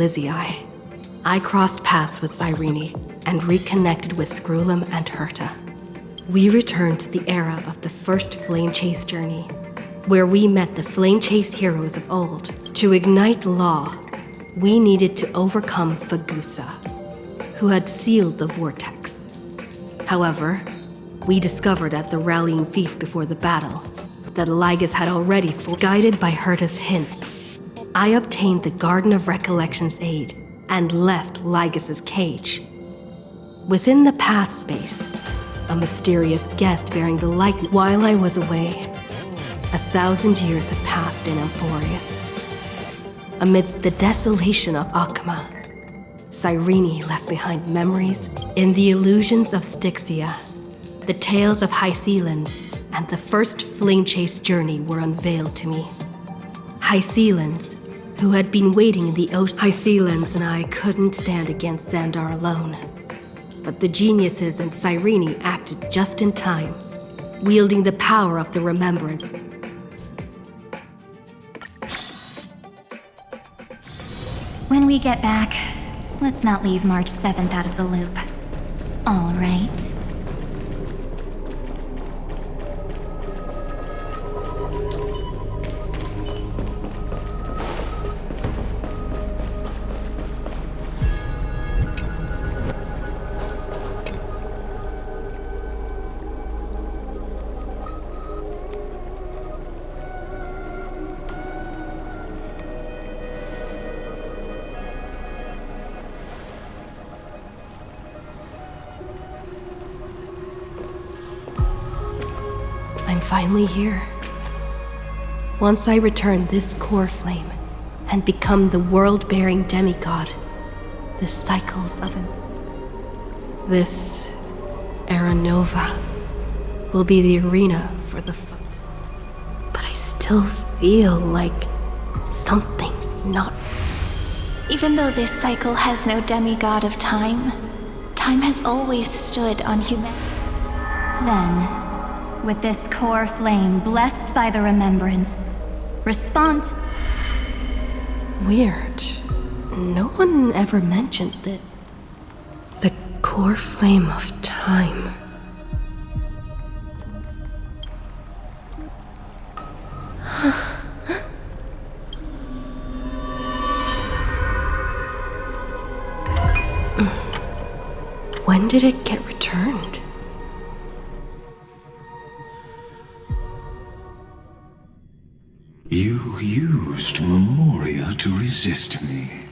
Lizzie, I crossed paths with Cyrene and reconnected with Screwlum and Herta. We returned to the era of the first Flame Chase journey, where we met the Flame Chase heroes of old. To ignite Law, we needed to overcome Fagusa, who had sealed the vortex. However, we discovered at the rallying feast before the battle that Lygus had already guided by Herta's hints. I obtained the Garden of Recollection's aid and left Lygus's cage. Within the path space, a mysterious guest bearing the likeness. While I was away, 1,000 years had passed in Amphorius. Amidst the desolation of Akama, Cyrene left behind memories. In the illusions of Styxia, the tales of Hycelands and the first Flame Chase journey were unveiled to me. Hycelands, who had been waiting in the ocean. Hycelands and I couldn't stand against Xandar alone. But the geniuses and Cyrene acted just in time, wielding the power of the remembrance. When we get back, let's not leave March 7th out of the loop. All right. I'm finally here. Once I return this core flame and become the world-bearing demigod, the cycles of him. This Era Nova will be the arena for the but I still feel like something's not. Even though this cycle has no demigod of time, time has always stood on humanity. Then, with this core flame blessed by the remembrance, respond. Weird. No one ever mentioned that. The core flame of time. When did it get returned? You used Memoria to resist me.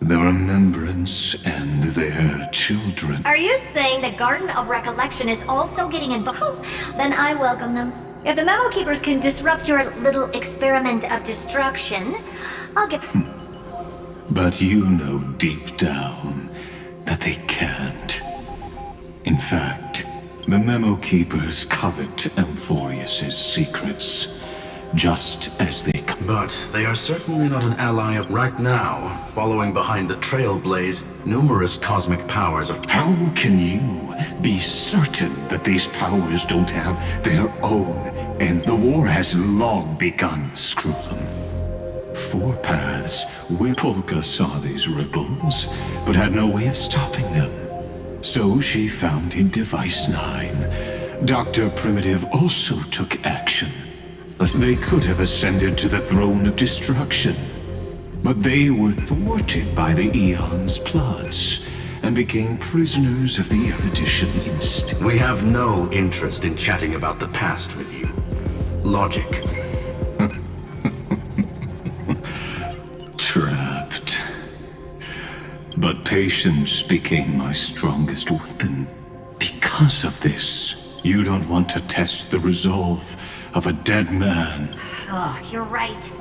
The Remembrance and their children. Are you saying the Garden of Recollection is also getting involved? Then I welcome them. If the Memo Keepers can disrupt your little experiment of destruction, I'll get... But you know deep down that they can't. In fact, the Memo Keepers covet Amphorius' secrets, just as they... But they are certainly not an ally of right now, following behind the Trailblaze, numerous cosmic powers of... How can you be certain that these powers don't have their own? And the war has long begun, Screwlum. 4 paths where Polka saw these ripples, but had no way of stopping them. So she found in Device 9. Dr. Primitive also took action. But they could have ascended to the throne of destruction. But they were thwarted by the Eons Plus, and became prisoners of the Erudition instead. We have no interest in chatting about the past with you. Logic. Trapped. But patience became my strongest weapon. Because of this, you don't want to test the resolve of a dead man. Oh, you're right.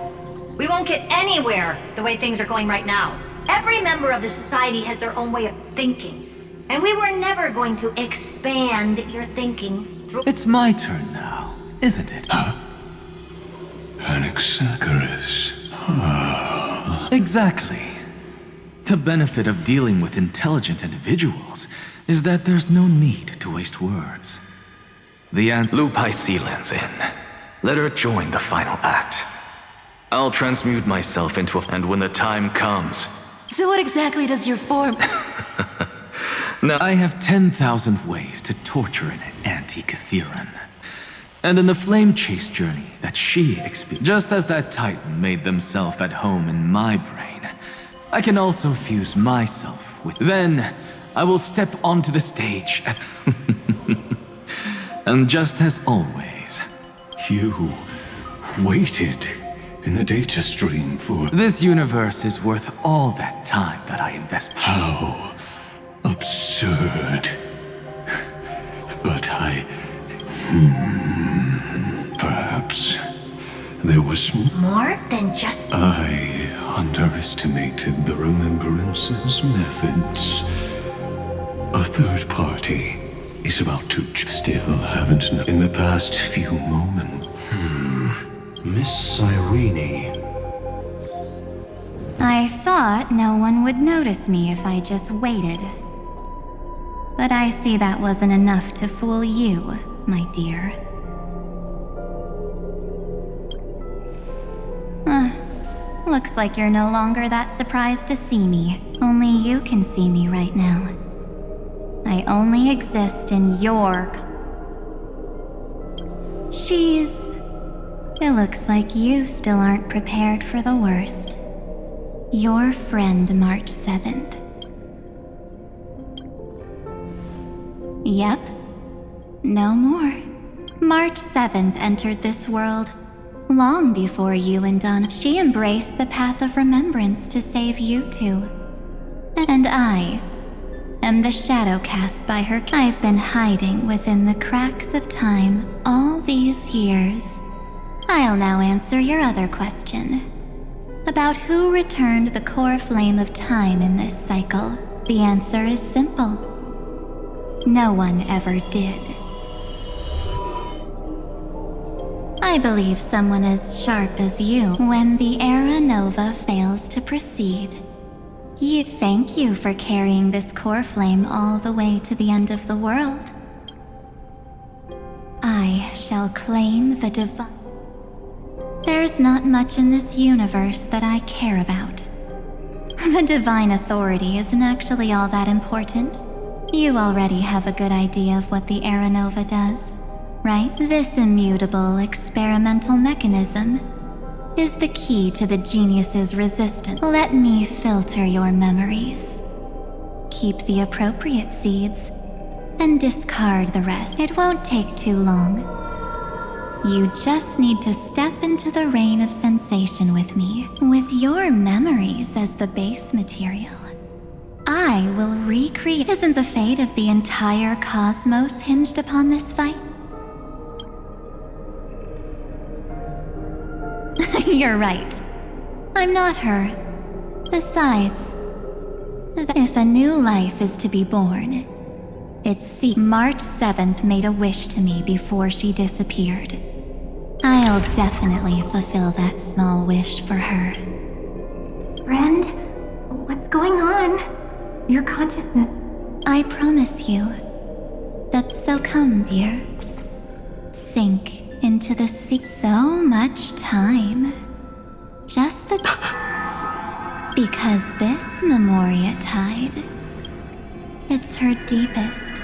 We won't get anywhere the way things are going right now. Every member of the society has their own way of thinking. And we were never going to expand your thinking through... It's my turn now, isn't it? Anaxagoras. Exactly. The benefit of dealing with intelligent individuals is that there's no need to waste words. The Loop Hycelands in. Let her join the final act. I'll transmute myself into a... And when the time comes... So what exactly does your form... Now, I have 10,000 ways to torture an anti-Catheran. And in the flame chase journey that she experienced, just as that Titan made themselves at home in my brain, I can also fuse myself with... Then, I will step onto the stage and just as always... You waited in the data stream for... This universe is worth all that time that I invested. How absurd. But perhaps there was More than just... I underestimated the Remembrance's methods. A third party is about to... Still haven't known in the past few moments. Miss Irene. I thought no one would notice me if I just waited. But I see that wasn't enough to fool you, my dear. Looks like you're no longer that surprised to see me. Only you can see me right now. I only exist in your... It looks like you still aren't prepared for the worst. Your friend March 7th. Yep. No more. March 7th entered this world long before you and Donna. She embraced the path of remembrance to save you two. And I am the shadow cast by her. I've been hiding within the cracks of time all these years. I'll now answer your other question. About who returned the core flame of time in this cycle. The answer is simple. No one ever did. I believe someone as sharp as you when the Era Nova fails to proceed. Thank you for carrying this core flame all the way to the end of the world. I shall claim the divine. There's not much in this universe that I care about. The divine authority isn't actually all that important. You already have a good idea of what the Era Nova does, right? This immutable experimental mechanism is the key to the genius's resistance. Let me filter your memories. Keep the appropriate seeds and discard the rest. It won't take too long. You just need to step into the rain of sensation with me, with your memories as the base material. I will recreate. Isn't the fate of the entire cosmos hinged upon this fight? You're right. I'm not her. Besides, if a new life is to be born, March 7th made a wish to me before she disappeared. I'll definitely fulfill that small wish for her. Friend, what's going on? Your consciousness... I promise you that. So come, dear. Sink into the sea. So much time. Just the... Because this Memoria tide, it's her deepest.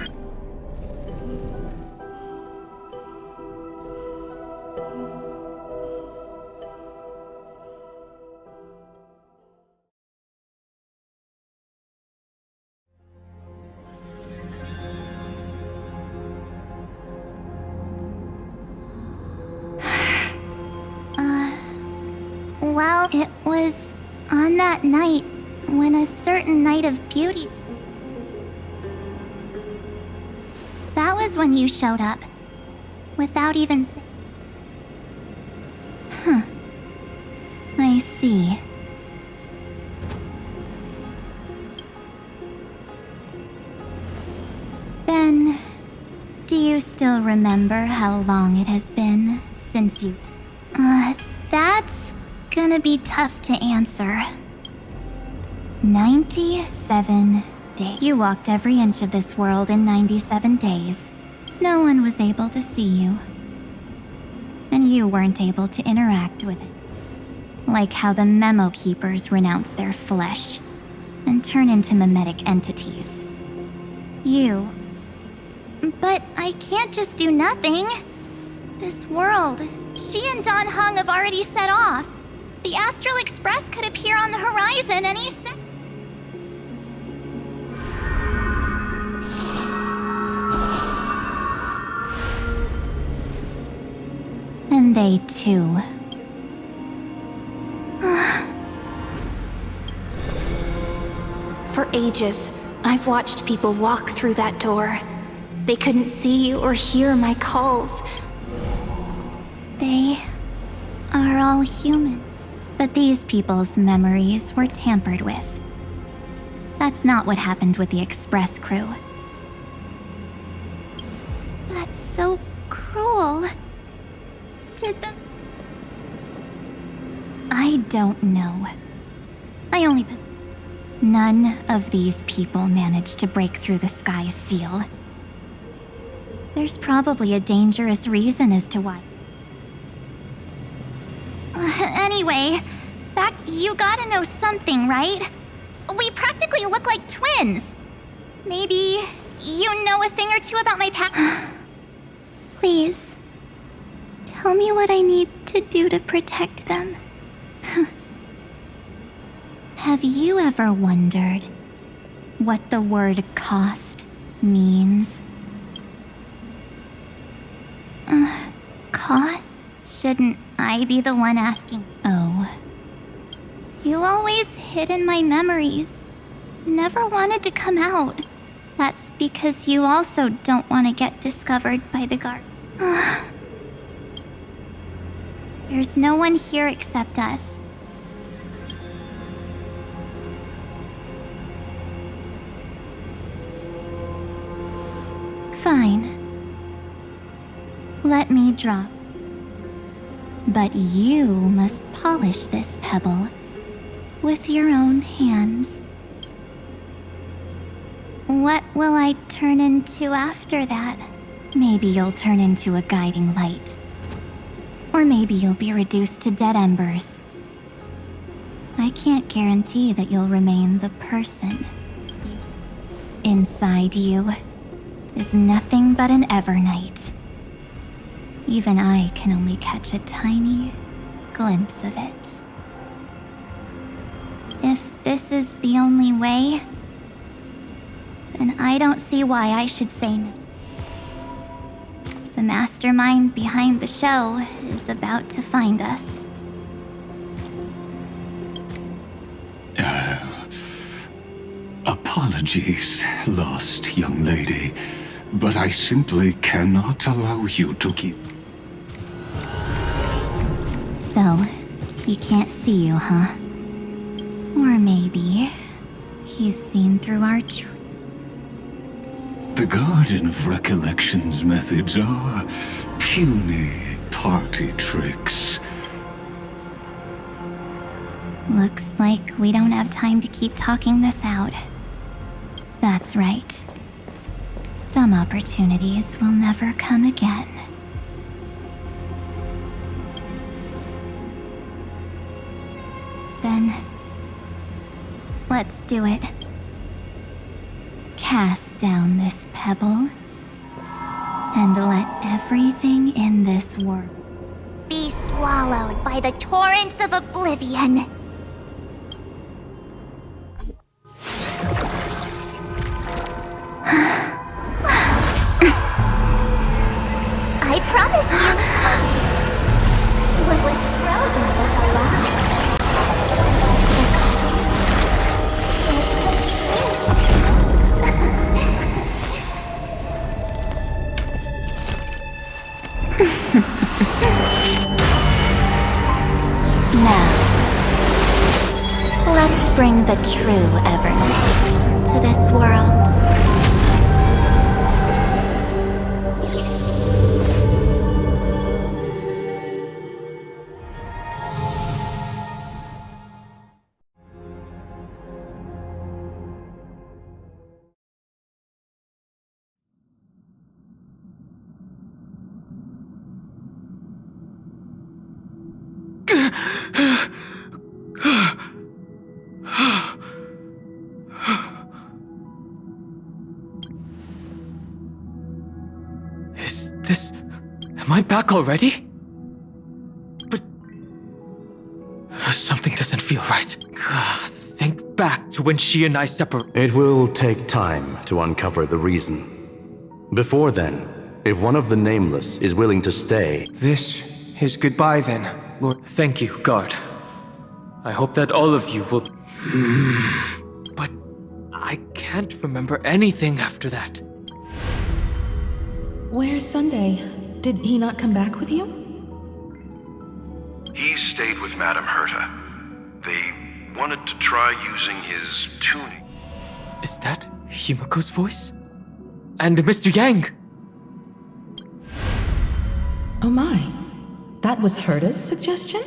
Well, it was on that night when a certain night of beauty. That was when you showed up, without even saying. I see. Then, do you still remember how long it has been since you... That's gonna be tough to answer. 97 days. You walked every inch of this world in 97 days. No one was able to see you. And you weren't able to interact with it. Like how the Memo Keepers renounce their flesh and turn into mimetic entities. You. But I can't just do nothing. This world, she and Don Hung have already set off. The Astral Express could appear on the horizon any second. And they too. For ages, I've watched people walk through that door. They couldn't see or hear my calls. They are all human. But these people's memories were tampered with. That's not what happened with the Express crew. That's so cruel. Did them... I don't know. None of these people managed to break through the sky's seal. There's probably a dangerous reason as to why. Anyway, you gotta know something, right? We practically look like twins. Maybe you know a thing or two about my past. Please, tell me what I need to do to protect them. Have you ever wondered what the word cost means? Cost? Shouldn't I be the one asking? Oh. You always hid in my memories. Never wanted to come out. That's because you also don't want to get discovered by the guard. There's no one here except us. Fine. Let me drop. But you must polish this pebble with your own hands. What will I turn into after that? Maybe you'll turn into a guiding light. Or maybe you'll be reduced to dead embers. I can't guarantee that you'll remain the person. Inside you is nothing but an Evernight. Even I can only catch a tiny glimpse of it. If this is the only way, then I don't see why I should say no. The mastermind behind the show is about to find us. Apologies, lost young lady, but I simply cannot allow you to keep... So, he can't see you, huh? Or maybe he's seen through our The Garden of Recollection's methods are puny party tricks. Looks like we don't have time to keep talking this out. That's right. Some opportunities will never come again. Then, let's do it. Cast down this pebble, and let everything in this world be swallowed by the torrents of oblivion. I promise you, what was frozen was alive. Now, let's bring the true Evernight to this world. Am I back already? But... something doesn't feel right. Think back to when she and I separated. It will take time to uncover the reason. Before then, if one of the Nameless is willing to stay... This is goodbye then, Lord. Thank you, guard. I hope that all of you will... But I can't remember anything after that. Where's Sunday? Did he not come back with you? He stayed with Madame Herta. They wanted to try using his tuning. Is that Himiko's voice? And Mr. Yang! Oh my. That was Herta's suggestion?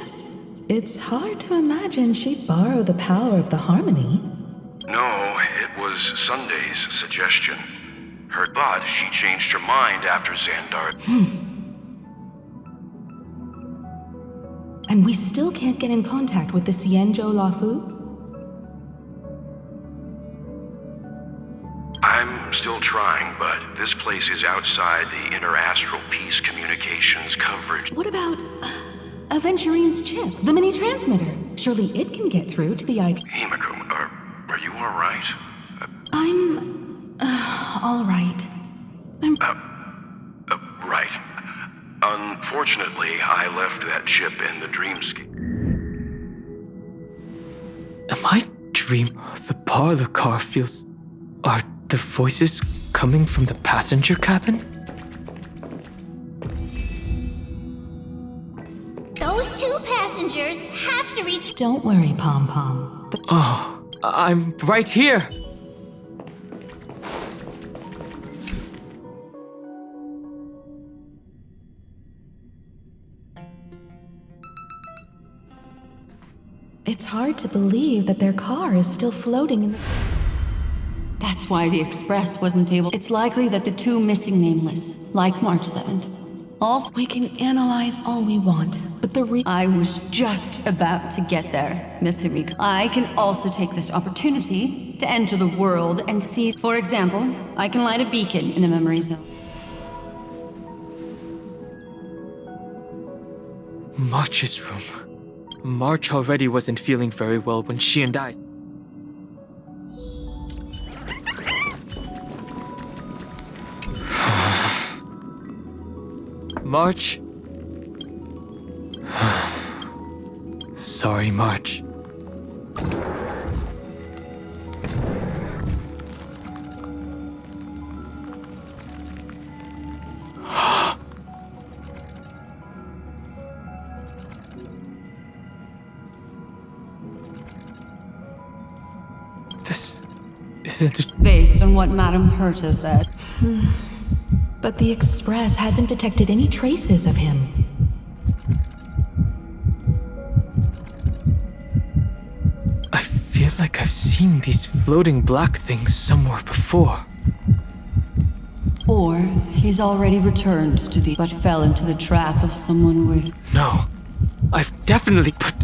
It's hard to imagine she'd borrow the power of the harmony. No, it was Sunday's suggestion. But she changed her mind after Xandar. And we still can't get in contact with the Xianzhou Lafu? I'm still trying, but this place is outside the interastral peace communications coverage. What about Aventurine's chip, the mini transmitter? Surely it can get through to the IP. Himiko, are you alright? I'm... all right. Right. Unfortunately, I left that chip in the dreamscape. Am I dreaming? The parlor car feels... Are the voices coming from the passenger cabin? Those two passengers have to reach. Don't worry, Pom Pom. Oh, I'm right here! It's hard to believe that their car is still floating in the... That's why the Express wasn't able... It's likely that the two missing Nameless, like March 7th. Also... We can analyze all we want, but I was just about to get there, Miss Himiko. I can also take this opportunity to enter the world and see... For example, I can light a beacon in the memory zone. March's room. March already wasn't feeling very well when she and I... March? Sorry, March. This isn't... Based on what Madame Herta said. But the Express hasn't detected any traces of him. I feel like I've seen these floating black things somewhere before. Or he's already returned to the... but fell into the trap of someone with... No, I've definitely put...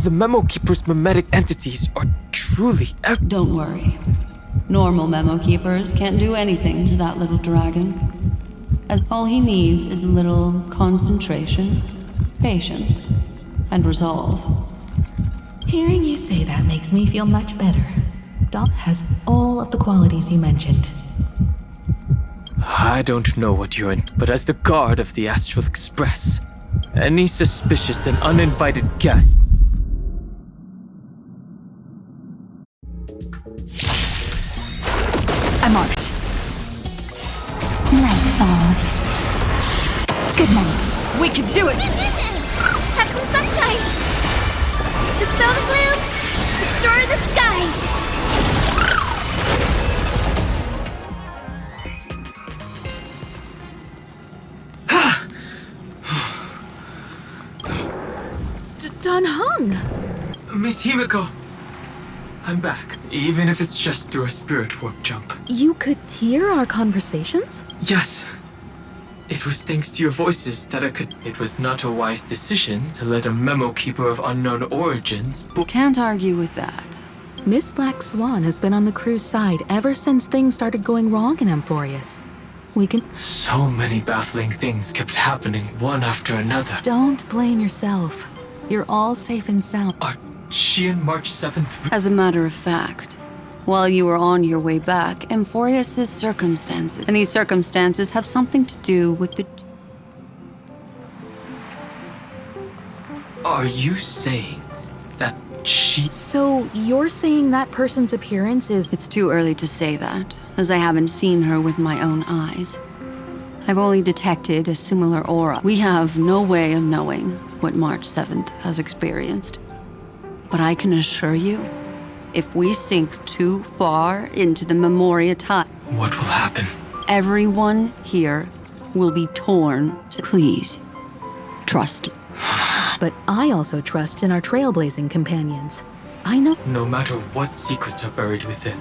The Memo Keeper's mimetic entities are truly... Don't worry. Normal Memo Keepers can't do anything to that little dragon. As all he needs is a little concentration, patience, and resolve. Hearing you say that makes me feel much better. Dom has all of the qualities you mentioned. I don't know what you're in, but as the guard of the Astral Express, any suspicious and uninvited guest... I'm marked. Night falls. Good night. We can do it! Have some sunshine! Dispel the gloom! Restore the skies! Don Hung! Miss Himiko! I'm back, even if it's just through a spirit warp jump. You could hear our conversations? Yes. It was thanks to your voices that I could... It was not a wise decision to let a Memo Keeper of unknown origins... Can't argue with that. Miss Black Swan has been on the crew's side ever since things started going wrong in Amphorius. We can... So many baffling things kept happening one after another. Don't blame yourself. You're all safe and sound. Are she and March 7th... As a matter of fact, while you were on your way back, Amphorius' circumstances, and these circumstances have something to do with the... Are you saying that she... So, you're saying that person's appearance is... It's too early to say that, as I haven't seen her with my own eyes. I've only detected a similar aura. We have no way of knowing what March 7th has experienced. But I can assure you, if we sink too far into the Memoria time... What will happen? Everyone here will be torn to... Please, trust me. But I also trust in our trailblazing companions. I know... No matter what secrets are buried within,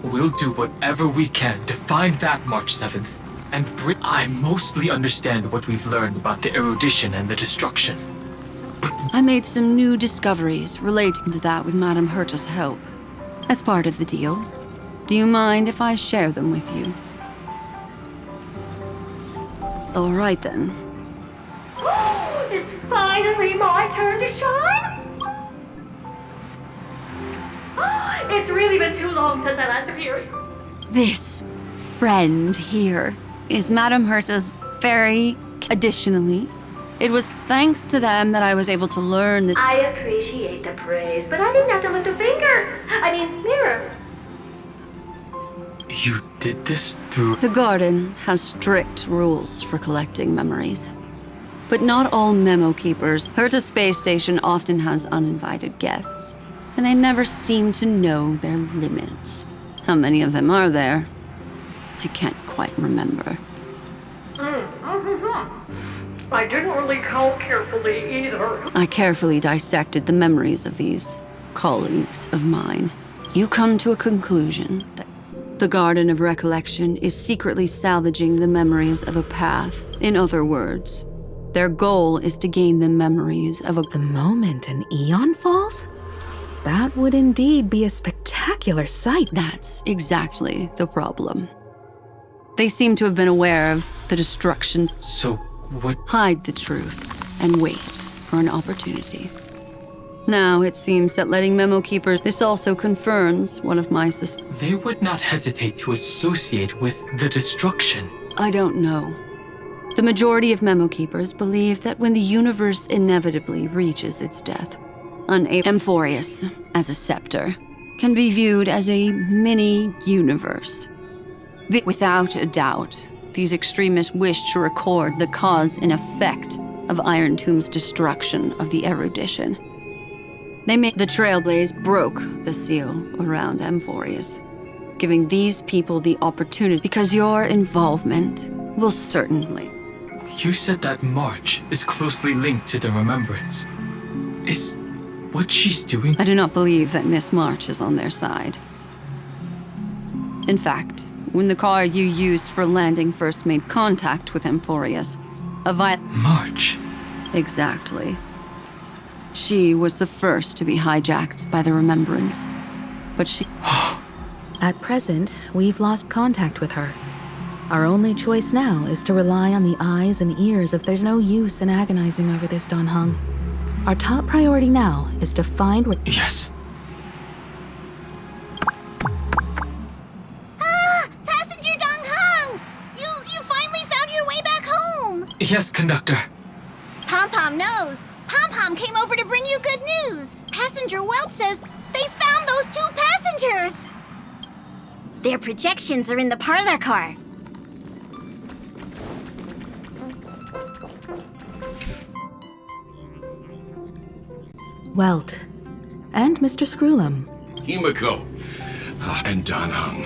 we'll do whatever we can to find that March 7th and bring... I mostly understand what we've learned about the erudition and the destruction. But I made some new discoveries relating to that with Madame Herta's help. As part of the deal. Do you mind if I share them with you? All right then. It's finally my turn to shine! It's really been too long since I last appeared. This friend here is Madame Herta's very... Additionally, it was thanks to them that I was able to learn that... I appreciate the praise, but I didn't have to lift a finger. Mirror. you did this through... The garden has strict rules for collecting memories. But not all memo keepers. Herta Space Station often has uninvited guests, and they never seem to know their limits. How many of them are there? I can't quite remember. I didn't really count carefully either. I carefully dissected the memories of these colleagues of mine. You come to a conclusion that the Garden of Recollection is secretly salvaging the memories of a path. In other words, their goal is to gain the memories of a... The moment an eon falls? That would indeed be a spectacular sight. That's exactly the problem. They seem to have been aware of the destruction. So, what... Hide the truth and wait for an opportunity. Now, it seems that letting memo keepers... This also confirms one of my suspicions. They would not hesitate to associate with the destruction. I don't know. The majority of memo keepers believe that when the universe inevitably reaches its death, Amphorius, as a scepter, can be viewed as a mini-universe. Without a doubt, these extremists wish to record the cause and effect of Iron Tomb's destruction of the erudition. They made the Trailblaze broke the seal around Amphorius, giving these people the opportunity because your involvement will certainly... You said that March is closely linked to the remembrance. Is what she's doing... I do not believe that Miss March is on their side. In fact, when the car you used for landing first made contact with Amphorius, March? Exactly. She was the first to be hijacked by the remembrance. But she... At present, we've lost contact with her. Our only choice now is to rely on the eyes and ears if there's no use in agonizing over this, Don Hung. Our top priority now is to find what... Yes. Passenger Dong Hung! You finally found your way back home! Yes, conductor. Pom-Pom knows. Pom-Pom came over to bring you good news. Passenger Welt says they found those two passengers. Their projections are in the parlor car. Welt. And Mr. Screwlum. Himiko. And Don Hung.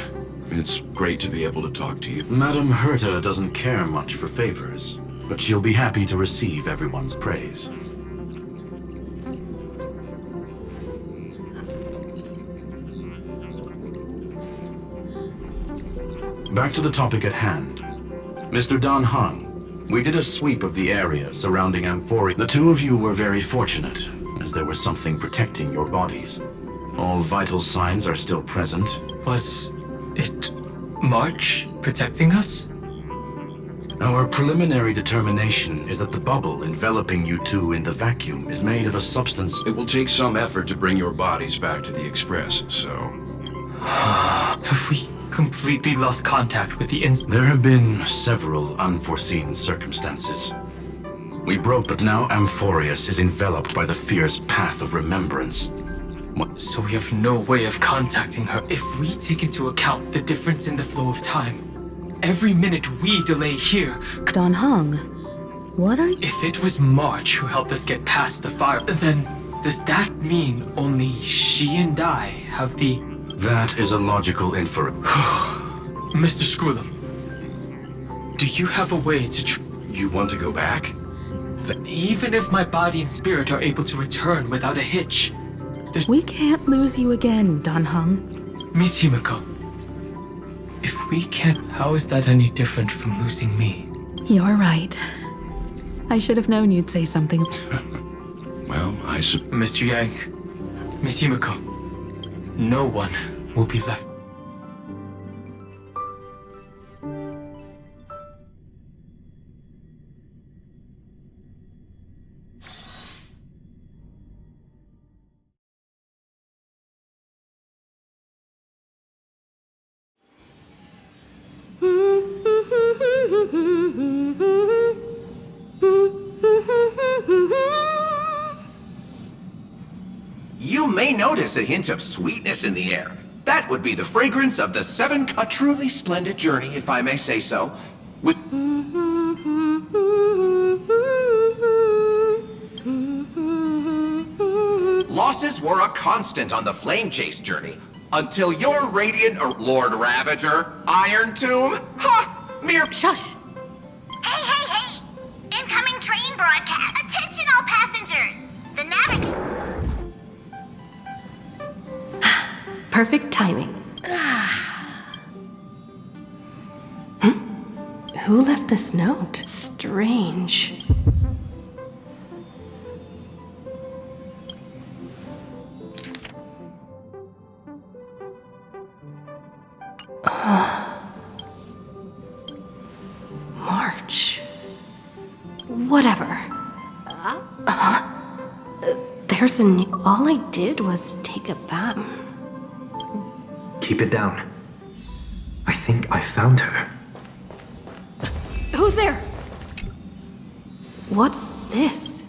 It's great to be able to talk to you. Madame Herta doesn't care much for favors, but she'll be happy to receive everyone's praise. Back to the topic at hand. Mr. Don Hung, we did a sweep of the area surrounding Amphori. The two of you were very fortunate, as there was something protecting your bodies. All vital signs are still present. Was it March protecting us? Our preliminary determination is that the bubble enveloping you two in the vacuum is made of a substance. It will take some effort to bring your bodies back to the Express, so... Have we completely lost contact with the There have been several unforeseen circumstances. We broke, but now Amphorius is enveloped by the fierce path of remembrance. So we have no way of contacting her. If we take into account the difference in the flow of time, every minute we delay here... Dan Heng, what are you... If it was March who helped us get past the fire, then does that mean only she and I have the... That is a logical inference. Mr. Screwlum, do you have a way to You want to go back? Even if my body and spirit are able to return without a hitch, We can't lose you again, Dan Heng. Miss Himiko, if we can't, how is that any different from losing me? You're right. I should have known you'd say something. Well, Mr. Yang, Miss Himiko, no one will be left. You may notice a hint of sweetness in the air. That would be the fragrance of the a truly splendid journey, if I may say so. With losses were a constant on the flame chase journey, until your radiant Lord Ravager, Iron Tomb, mere Shush! Hey! Incoming train broadcast! Attention all passengers! The Perfect timing. Who left this note? Strange. March. Whatever. There's a new... All I did was take a bath. Keep it down. I think I found her. Who's there? What's this?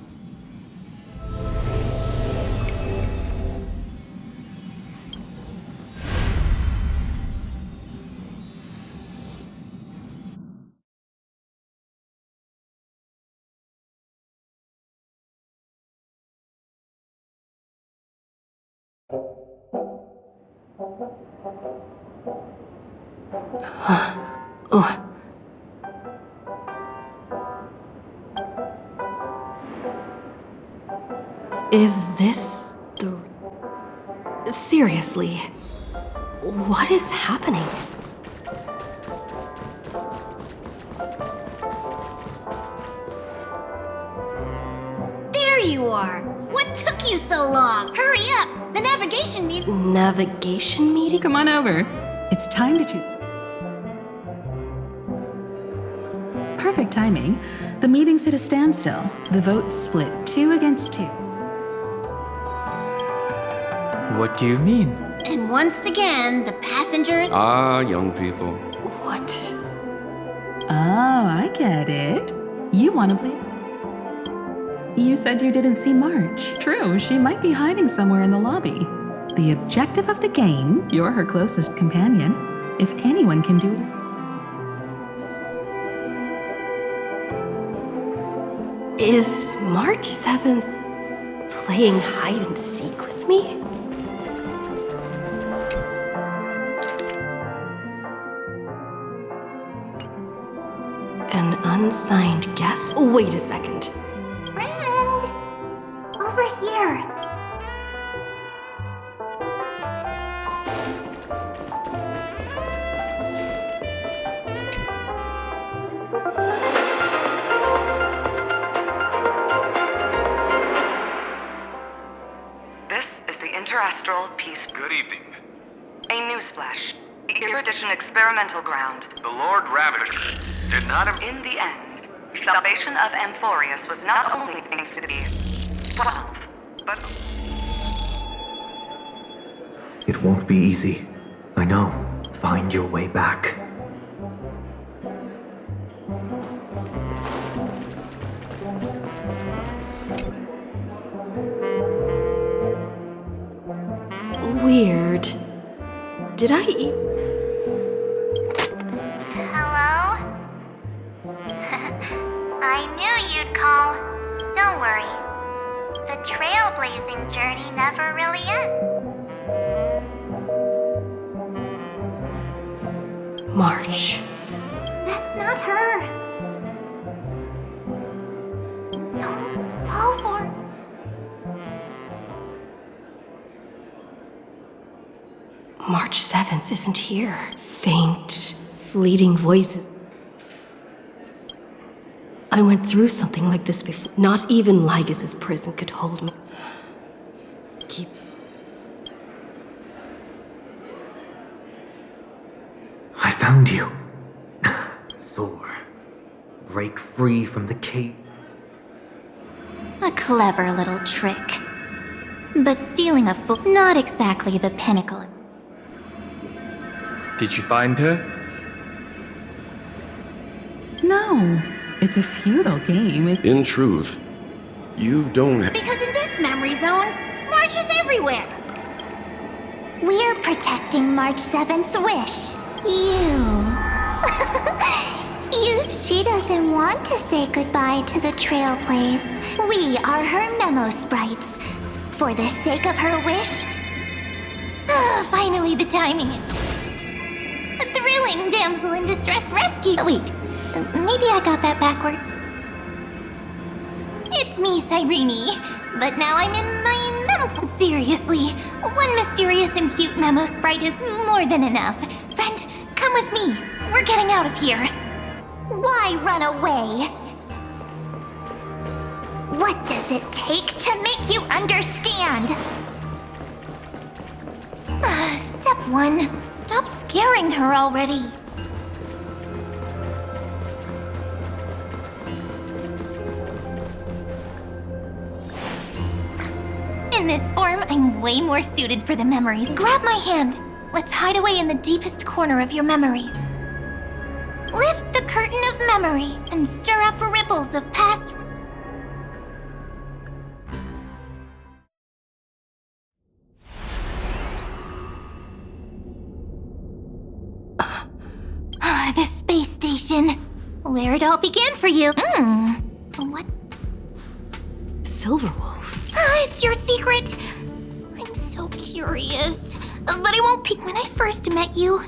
Is this the... Seriously, what is happening? There you are! What took you so long? Hurry up! The navigation meeting... Navigation meeting? Come on over. It's time to choose. Perfect timing. The meeting's at a standstill. The vote's split 2 against 2. What do you mean? And once again, the passenger... Ah, young people. What? Oh, I get it. You want to play? You said you didn't see March. True, she might be hiding somewhere in the lobby. The objective of the game, you're her closest companion. If anyone can do it... Is March 7th playing hide and seek with me? An unsigned guest? Wait a second. Friend! Over here! This is the Interastral Peace. Good evening. A newsflash. The Erudition experimental ground. The Lord Ravager. did not. In the end, salvation of Amphorius was not only thanks to the 12, but It won't be easy. I know. Find your way back. Weird. Did I eat? Hello? I knew you'd call. Don't worry. The trailblazing journey never really ends. March. That's not her. Don't fall for it. March 7th isn't here. Faint, fleeting voices. I went through something like this before. Not even Lygus' prison could hold me. I found you. Soar. Break free from the cage. A clever little trick. But stealing a not exactly the pinnacle. Did you find her? No, it's a futile game. In truth, you don't have... Because in this memory zone, March is everywhere. We're protecting March 7th's wish. She doesn't want to say goodbye to the Trailblaze. We are her memo sprites. For the sake of her wish... Finally, the timing. A thrilling damsel in distress rescue. Oh, wait, maybe I got that backwards. It's me, Cyrene. But now I'm in my memo. Seriously, one mysterious and cute memo sprite is more than enough. Friend, come with me. We're getting out of here. Why run away? What does it take to make you understand? Step 1. Stop scaring her already. In this form, I'm way more suited for the memories. Grab my hand. Let's hide away in the deepest corner of your memories. Lift the curtain of memory and stir up ripples of past... The space station. Where it all began for you. What? Silverwolf. It's your secret. I'm so curious. But I won't peek when I first met you.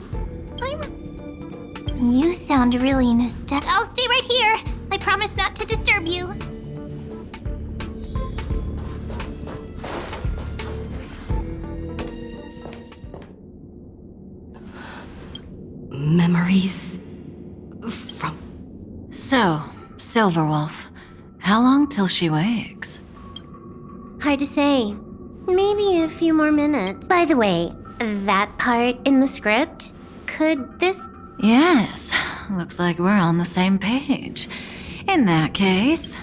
You sound really nostalgic. I'll stay right here. I promise not to disturb you. Memories from... So, Silverwolf, how long till she wakes? Hard to say. Maybe a few more minutes. By the way, that part in the script, could this... Yes, looks like we're on the same page. In that case...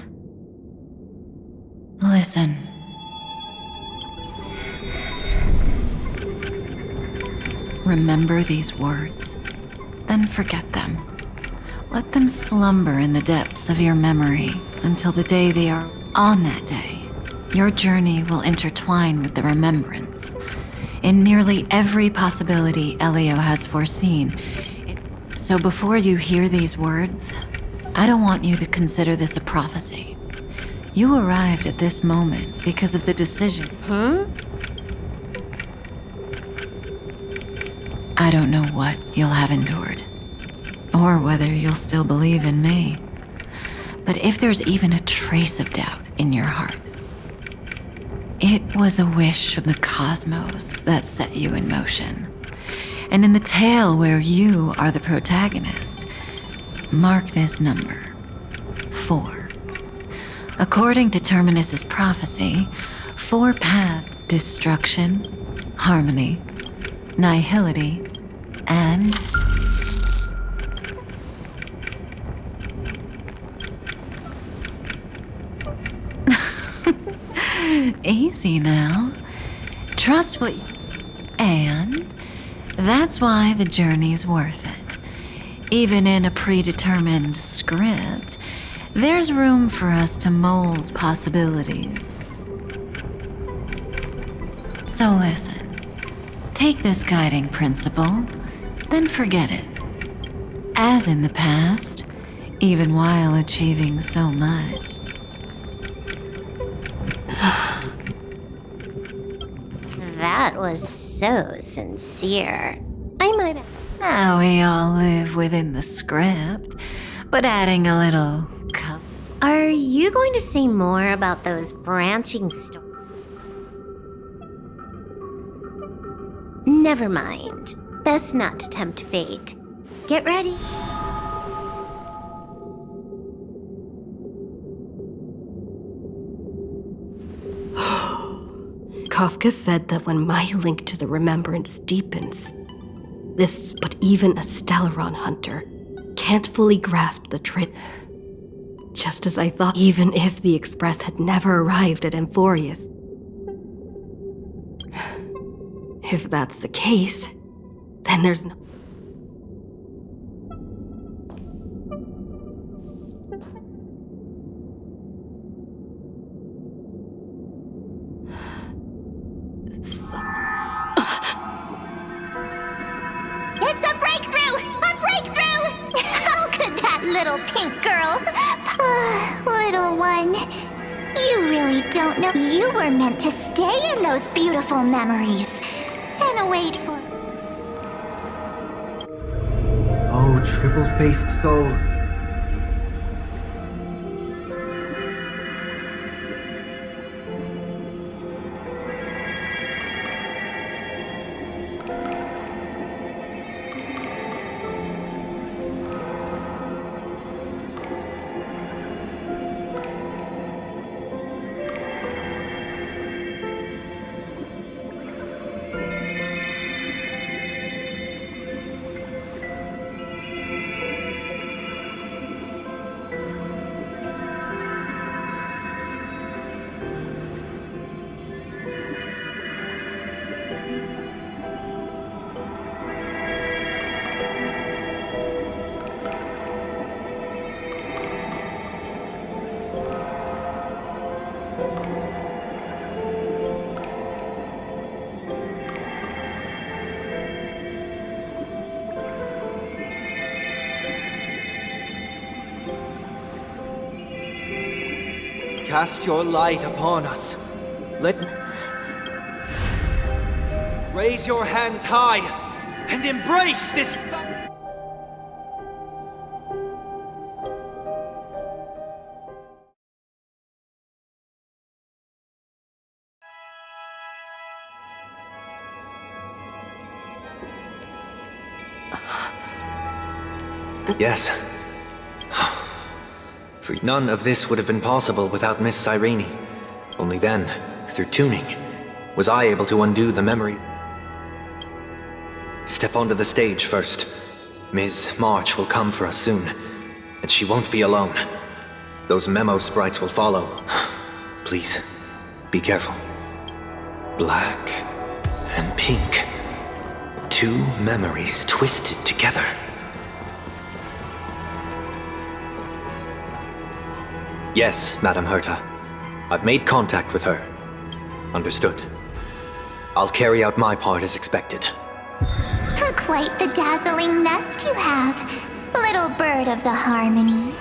Listen. Remember these words, then forget them. Let them slumber in the depths of your memory until the day they are. On that day, your journey will intertwine with the remembrance. In nearly every possibility Elio has foreseen. So before you hear these words, I don't want you to consider this a prophecy. You arrived at this moment because of the decision. I don't know what you'll have endured, or whether you'll still believe in me. But if there's even a trace of doubt in your heart, it was a wish of the cosmos that set you in motion. And in the tale where you are the protagonist, mark this number, 4. According to Terminus's prophecy, 4 paths: destruction, harmony, nihility, and Easy now. Trust what you... And that's why the journey's worth it. Even in a predetermined script, there's room for us to mold possibilities. So listen, take this guiding principle, then forget it. As in the past, even while achieving so much. That was so sincere. I might have... Now we all live within the script, but adding a little color. Are you going to say more about those branching stories? Never mind. Best not to tempt fate. Get ready. Kafka said that when my link to the remembrance deepens, this, but even a Stellaron hunter, can't fully grasp the trait. Just as I thought, even if the Express had never arrived at Amphorius. If that's the case, then there's no... It's a breakthrough! A breakthrough! How could that little pink girl... little one... You really don't know... You were meant to stay in those beautiful memories. And wait for... Oh, triple-faced soul. Cast your light upon us. Raise your hands high and embrace this... Yes. For none of this would have been possible without Miss Cyrene. Only then, through tuning, was I able to undo the memories. Step onto the stage first. Ms. March will come for us soon, and she won't be alone. Those memo sprites will follow. Please, be careful. Black and pink. Two memories twisted together. Yes, Madame Herta. I've made contact with her. Understood. I'll carry out my part as expected. Quite the dazzling nest you have, little bird of the harmony.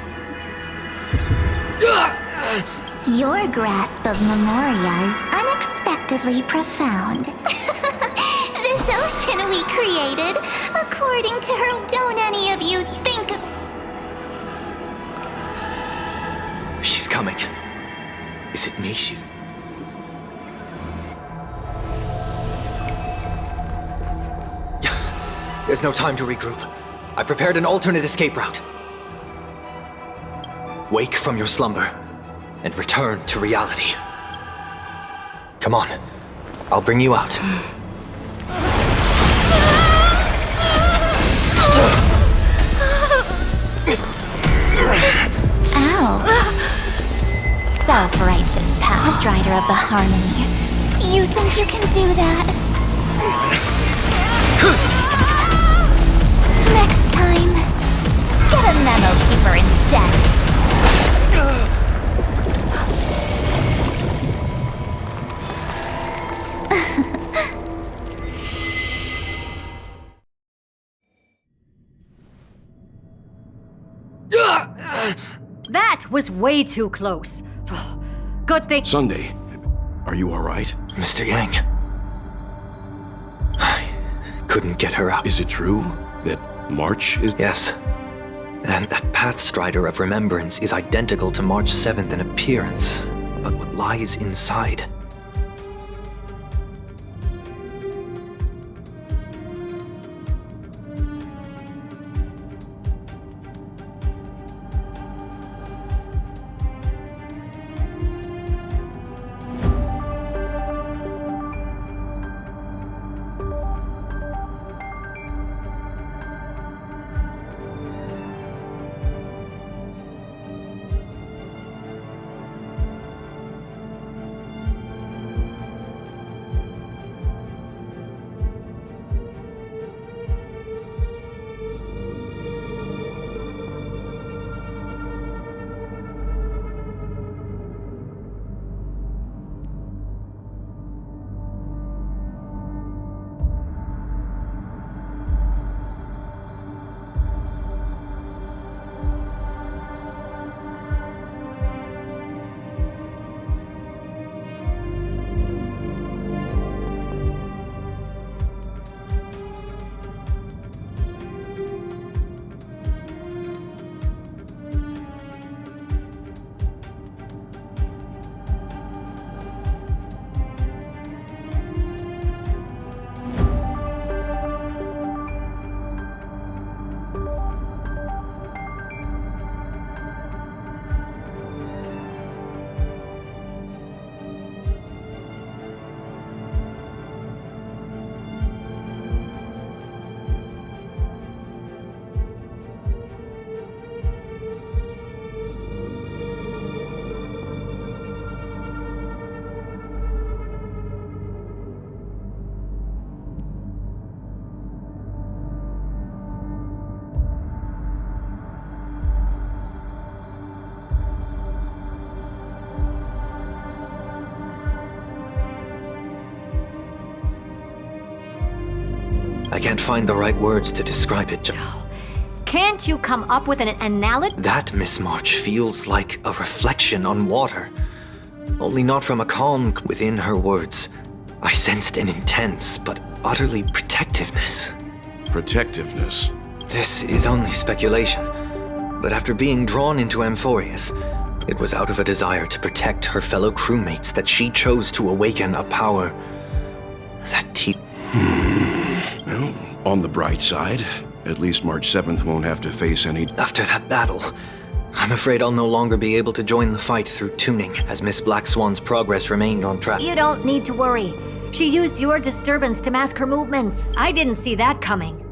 Your grasp of Memoria is unexpectedly profound. This ocean we created, according to her, don't any of you think... She's coming. Is it me she's... There's no time to regroup. I've prepared an alternate escape route. Wake from your slumber and return to reality. Come on, I'll bring you out. Ow. Self-righteous past Strider of the Harmony. You think you can do that? Next time, get a Memo Keeper instead. That was way too close. Good thing. Sunday, are you alright? Mr. Yang. I couldn't get her up. Is it true that March is... Yes. And that Pathstrider of Remembrance is identical to March 7th in appearance, but what lies inside... I can't find the right words to describe it. Can't you come up with an analogy? That, Miss March, feels like a reflection on water. Only not from a calm within her words. I sensed an intense, but utterly protectiveness. Protectiveness? This is only speculation. But after being drawn into Amphorius, it was out of a desire to protect her fellow crewmates that she chose to awaken a power that Well, on the bright side, at least March 7th won't have to face any... After that battle, I'm afraid I'll no longer be able to join the fight through tuning, as Miss Black Swan's progress remained on track. You don't need to worry. She used your disturbance to mask her movements. I didn't see that coming.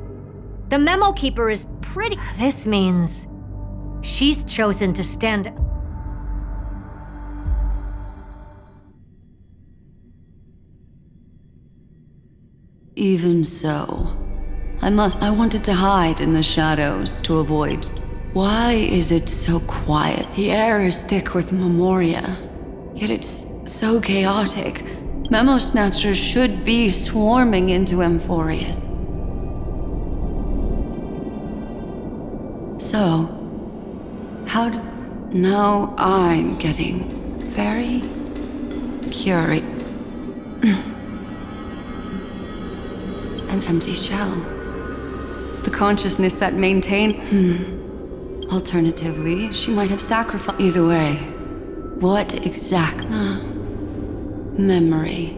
The Memo Keeper is pretty... This means she's chosen to stand... Even so, I wanted to hide in the shadows to avoid. Why is it so quiet? The air is thick with memoria, yet it's so chaotic. Memo Snatchers should be swarming into Amphorius. So, how did... Now I'm getting very curious. An empty shell. The consciousness that maintained... Alternatively, she might have sacrificed... Either way, what exact... memory.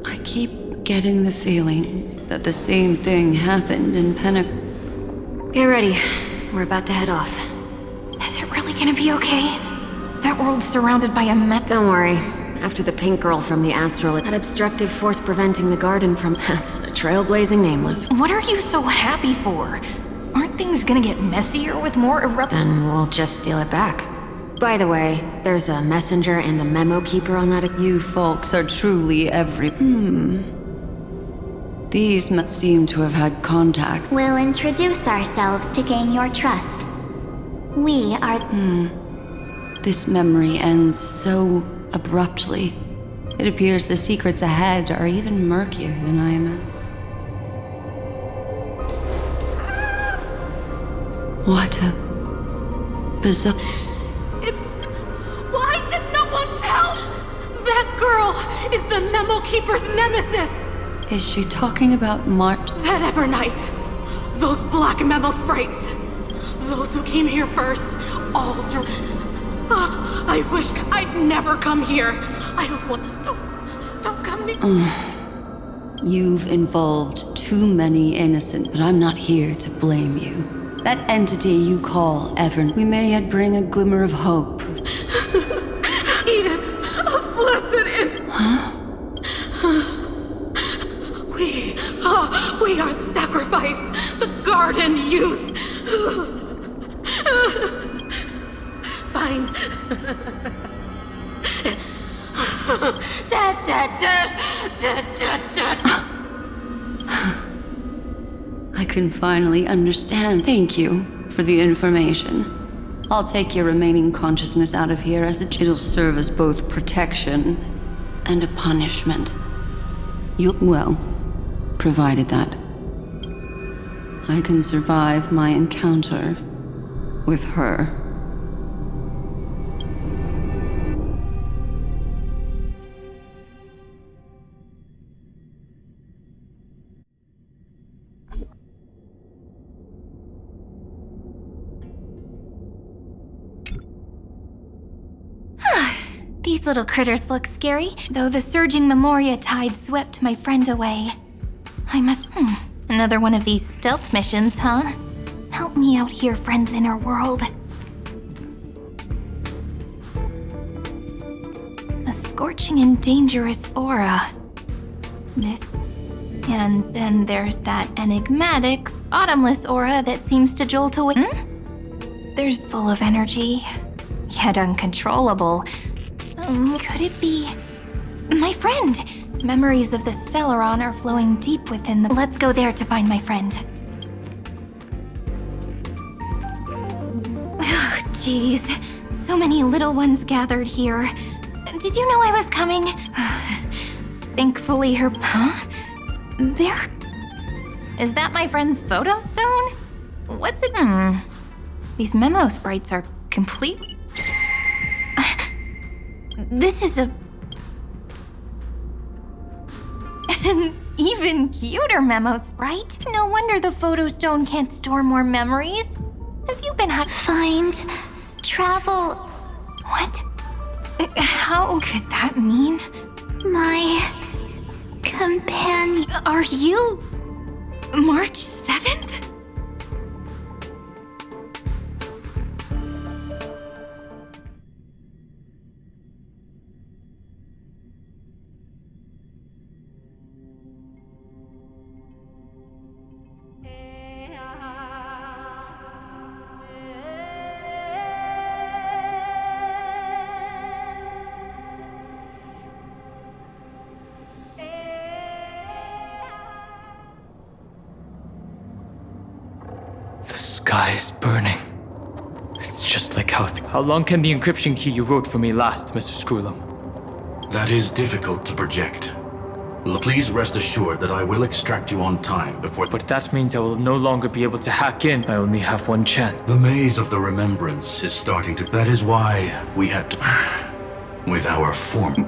I keep getting the feeling that the same thing happened in Get ready. We're about to head off. Is it really gonna be okay? That world's surrounded by a Don't worry. After the pink girl from the astral, that obstructive force preventing the garden from... That's the trailblazing nameless. What are you so happy for? Aren't things gonna get messier with more Then we'll just steal it back. By the way, there's a messenger and a memo keeper on that. You folks are truly These must seem to have had contact. We'll introduce ourselves to gain your trust. We are... This memory ends so abruptly. It appears the secrets ahead are even murkier than I imagined. What a bizarre... Why did no one tell? That girl is the Memo Keeper's nemesis! Is she talking about Mart? That Evernight! Those black Memo sprites! Those who came here first, all I wish I'd never come here! I don't want... Don't come near... You've involved too many innocent, but I'm not here to blame you. That entity you call Evern, we may yet bring a glimmer of hope. Eden, a blessed We are the sacrifice the garden used. Fine. Dead. I can finally understand. Thank you for the information. I'll take your remaining consciousness out of here as it'll serve as both protection and a punishment. Well, provided that I can survive my encounter with her. These little critters look scary, though the surging Memoria tide swept my friend away. I must... Another one of these stealth missions, huh? Help me out here, friends in our world. A scorching and dangerous aura. This... And then there's that enigmatic, bottomless aura that seems to jolt away. There's full of energy, yet uncontrollable. Could it be... my friend? Memories of the Stellaron are flowing deep within the... Let's go there to find my friend. Jeez, so many little ones gathered here. Did you know I was coming? Thankfully her... Huh? There... Is that my friend's photo stone? What's it... These memo sprites are complete... This is an even cuter memo sprite. No wonder the photo stone can't store more memories. Have you been Find... travel... What? How could that mean? My... companion... Are you... March 7th? The sky is burning. It's just like how long can the encryption key you wrote for me last, Mr. Screwlam? That is difficult to project. Please rest assured that I will extract you on time before... But that means I will no longer be able to hack in. I only have one chance. The maze of the remembrance is starting to... That is why we had to... With our form...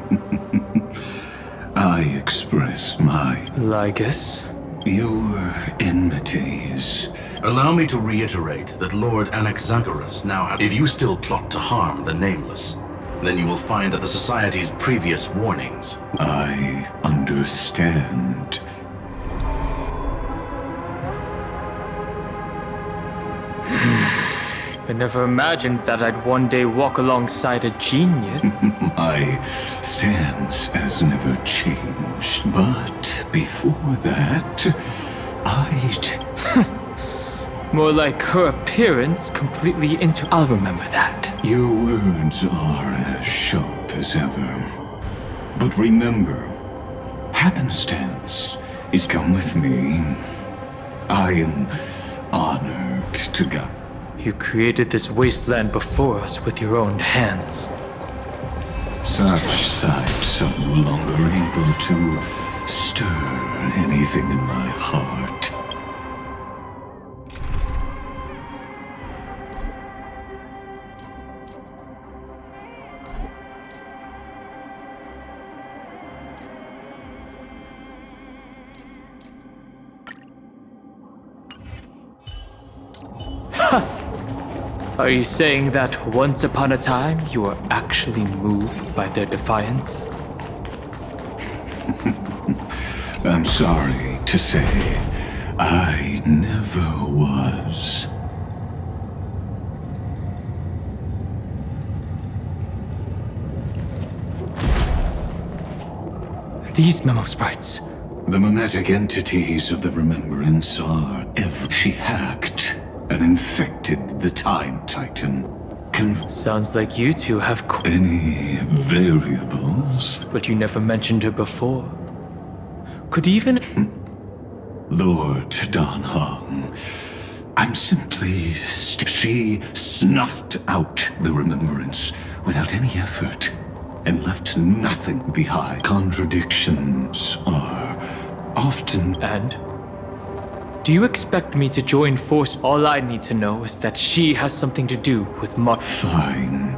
I express my... Ligus? Your enmities. Allow me to reiterate that Lord Anaxagoras now has... If you still plot to harm the Nameless, then you will find that the Society's previous warnings... I understand. I never imagined that I'd one day walk alongside a genius. My stance has never changed, but before that, I'd... More like her appearance completely I'll remember that. Your words are as sharp as ever. But remember, happenstance is come with me. I am honored to guide. You created this wasteland before us with your own hands. Such sights are no longer able to stir anything in my heart. Are you saying that once upon a time you were actually moved by their defiance? I'm sorry to say, I never was. These memo sprites. The mimetic entities of the Remembrance are she hacked and infected the Time Titan. Sounds like you two have any variables? But you never mentioned her before. Could even... Lord Dan Hong, I'm simply... She snuffed out the Remembrance without any effort and left nothing behind. Contradictions are often... And? Do you expect me to join force? All I need to know is that she has something to do with Fine.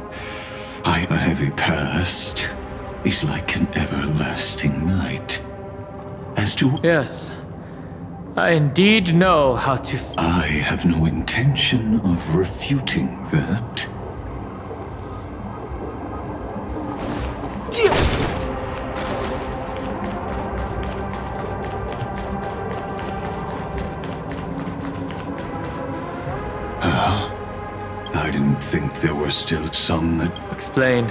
I have a heavy past. It's like an everlasting night. As to... Yes. I indeed know how to... I have no intention of refuting that. I didn't think there were still some that... Explain.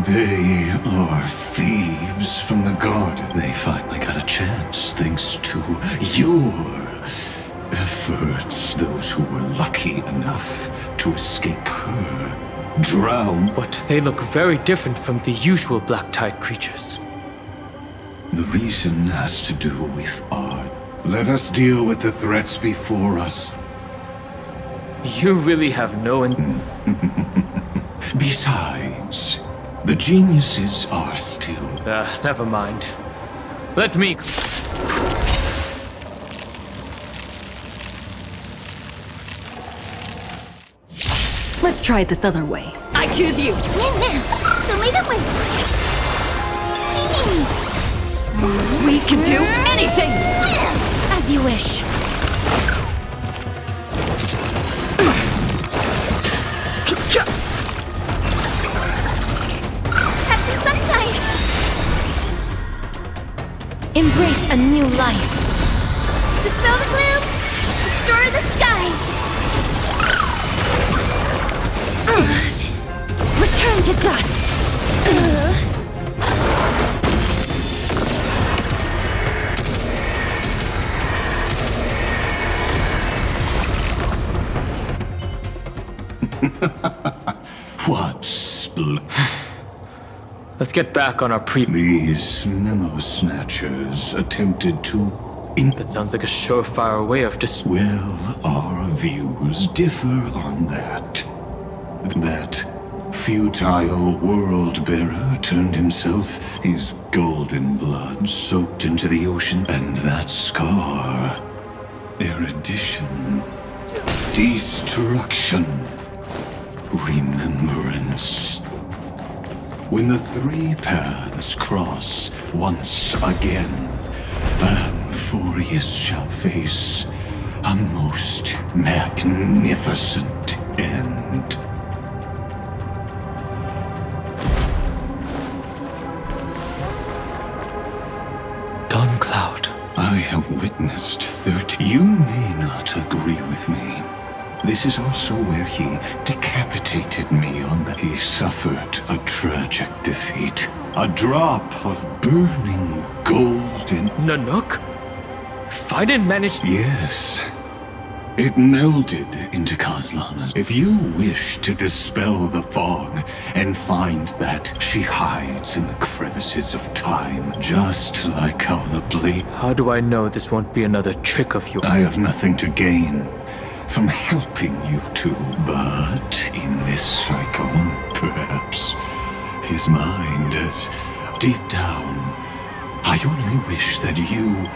They are thieves from the garden. They finally got a chance thanks to your efforts. Those who were lucky enough to escape her drowned. But they look very different from the usual Black Tide creatures. The reason has to do with art. Let us deal with the threats before us. You really have no... Besides, the geniuses are still... Never mind. Let me... Let's try it this other way. I choose you. We can do anything! As you wish. Have some sunshine. Embrace a new life. Dispel the gloom. Restore the skies. Return to dust. What split? Let's get back on our These memo snatchers attempted to... That sounds like a surefire way of Well, our views differ on that. That futile world-bearer turned himself, his golden blood soaked into the ocean, and that scar... Erudition... Destruction... Remembrance... When the three paths cross once again, Amphorius shall face a most magnificent end. Dawn Cloud. I have witnessed 30. You may not agree with me. This is also where he decapitated me on the... He suffered a tragic defeat. A drop of burning gold in... Nanook? Find and manage... Yes. It melded into Kazlana's. If you wish to dispel the fog and find that she hides in the crevices of time, just like how the blade... How do I know this won't be another trick of yours? I have nothing to gain from helping you two, but in this cycle, perhaps his mind is deep down. I only wish that you...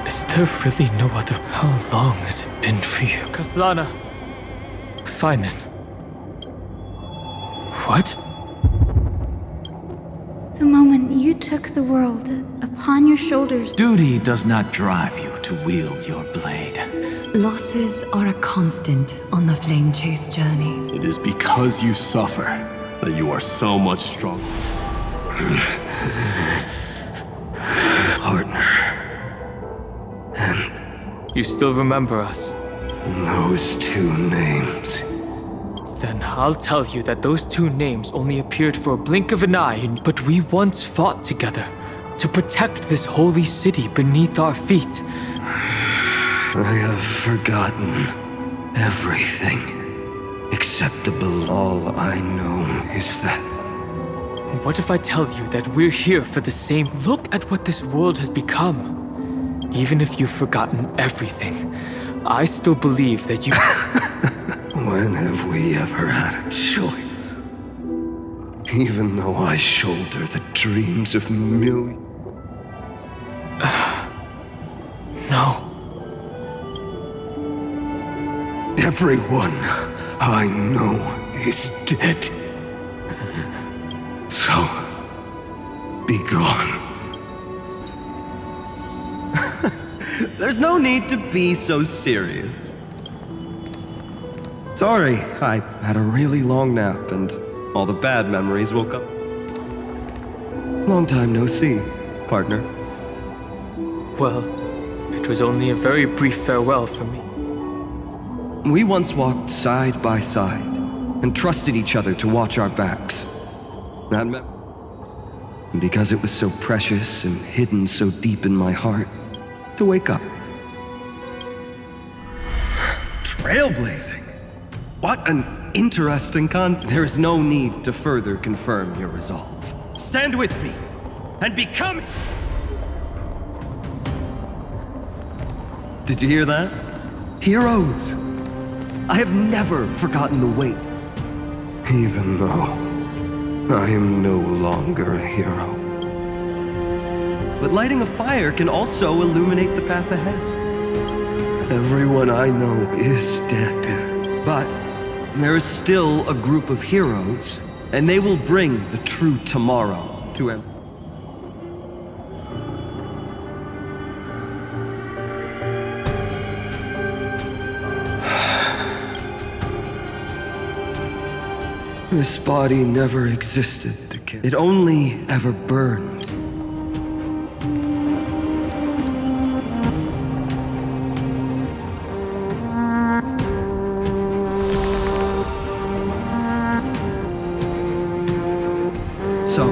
Is there really no other? How long has it been for you? Kazlana. Finan. What? The moment you took the world upon your shoulders. Duty does not drive you to wield your blade. Losses are a constant on the flame chase journey. It is because you suffer that you are so much stronger. Partner. You still remember us? Those two names. Then I'll tell you that those two names only appeared for a blink of an eye, but we once fought together to protect this holy city beneath our feet. I have forgotten everything. Except all I know is that... What if I tell you that we're here for the same... Look at what this world has become. Even if you've forgotten everything, I still believe that you... When have we ever had a choice? Even though I shoulder the dreams of millions... No. Everyone I know is dead. So, be gone. There's no need to be so serious. Sorry, I had a really long nap and all the bad memories woke up. Long time no see, partner. Well, it was only a very brief farewell for me. We once walked side by side and trusted each other to watch our backs. That meant... And because it was so precious and hidden so deep in my heart, to wake up. Trailblazing? What an interesting concept. There is no need to further confirm your resolve. Stand with me and become... Did you hear that? Heroes! I have never forgotten the weight. Even though I am no longer a hero. But lighting a fire can also illuminate the path ahead. Everyone I know is dead. But there is still a group of heroes, and they will bring the true tomorrow to him. This body never existed to kill. It only ever burned. So,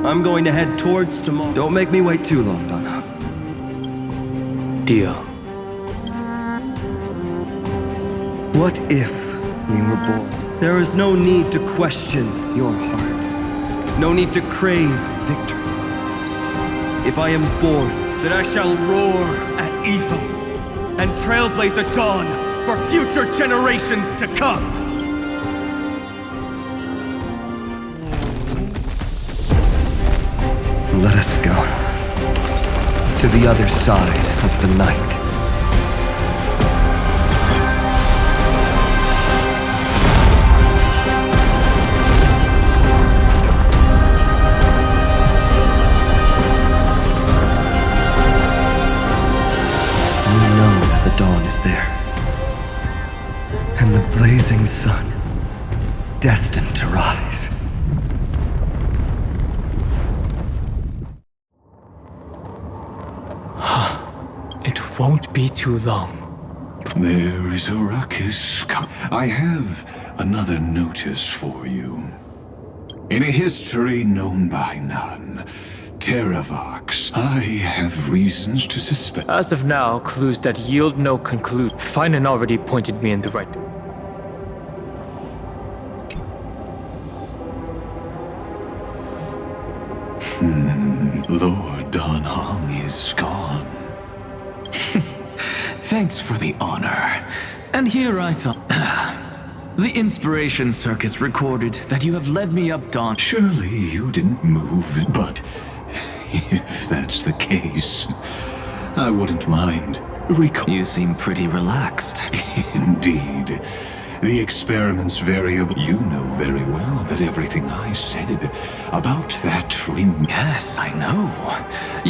I'm going to head towards tomorrow. Don't make me wait too long, Donna. Deal. What if we were born? There is no need to question your heart. No need to crave victory. If I am born, then I shall roar at evil and trailblaze a dawn for future generations to come. Let us go to the other side of the night. The dawn is there, and the blazing sun, destined to rise. It won't be too long. There is a ruckus. I have another notice for you. In a history known by none, Terravox, I have reasons to suspect. As of now, clues that yield no conclusion. Finan already pointed me in the right. Lord Dan Hong is gone. Thanks for the honor. And here I thought... The inspiration circuits recorded that you have led me up Dawn. Surely you didn't move, but if that's the case, I wouldn't mind. You seem pretty relaxed. Indeed. The experiment's variable. You know very well that everything I said about that ring... Yes, I know.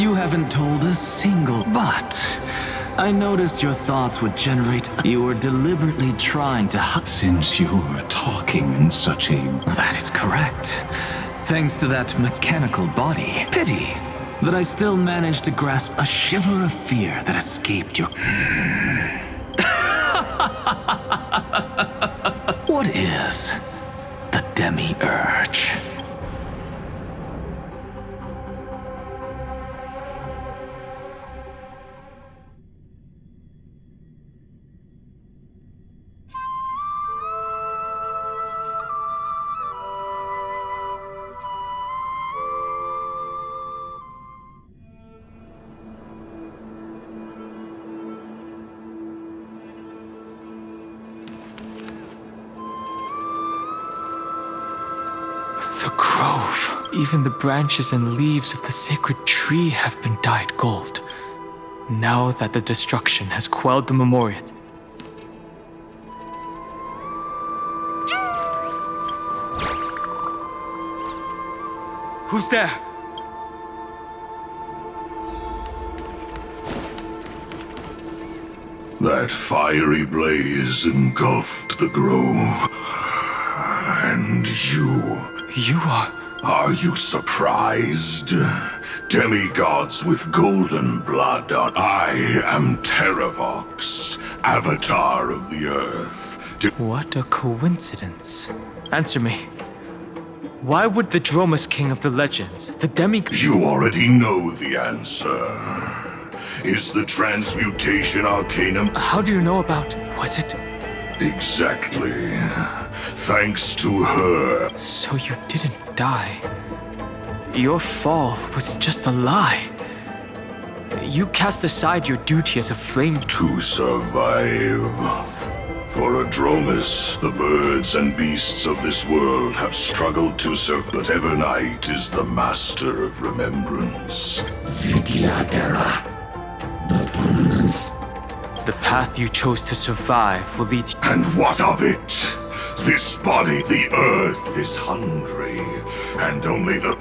You haven't told a single... But... I noticed your thoughts would generate... You were deliberately trying to... Since you're talking in such a... That is correct. Thanks to that mechanical body. Pity that I still managed to grasp a shiver of fear that escaped your... What is the demi-urge? The grove. Even the branches and leaves of the sacred tree have been dyed gold. Now that the destruction has quelled the memorial. Who's there? That fiery blaze engulfed the grove. And you... You are... Are you surprised? Demigods with golden blood on... I am Terravox, Avatar of the Earth. What a coincidence. Answer me. Why would the Dromus King of the Legends, the You already know the answer. Is the transmutation arcanum... How do you know about... Was it... Exactly. Thanks to her. So you didn't die. Your fall was just a lie. You cast aside your duty as a flame... To survive. For a Dromus, the birds and beasts of this world have struggled to survive. But Evernight is the master of remembrance. The path you chose to survive will lead to... And what of it? This body, the earth, is hungry, and only the...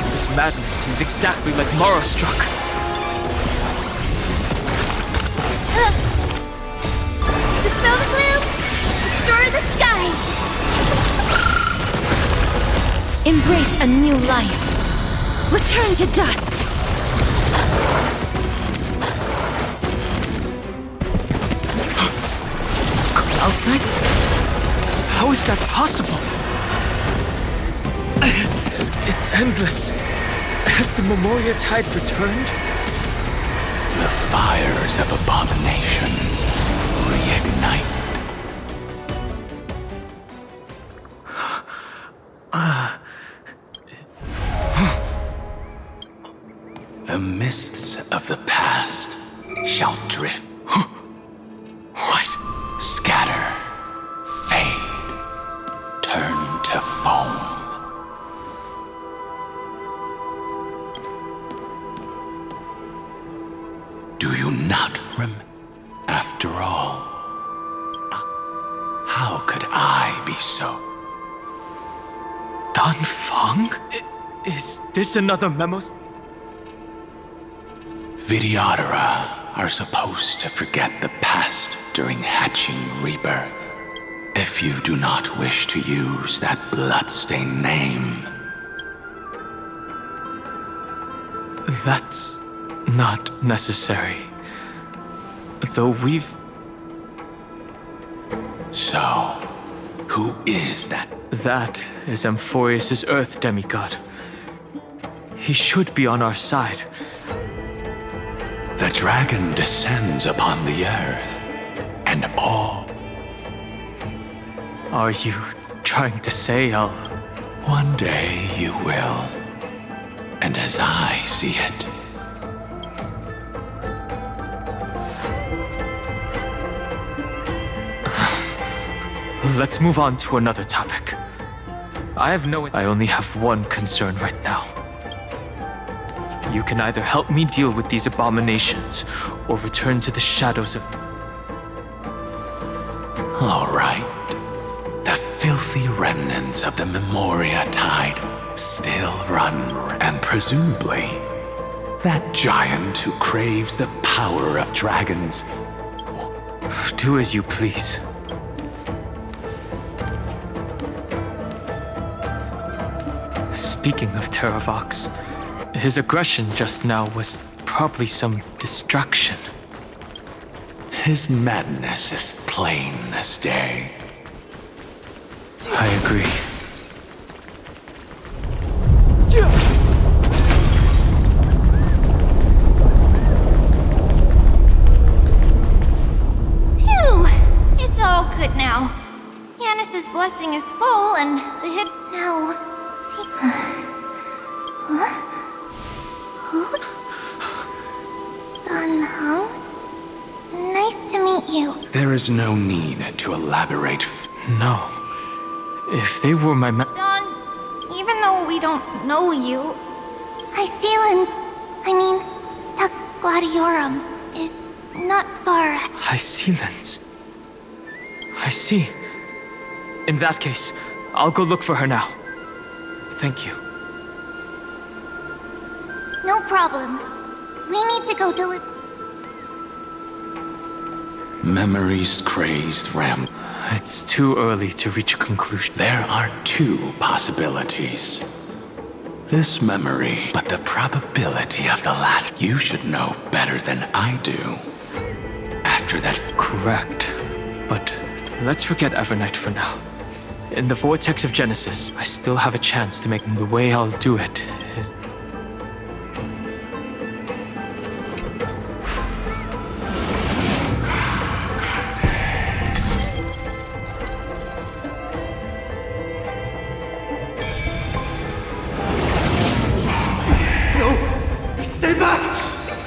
This madness seems exactly like Mara struck. Dispel the gloom! Restore the skies! Embrace a new life. Return to dust. Cloud Knights? How is that possible? It's endless. Has the Memoria Tide returned? The fires of abomination reignite. The mists of the past shall drift. What? Scatter, fade, turn to foam. Do you not remember? After all, how could I be so? Dan Feng? Is this another memo? Vidyadhara are supposed to forget the past during hatching rebirth. If you do not wish to use that bloodstained name. That's not necessary. Though we've... So, who is that That is Amphorius' Earth demigod. He should be on our side. The dragon descends upon the earth, and all. Are you trying to say I'll... One day you will. And as I see it. Let's move on to another topic. I only have one concern right now. You can either help me deal with these abominations, or return to the shadows of... All right. The filthy remnants of the Memoria Tide still run, and presumably, that giant who craves the power of dragons. Do as you please. Speaking of Terravox, his aggression just now was probably some distraction. His madness is plain as day. I agree. Phew! It's all good now. Yanis's blessing is full and the hit... No. Huh? Who? Don Hung? Nice to meet you. There is no need to elaborate. No. If they were my Don, even though we don't know you... Hycelans, Tux Gladiorum, is not far. Hycelans. I see. In that case, I'll go look for her now. Thank you. No problem. We need to go deliver... Memories crazed Ram. It's too early to reach a conclusion. There are two possibilities. This memory, but the probability of the latter. You should know better than I do. After that... Correct. But let's forget Evernight for now. In the Vortex of Genesis, I still have a chance to make the way I'll do it is... Stay back!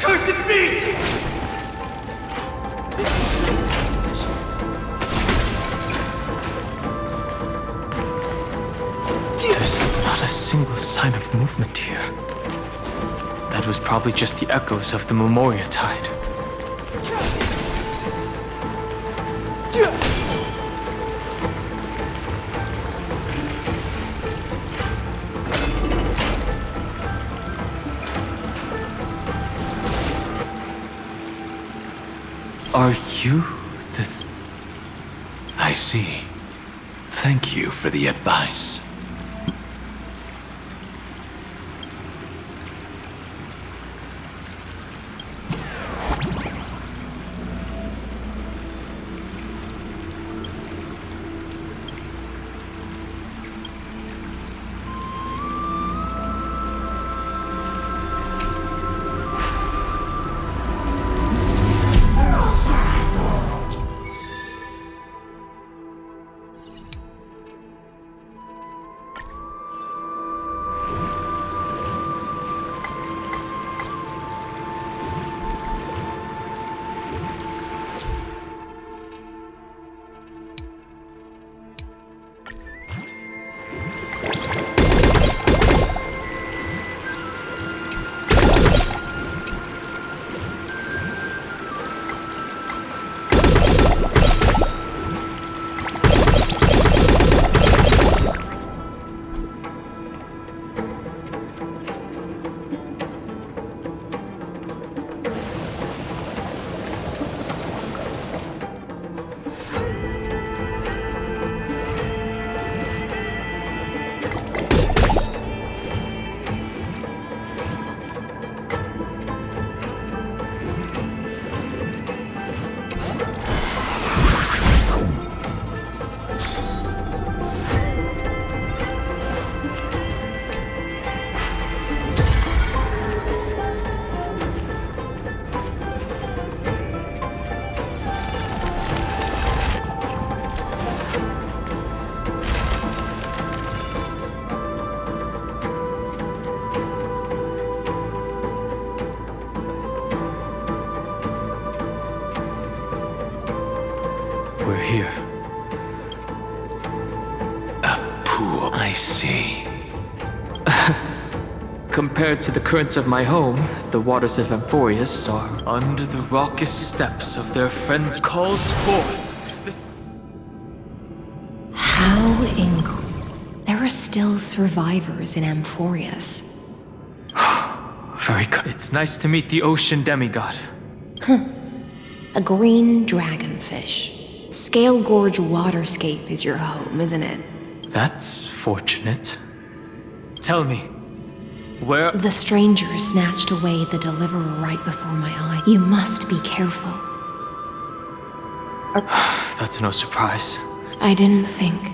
Cursed beast! There's not a single sign of movement here. That was probably just the echoes of the Memoria Tide. Are you this? I see. Thank you for the advice. I see. Compared to the currents of my home, the waters of Amphorius are under the raucous steps of their friends calls forth. How there are still survivors in Amphorius. Very good. It's nice to meet the ocean demigod. A green dragonfish. Scale Gorge Waterscape is your home, isn't it? That's fortunate. Tell me, where... The stranger snatched away the deliverer right before my eye. You must be careful. That's no surprise. I didn't think.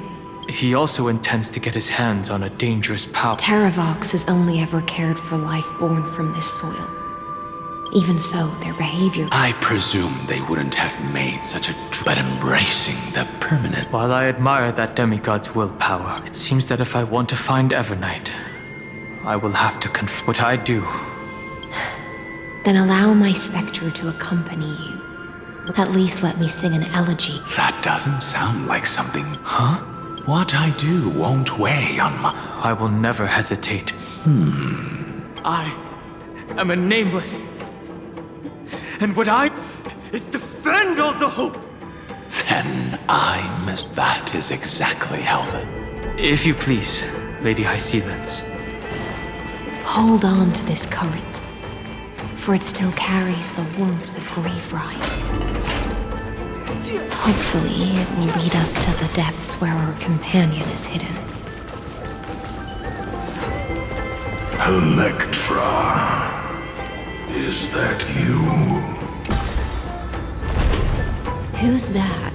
He also intends to get his hands on a dangerous power. Terravox has only ever cared for life born from this soil. Even so, their behavior... I presume they wouldn't have made such a... but embracing the permanent... While I admire that demigod's willpower, it seems that if I want to find Evernight, I will have to what I do. Then allow my specter to accompany you. At least let me sing an elegy. That doesn't sound like something... Huh? What I do won't weigh on my... I will never hesitate. I am a nameless. And what I is defend all the hope. Then I must... That is exactly how the... If you please, Lady Hycelands. Hold on to this current, for it still carries the warmth of Graveride. Hopefully, it will lead us to the depths where our companion is hidden. Electra, is that you? Who's that?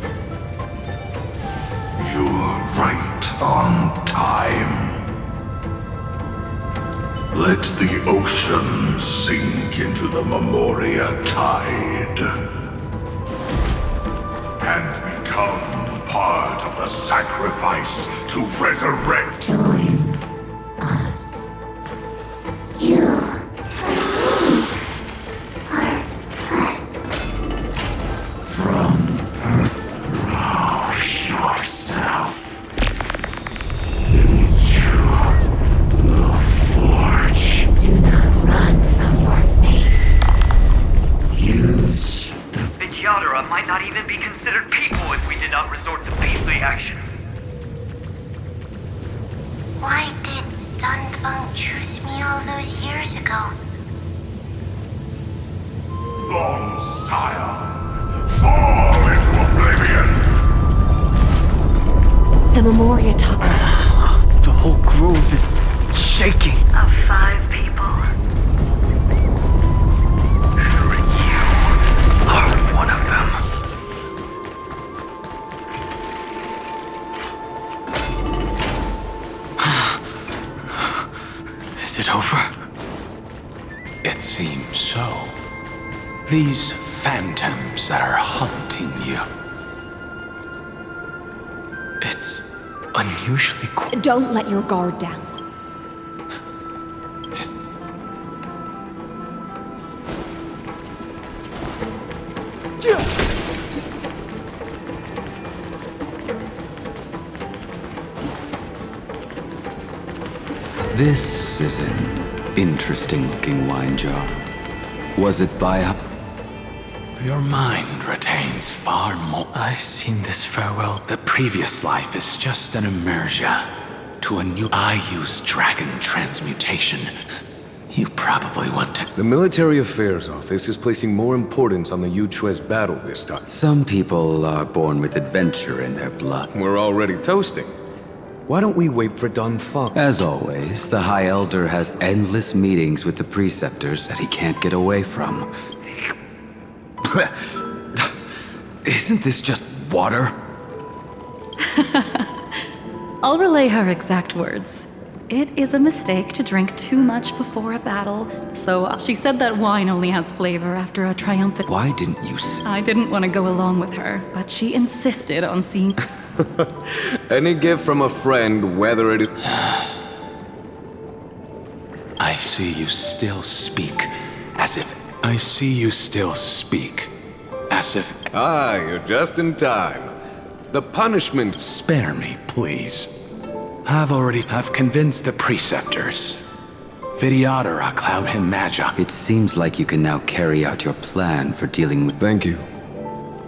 You're right on time. Let the ocean sink into the Memoria tide and become part of the sacrifice to resurrect. Join us. You are us. From rouse yourself into the forge. Do not run from your fate. Use The Yadara might not even be considered people if we did not resort to beastly actions. Why did Dunfeng choose me all those years ago? Long sire, fall into oblivion. The Memoria The whole grove is shaking. Of 5 people, you are one of them. Is it over? It seems so. These phantoms are haunting you. It's unusually quiet. Don't let your guard down. This is an interesting-looking wine jar. Was it by a... Your mind retains far more. I've seen this farewell. The previous life is just an immersion to a new... I use dragon transmutation. You probably want to... The Military Affairs Office is placing more importance on the Yuchue's battle this time. Some people are born with adventure in their blood. We're already toasting. Why don't we wait for Dunfeng? As always, the High Elder has endless meetings with the Preceptors that he can't get away from. Isn't this just water? I'll relay her exact words. It is a mistake to drink too much before a battle, so she said that wine only has flavor after a triumphant... Why didn't you I didn't want to go along with her, but she insisted on seeing... Any gift from a friend, whether it is... I see you still speak as if... I see you still speak as if... Ah, you're just in time. The punishment... Spare me, please. I've convinced the preceptors. Vidyadhara, Cloud and Magi. It seems like you can now carry out your plan for dealing with... Thank you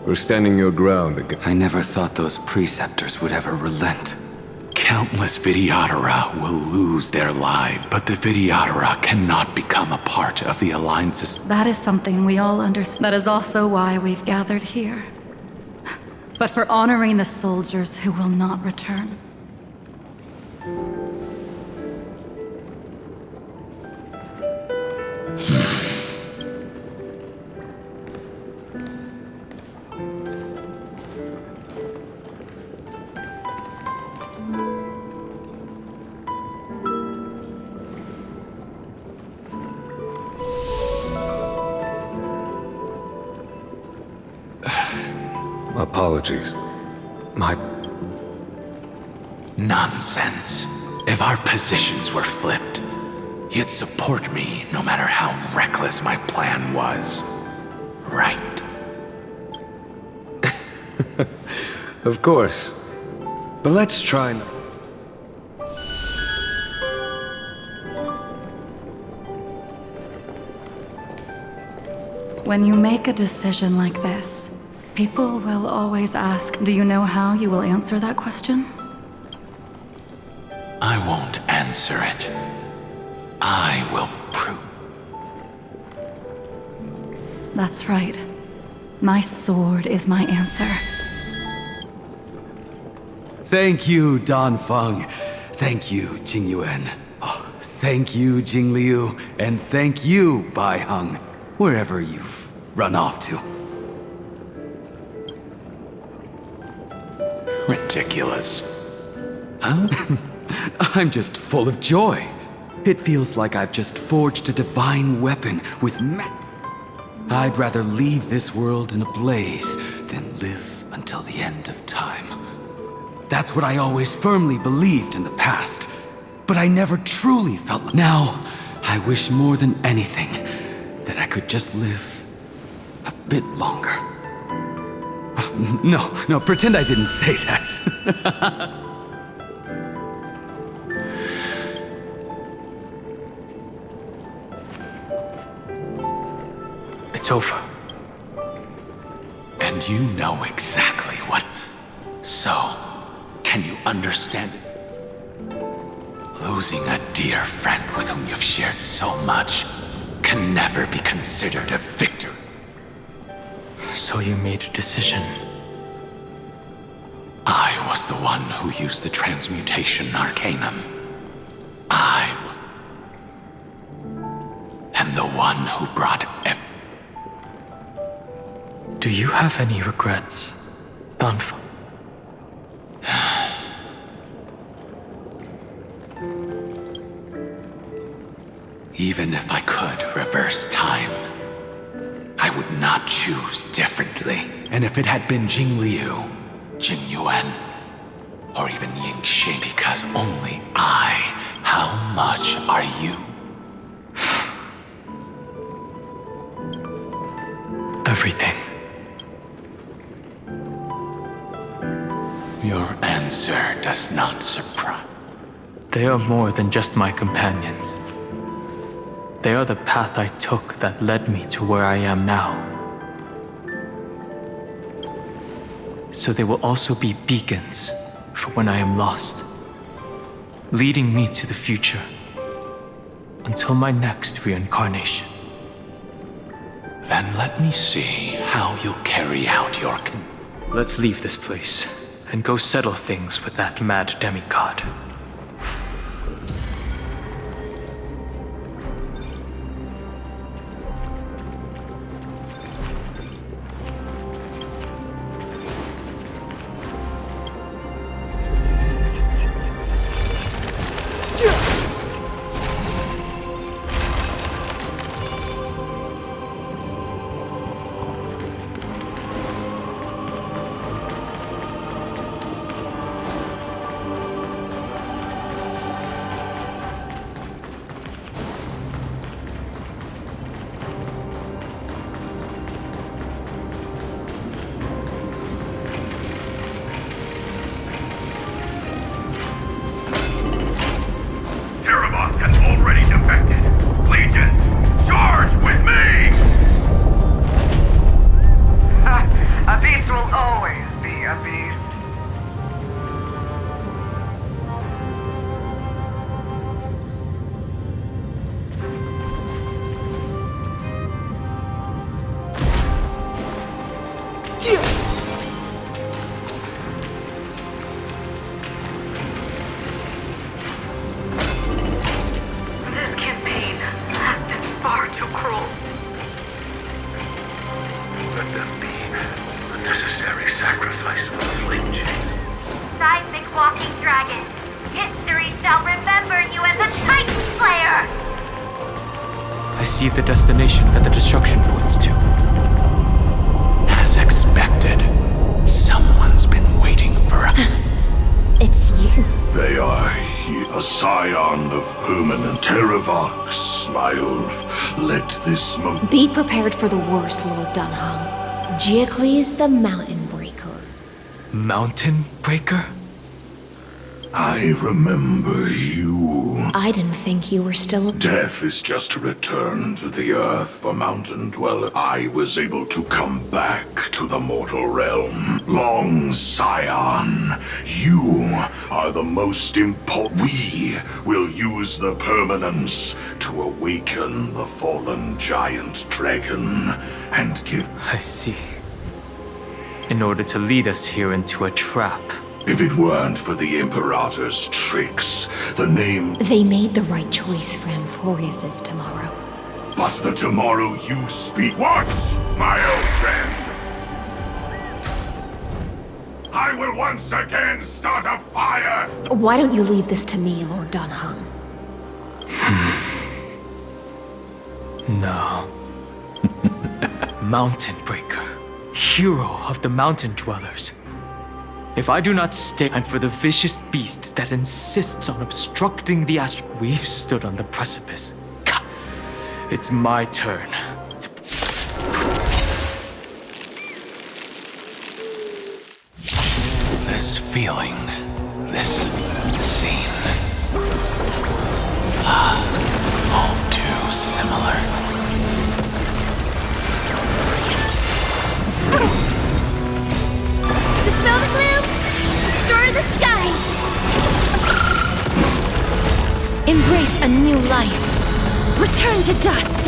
for standing your ground again. I never thought those preceptors would ever relent. Countless Vidyadhara will lose their lives, but the Vidyadhara cannot become a part of the Alliance's... That is something we all understand. That is also why we've gathered here. But for honoring the soldiers who will not return. Apologies. Nonsense. If our positions were flipped, you'd support me no matter how reckless my plan was. Right? Of course. But let's try not... When you make a decision like this, people will always ask, do you know how you will answer that question? I won't answer it. I will prove. That's right. My sword is my answer. Thank you, Dan Feng. Thank you, Jing Yuan. Oh, thank you, Jing Liu. And thank you, Bai Heng, wherever you've run off to. Ridiculous. Huh? I'm just full of joy. It feels like I've just forged a divine weapon with I'd rather leave this world in a blaze than live until the end of time. That's what I always firmly believed in the past, but I never truly felt... Now, I wish more than anything that I could just live a bit longer. No, pretend I didn't say that. It's over. And you know exactly what... So, can you understand it? Losing a dear friend with whom you've shared so much can never be considered a victory. So you made a decision. I was the one who used the transmutation arcanum. And the one who brought Do you have any regrets, Danfa? Even if I could reverse time, I would not choose differently. And if it had been Jing Liu, Jing Yuan, or even Ying Xing, because only how much are you? Everything. Your answer does not surprise. They are more than just my companions. They are the path I took that led me to where I am now. So they will also be beacons for when I am lost, leading me to the future until my next reincarnation. Then let me see how you'll carry out your... Let's leave this place and go settle things with that mad demigod. see the destination that the destruction points to. As expected, someone's been waiting for us. It's you. They are here, a scion of permanent Terravox, my oath. Let this Be prepared for the worst, Lord Dunham. Geocles the Mountain Breaker. Mountain Breaker? I remember you. I didn't think you were still. Death is just a return to the earth for mountain dweller. I was able to come back to the mortal realm. Long Scion, you are the most important. We will use the permanence to awaken the fallen giant dragon and give. I see. In order to lead us here into a trap. If it weren't for the Imperator's tricks, the name... They made the right choice for Amphorius's tomorrow. But the tomorrow you speak... What, my old friend? I will once again start a fire! Why don't you leave this to me, Lord Dunham? No. Mountain Breaker. Hero of the mountain dwellers. If I do not stay, and for the vicious beast that insists on obstructing the we've stood on the precipice. It's my turn. This feeling, this scene. All too similar. Dispel the gloom! Restore the skies! Embrace a new life. Return to dust.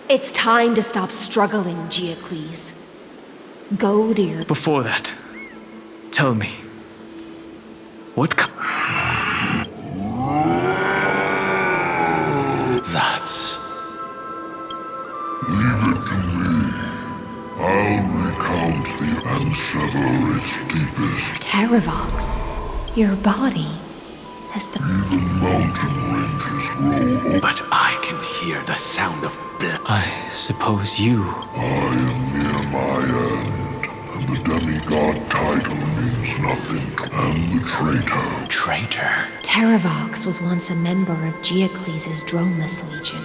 It's time to stop struggling, Geocles. Go to your... Before that, tell me, what That's... Leave it to me. I'll recount and sever its deepest... Terravox, your body has been... Even mountain ranges grow... But I can hear the sound of blood. I suppose you... I am near my end, and the demigod title means nothing to... And the traitor... Traitor? Terravox was once a member of Geocles' Dromus Legion.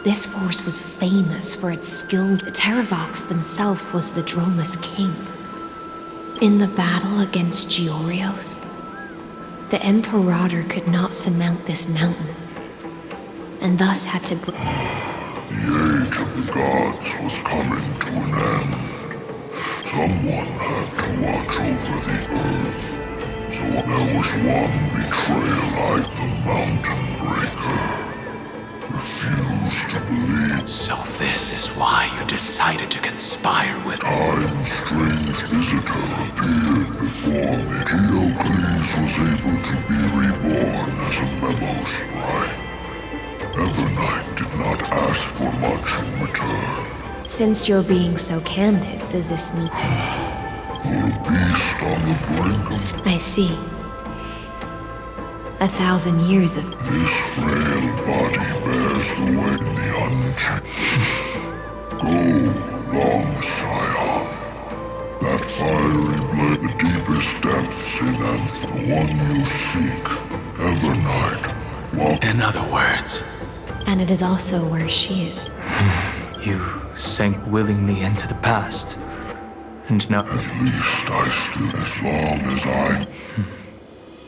This force was famous for its skilled... Terravox himself was the Dromus king. In the battle against Georios, the Imperator could not surmount this mountain, and thus had to... The age of the gods was coming to an end. Someone had to watch over the earth. So there was one betrayer like the Mountain Breaker. Refused to believe. So this is why you decided to conspire with... Time's strange visitor appeared before me. Geocles was able to be reborn as a memo sprite. Evernight did not ask for much in return. Since you're being so candid, does this mean... For a beast on the brink of... I see. 1,000 years of... This frail body bears the weight in the unchecked. Go, Long Scion. That fiery blade, the deepest depths in Amph, the one you seek, Evernight. In other words... And it is also where she is. You sank willingly into the past. And now... At least I stood as long as I...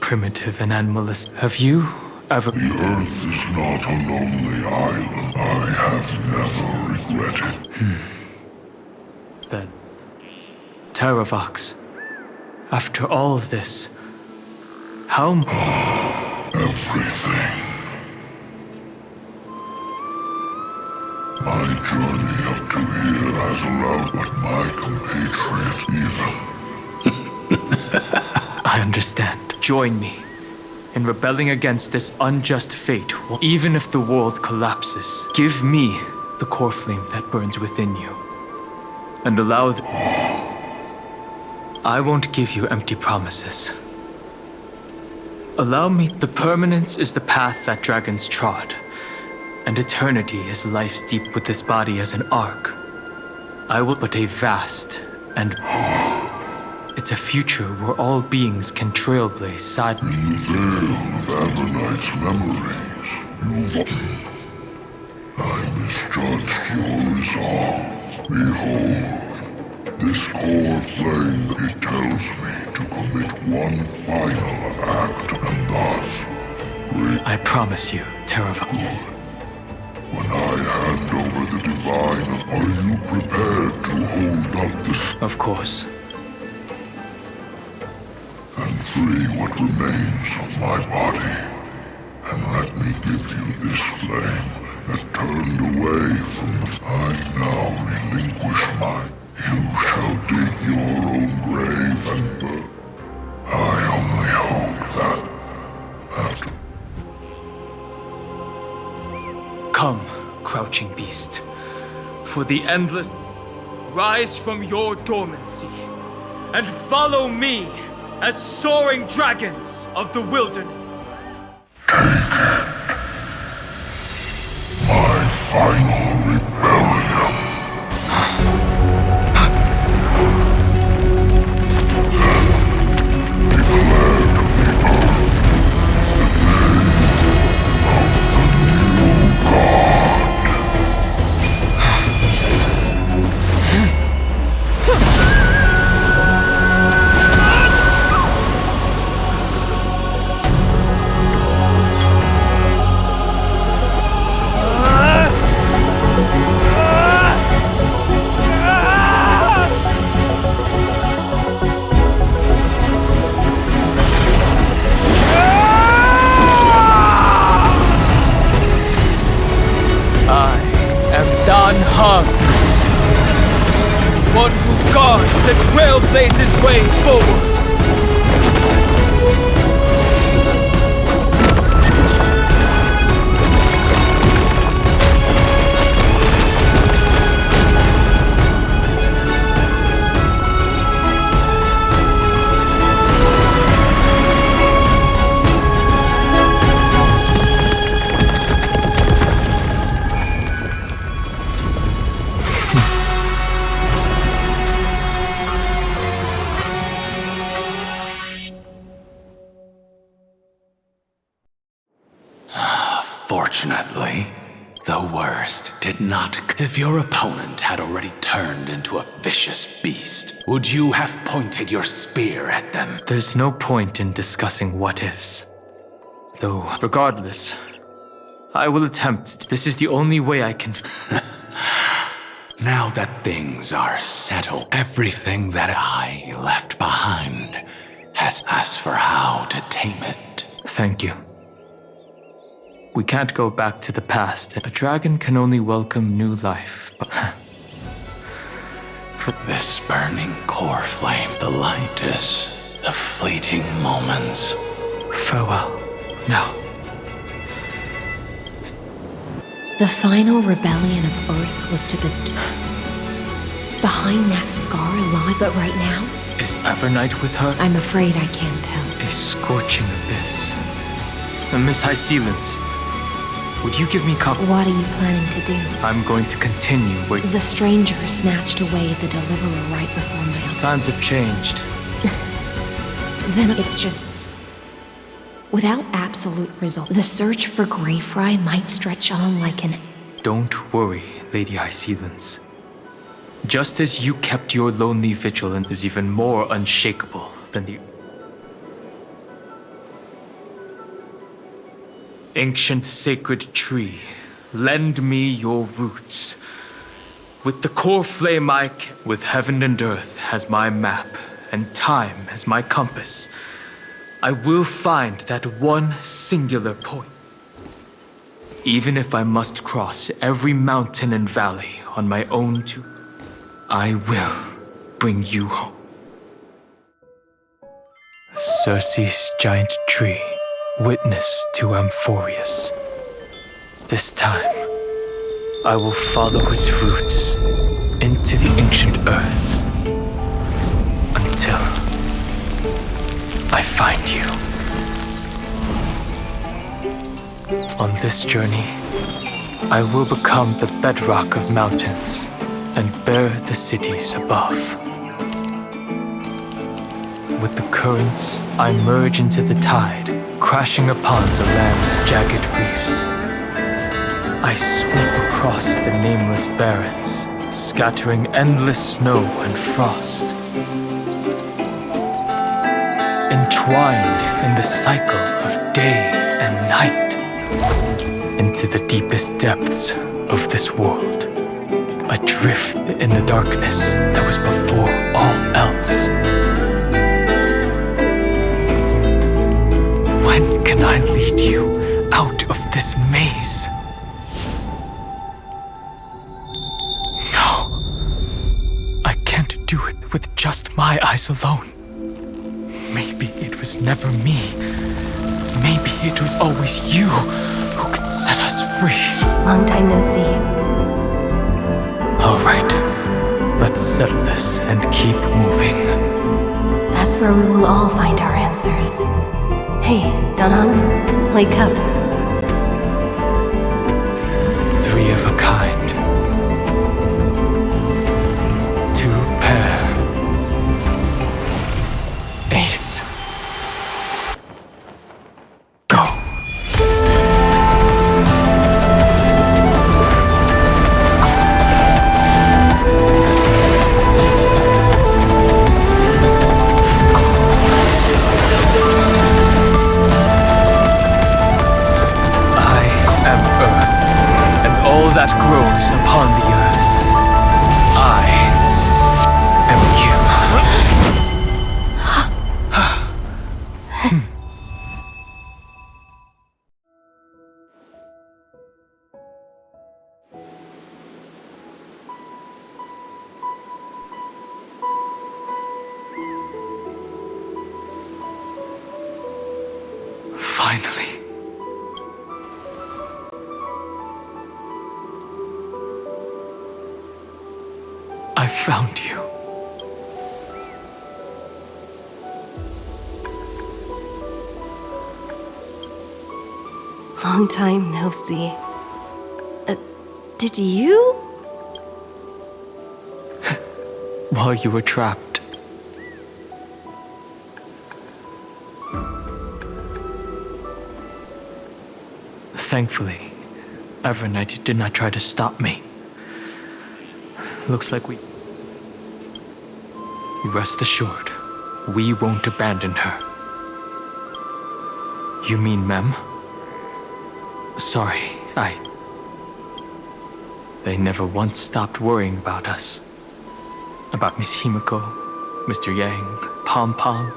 Primitive and animalist. Have you ever... The Earth is not a lonely island. I have never regretted. Then... Terravox. After all of this... How... Everything. My journey up to here has allowed but my compatriots even... I understand. Join me in rebelling against this unjust fate. Even if the world collapses, give me the core flame that burns within you. and allow I won't give you empty promises. Allow me. The permanence is the path that dragons trod, and eternity is life steeped with this body as an arc. I will but a vast and it's a future where all beings can trailblaze side. In the veil of Avernight's memories, I misjudged your resolve. Behold, this core flame, it tells me to commit one final act and thus break. I promise you, Terava. Good. When I hand over the divine, are you prepared to hold up this? Of course. Then free what remains of my body, and let me give you this flame that turned away from the. I now relinquish my. You shall dig your own grave, and I only hope that after. Come, crouching beast, for the endless. Rise from your dormancy, and follow me as soaring dragons of the wilderness. My final rebellion. Then declare to the earth the name of the new god. One who guards and trailblazes way forward. Fortunately, the worst did not. If your opponent had already turned into a vicious beast, would you have pointed your spear at them? There's no point in discussing what-ifs. Though, regardless, I will attempt. This is the only way I can... Now that things are settled, everything that I left behind has asked for how to tame it. Thank you. We can't go back to the past. A dragon can only welcome new life. For this burning core flame, the light is the fleeting moments. Farewell. Now. The final rebellion of Earth was to bestow. Behind that scar lie, but right now? Is Evernight with her? I'm afraid I can't tell. A scorching abyss. Miss High Sealants, would you give me cover? What are you planning to do? I'm going to continue where... The stranger snatched away the deliverer right before my eyes. Times have changed. Then it's just... Without absolute result, the search for Greyfry might stretch on like an... Don't worry, Lady High Sealants. Just as you kept your lonely vigil and is even more unshakable than the... Ancient sacred tree, lend me your roots. With the core flame with heaven and earth as my map, and time as my compass, I will find that one singular point. Even if I must cross every mountain and valley on my own I will bring you home. Circe's giant tree. Witness to Amphorius. This time, I will follow its roots into to the ancient earth until I find you. On this journey, I will become the bedrock of mountains and bear the cities above. With the currents, I merge into the tide, crashing upon the land's jagged reefs. I sweep across the nameless barrens, scattering endless snow and frost. Entwined in the cycle of day and night, into the deepest depths of this world, adrift in the darkness that was before all else. When can I lead you out of this maze? No, I can't do it with just my eyes alone. Maybe it was never me. Maybe it was always you who could set us free. Long time no see. All right, let's settle this and keep moving. That's where we will all find our answers. Hey, Danhong, wake up. Three of a kind. Two pair. Ace. Go. That grows upon the earth. I am you. Finally. I found you. Long time no see. Did you? While you were trapped. Thankfully, Evernight did not try to stop me. Looks like we... Rest assured, we won't abandon her. You mean Mem? Sorry, They never once stopped worrying about us. About Miss Himiko, Mr. Yang, Pom Pom.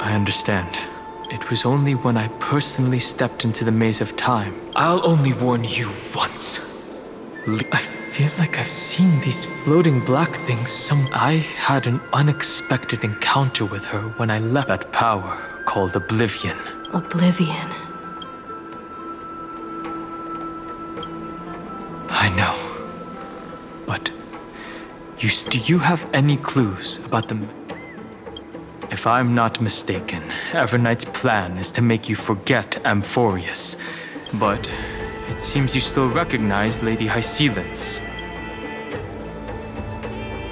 I understand. It was only when I personally stepped into the maze of time. I'll only warn you once. I feel like I've seen these floating black things I had an unexpected encounter with her when I left that power called Oblivion. Oblivion. I know. But do you have any clues about them? If I'm not mistaken, Evernight's plan is to make you forget Amphorius. But it seems you still recognize Lady Hycelence.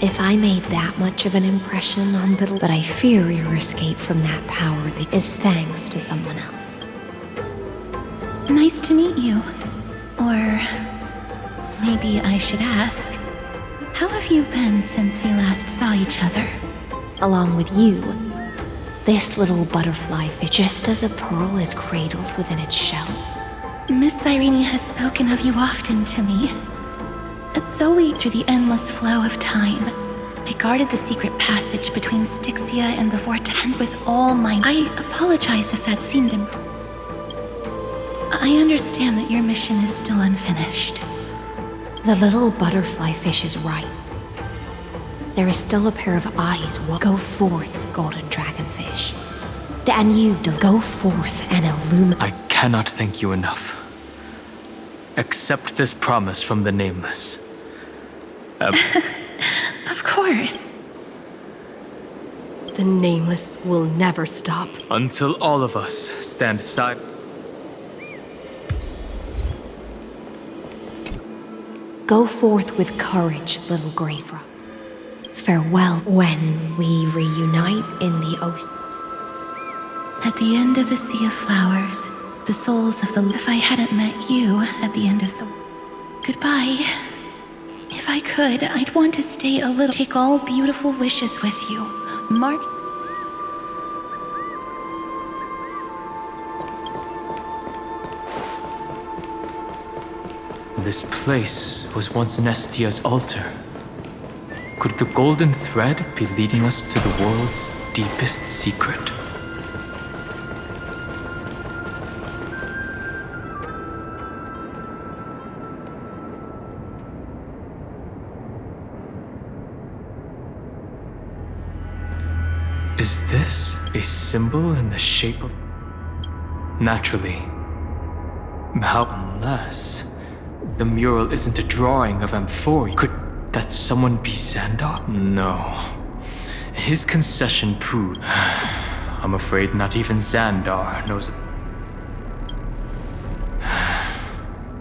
If I made that much of an impression on little... But I fear your escape from that power is thanks to someone else. Nice to meet you. Or maybe I should ask, how have you been since we last saw each other? Along with you, this little butterfly fish, just as a pearl is cradled within its shell. Miss Irene has spoken of you often to me. Though we through the endless flow of time, I guarded the secret passage between Styxia and the Vortex, and with all my... I apologize if that seemed I understand that your mission is still unfinished. The little butterfly fish is right. There is still a pair of eyes. Go forth, golden dragonfish. And you, go forth and illuminate. I cannot thank you enough. Accept this promise from the Nameless. Of course. The Nameless will never stop. Until all of us stand side. Go forth with courage, little grave rock. Farewell when we reunite in the ocean. At the end of the sea of flowers, the souls of the... If I hadn't met you at the end of the... Goodbye. If I could, I'd want to stay a little. Take all beautiful wishes with you. March. This place was once Nestia's altar. Could the golden thread be leading us to the world's deepest secret? Is this a symbol in the shape of... Naturally. How unless... The mural isn't a drawing of Amphoria. Could that someone be Xandar? No. His concession proved... I'm afraid not even Xandar knows...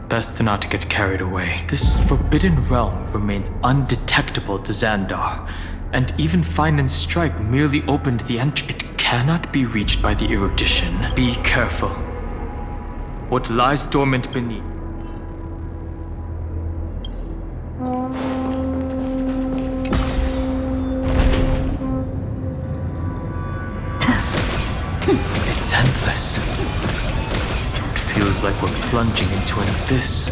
Best to not get carried away. This forbidden realm remains undetectable to Xandar, and even Fine and Strike merely opened the entry. It cannot be reached by the erudition. Be careful. What lies dormant beneath? It's endless. It feels like we're plunging into an abyss.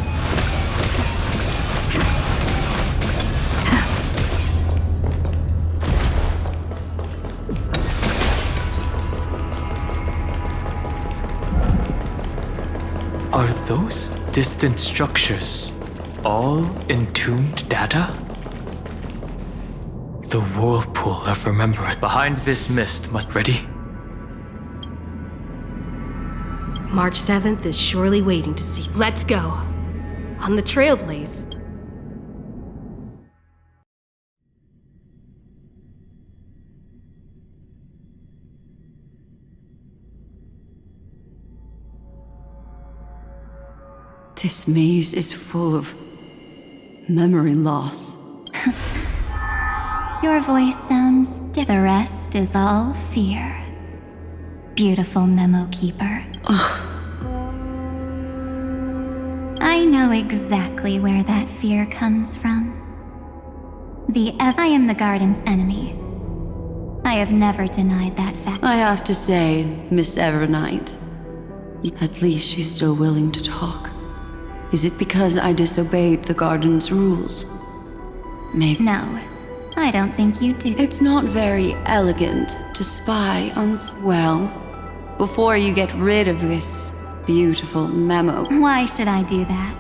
Are those distant structures all entombed data? The whirlpool of remembrance. Behind this mist must ready. March 7th is surely waiting to see. Let's go. On the Trailblaze. This maze is full of memory loss. Your voice sounds the rest is all fear. Beautiful memo keeper. I know exactly where that fear comes from. I am the garden's enemy. I have never denied that fact. I have to say, Miss Evernight, at least she's still willing to talk. Is it because I disobeyed the garden's rules? Maybe. No, I don't think you do. It's not very elegant to spy on... Well, before you get rid of this beautiful memo... Why should I do that?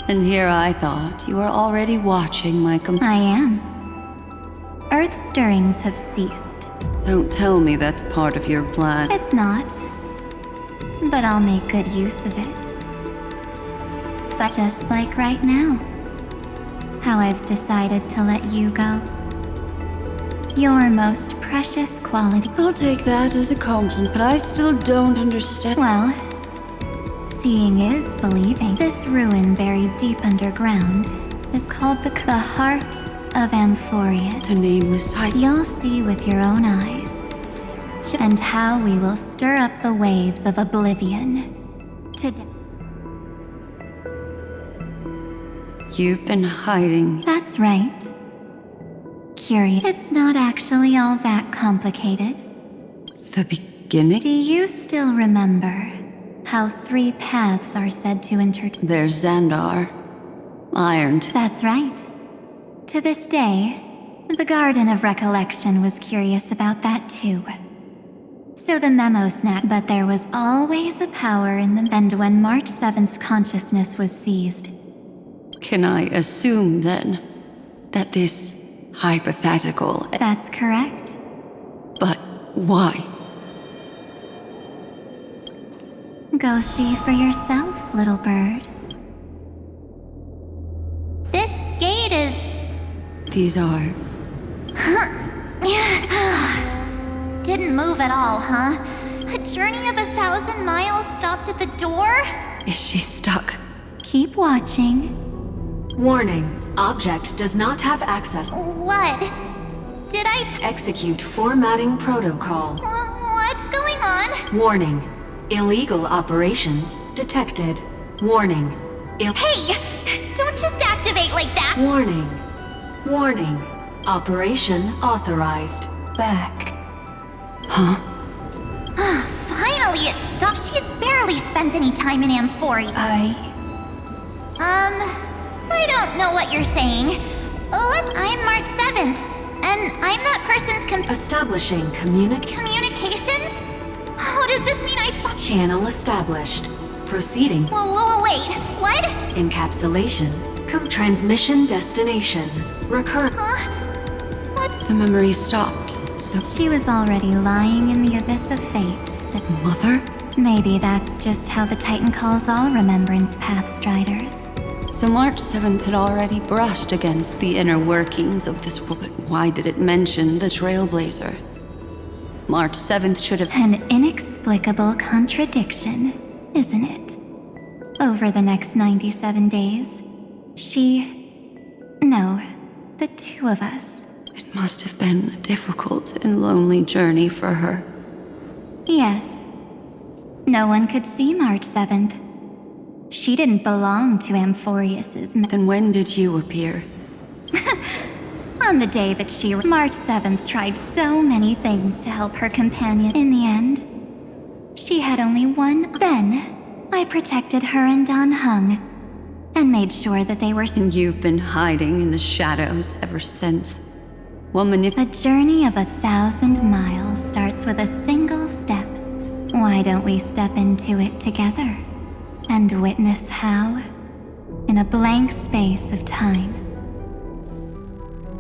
And here I thought you were already watching my I am. Earth's stirrings have ceased. Don't tell me that's part of your plan. It's not. But I'll make good use of it. Just like right now. How I've decided to let you go. Your most precious quality. I'll take that as a compliment, but I still don't understand. Well, seeing is believing. This ruin buried deep underground is called the Heart of Amphoria. The Nameless type. You'll see with your own eyes. And how we will stir up the waves of oblivion. Today. You've been hiding. That's right. Curious. It's not actually all that complicated. The beginning? Do you still remember how 3 paths are said to intertwine? There's Xandar. Ironed. That's right. To this day, the Garden of Recollection was curious about that too. So the memo snapped, but there was always a power in them. And when March 7th's consciousness was seized, can I assume, then, that this hypothetical... That's correct. But why? Go see for yourself, little bird. these are. Didn't move at all, huh? A journey of 1,000 miles stopped at the door? Is she stuck? Keep watching. Warning. Object does not have access. What? Did I execute formatting protocol? What's going on? Warning. Illegal operations detected. Warning. Hey! Don't just activate like that! Warning. Warning. Operation authorized. Back. Huh? Finally, it stopped. She's barely spent any time in Amphoria. I don't know what you're saying. I'm March 7th, and I'm that person's establishing communications? Oh, does this mean Channel established. Proceeding. Whoa, wait. What? Encapsulation. Transmission destination. Recur. What's... The memory stopped, so... She was already lying in the abyss of fate. Mother? Maybe that's just how the Titan calls all Remembrance Pathstriders. So March 7th had already brushed against the inner workings of this world. But why did it mention the Trailblazer? March 7th should have... An inexplicable contradiction, isn't it? Over the next 97 days, No, the two of us. It must have been a difficult and lonely journey for her. Yes. No one could see March 7th. She didn't belong to Amphorius's... Then when did you appear? On the day that March 7th tried so many things to help her companion. In the end, she had only one. Then, I protected her and Dan Hung, and made sure that they were... And you've been hiding in the shadows ever since. A journey of 1,000 miles starts with a single step. Why don't we step into it together? And witness how, in a blank space of time...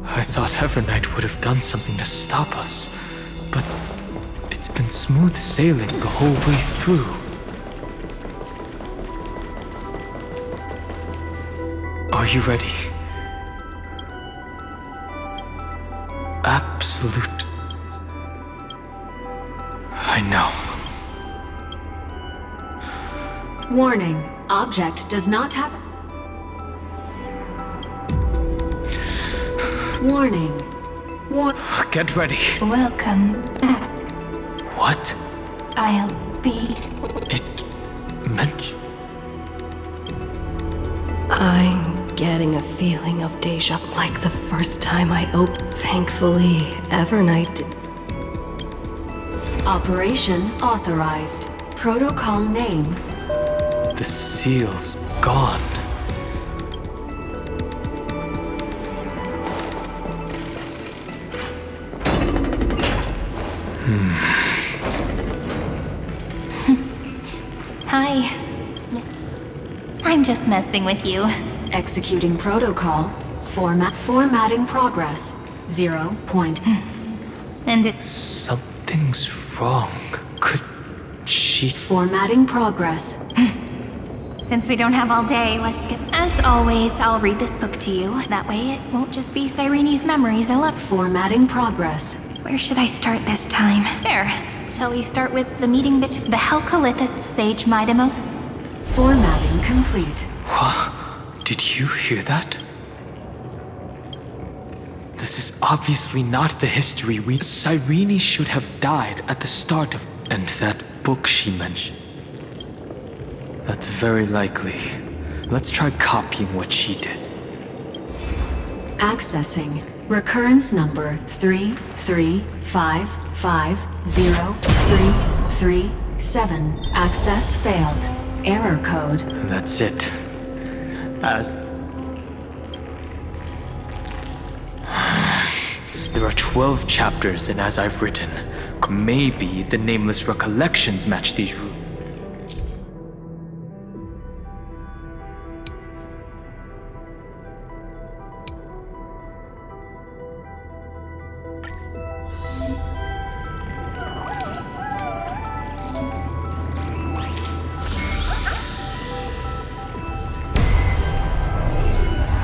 I thought Evernight would have done something to stop us, but it's been smooth sailing the whole way through. Are you ready? Absolute... I know. Warning. Object does not have... Warning. Get ready. Welcome back. What? I'll be... I'm getting a feeling of deja vu, like the first time I opened. Thankfully, Evernight... Operation authorized. Protocol name... The seal's gone. Hi. I'm just messing with you. Executing protocol. Formatting progress. 0. And it... Something's wrong. Could she... Formatting progress. Since we don't have all day, let's get... As always, I'll read this book to you. That way it won't just be Cyrene's memories. Formatting progress. Where should I start this time? There. Shall we start with the meeting between the Helcolithist sage Midamos? Formatting complete. What? Did you hear that? This is obviously not the history we... Cyrene should have died at the start of... And that book she mentioned. That's very likely. Let's try copying what she did. Accessing. Recurrence number 335503337. Access failed. Error code. That's it. There are 12 chapters, and as I've written, maybe the nameless recollections match these rules.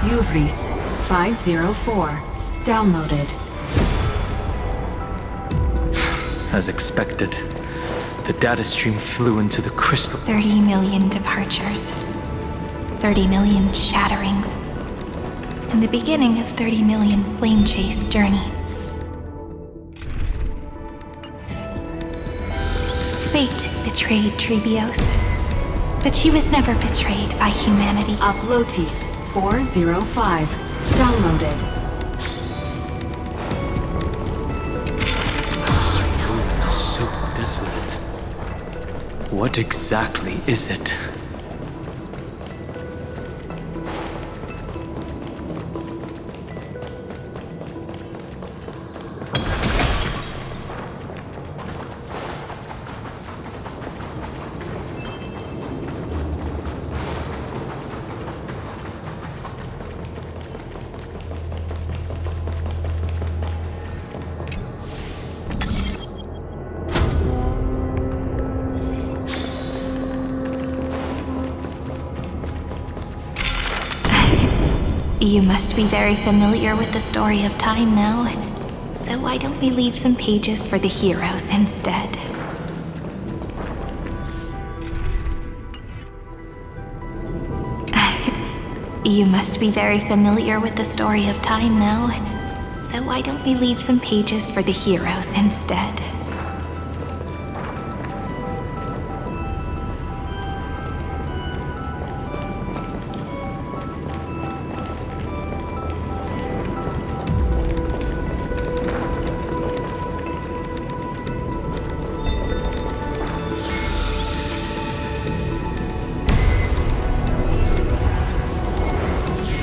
Uvris 504. Downloaded. As expected, the data stream flew into the crystal. 30 million departures. 30 million shatterings. And the beginning of 30 million flame chase journey. Fate betrayed Trebios, but she was never betrayed by humanity. Uplotis 405. Downloaded. This is so desolate. What exactly is it? You must be very familiar with the story of time now, so why don't we leave some pages for the heroes instead? You must be very familiar with the story of time now, so why don't we leave some pages for the heroes instead?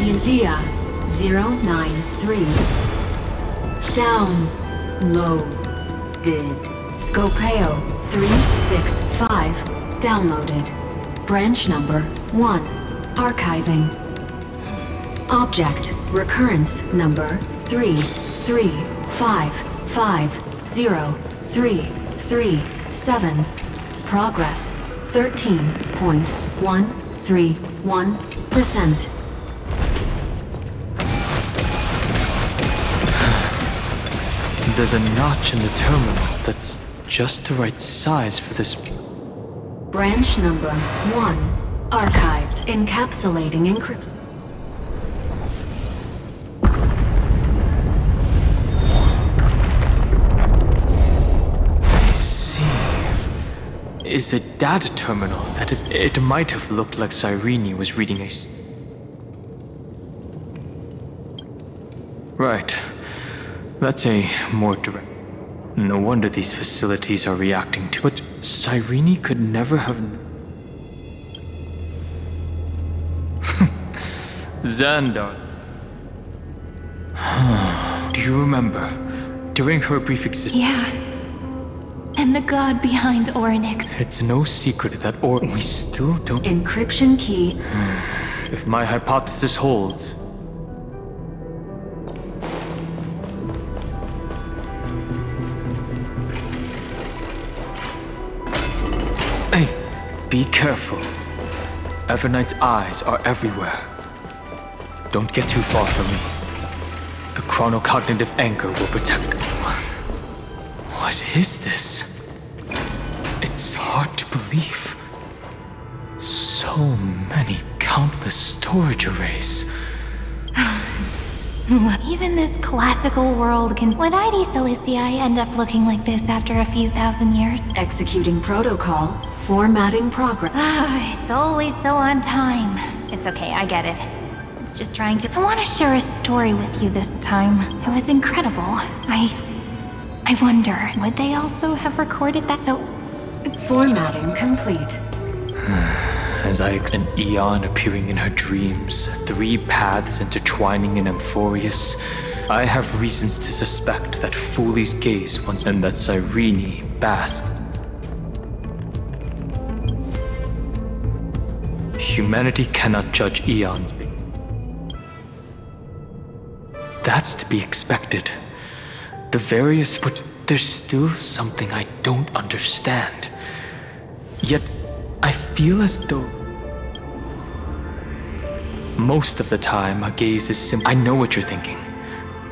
India 093. Downloaded. Scopeo 365. Downloaded. Branch number 1. Archiving. Object recurrence number 335503337. Progress 13.131%. There's a notch in the terminal that's just the right size for this. Branch number 1. Archived. Encapsulating encrypt. I see. Is a data terminal that is. It might have looked like Cyrene was reading a. Right. That's a more direct. No wonder these facilities are reacting to it. Cyrene could never have. Xandar. Do you remember? During her brief existence. Yeah. And the god behind Orynyx. It's no secret that we still don't. Encryption key. If my hypothesis holds. Be careful. Evernight's eyes are everywhere. Don't get too far from me. The chronocognitive anchor will protect. What is this? It's hard to believe. So many countless storage arrays. Even this classical world can. Would ID Silicii end up looking like this after a few thousand years? Executing protocol. Formatting progress. It's always so on time. It's okay, I get it. It's just trying to. I want to share a story with you this time. It was incredible. I wonder, would they also have recorded that? So. Formatting complete. As an eon appearing in her dreams, 3 paths intertwining in Amphorius, I have reasons to suspect that Foolie's gaze once and that Cyrene basked. Humanity cannot judge eons. That's to be expected. The various, but there's still something I don't understand. Yet, I feel as though most of the time a gaze is simple. I know what you're thinking.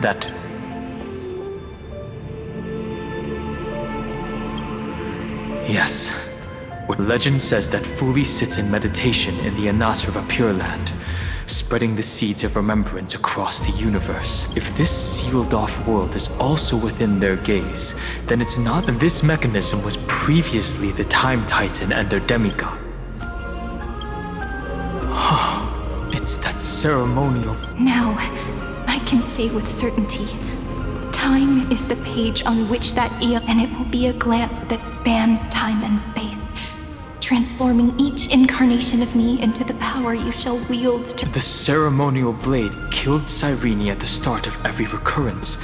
that... Yes. What legend says that Fuli sits in meditation in the Anasrava Pure Land, spreading the seeds of remembrance across the universe. If this sealed-off world is also within their gaze, then it's not. And this mechanism was previously the Time Titan and their demigod. It's that ceremonial... Now, I can say with certainty, time is the page on which that eon, and it will be a glance that spans time and space, transforming each incarnation of me into the power you shall wield to... The ceremonial blade killed Cyrene at the start of every recurrence,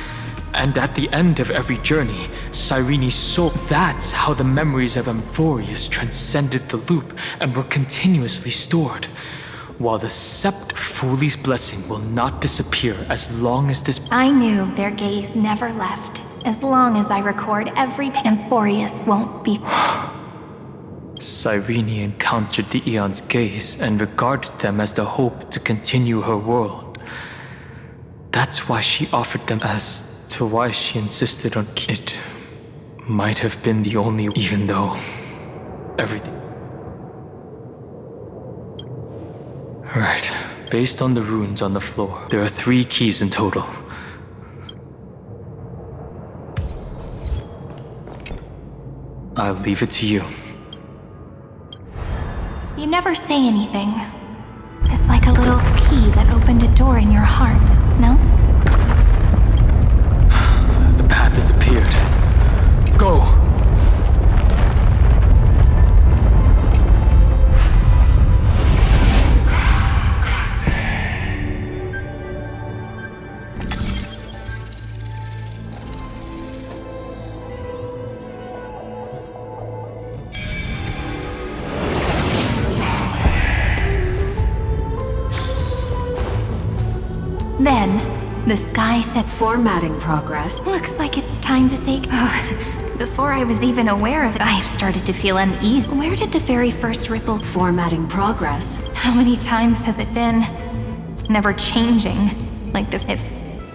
and at the end of every journey, Cyrene's soul... That's how the memories of Amphorius transcended the loop and were continuously stored. While the sept Fuli's blessing will not disappear as long as this... I knew their gaze never left. As long as I record every... Amphorius won't be... Cyrene encountered the Eon's gaze and regarded them as the hope to continue her world. That's why she offered them. As to why she insisted on it, might have been the only... Even though... everything... Right. Based on the runes on the floor, there are 3 keys in total. I'll leave it to you. You never say anything. It's like a little key that opened a door in your heart, no? The path has appeared. Go! Then, the sky said... Formatting progress. Looks like it's time to take... Before I was even aware of it, I started to feel uneasy. Where did the very first ripple... Formatting progress. How many times has it been? Never changing. Like if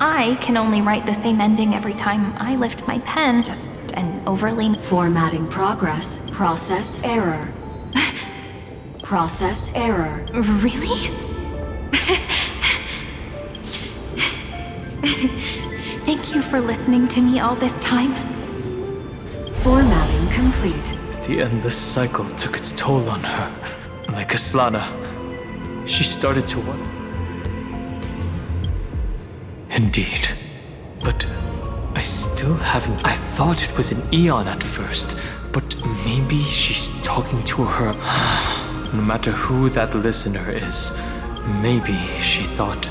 I can only write the same ending every time I lift my pen, just an overly... Formatting progress. Process error. Process error. Really? Thank you for listening to me all this time. Formatting complete. The endless cycle took its toll on her. Like Aslana, she started to wonder. Indeed. But I still haven't... I thought it was an Eon at first, but maybe she's talking to her... No matter who that listener is, maybe she thought...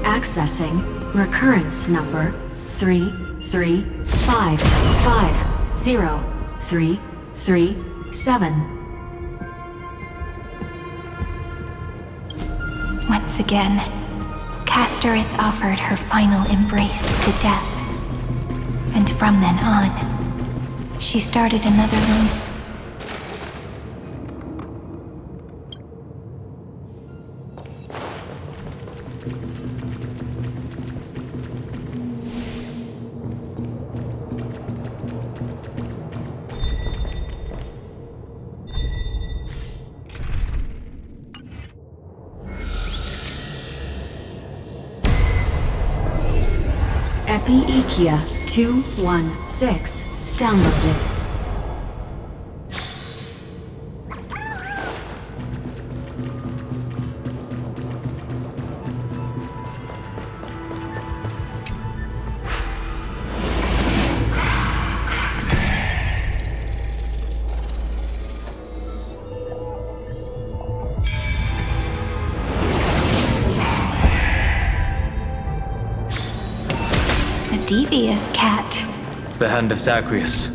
Accessing recurrence number 335503337. Once again, Castor is offered her final embrace to death. And from then on, she started another one's... Epi-Ikia 216 downloaded. Devious cat. The hand of Zagreus.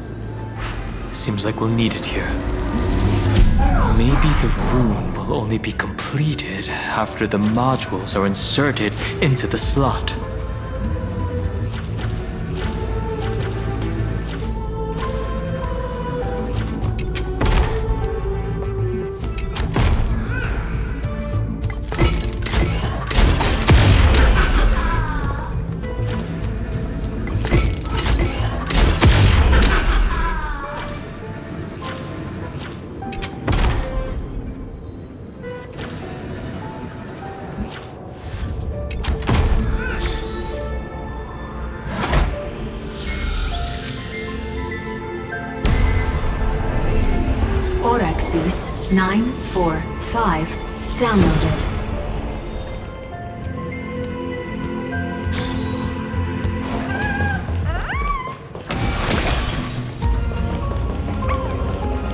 Seems like we'll need it here. Maybe the rune will only be completed after the modules are inserted into the slot. Device 945 downloaded.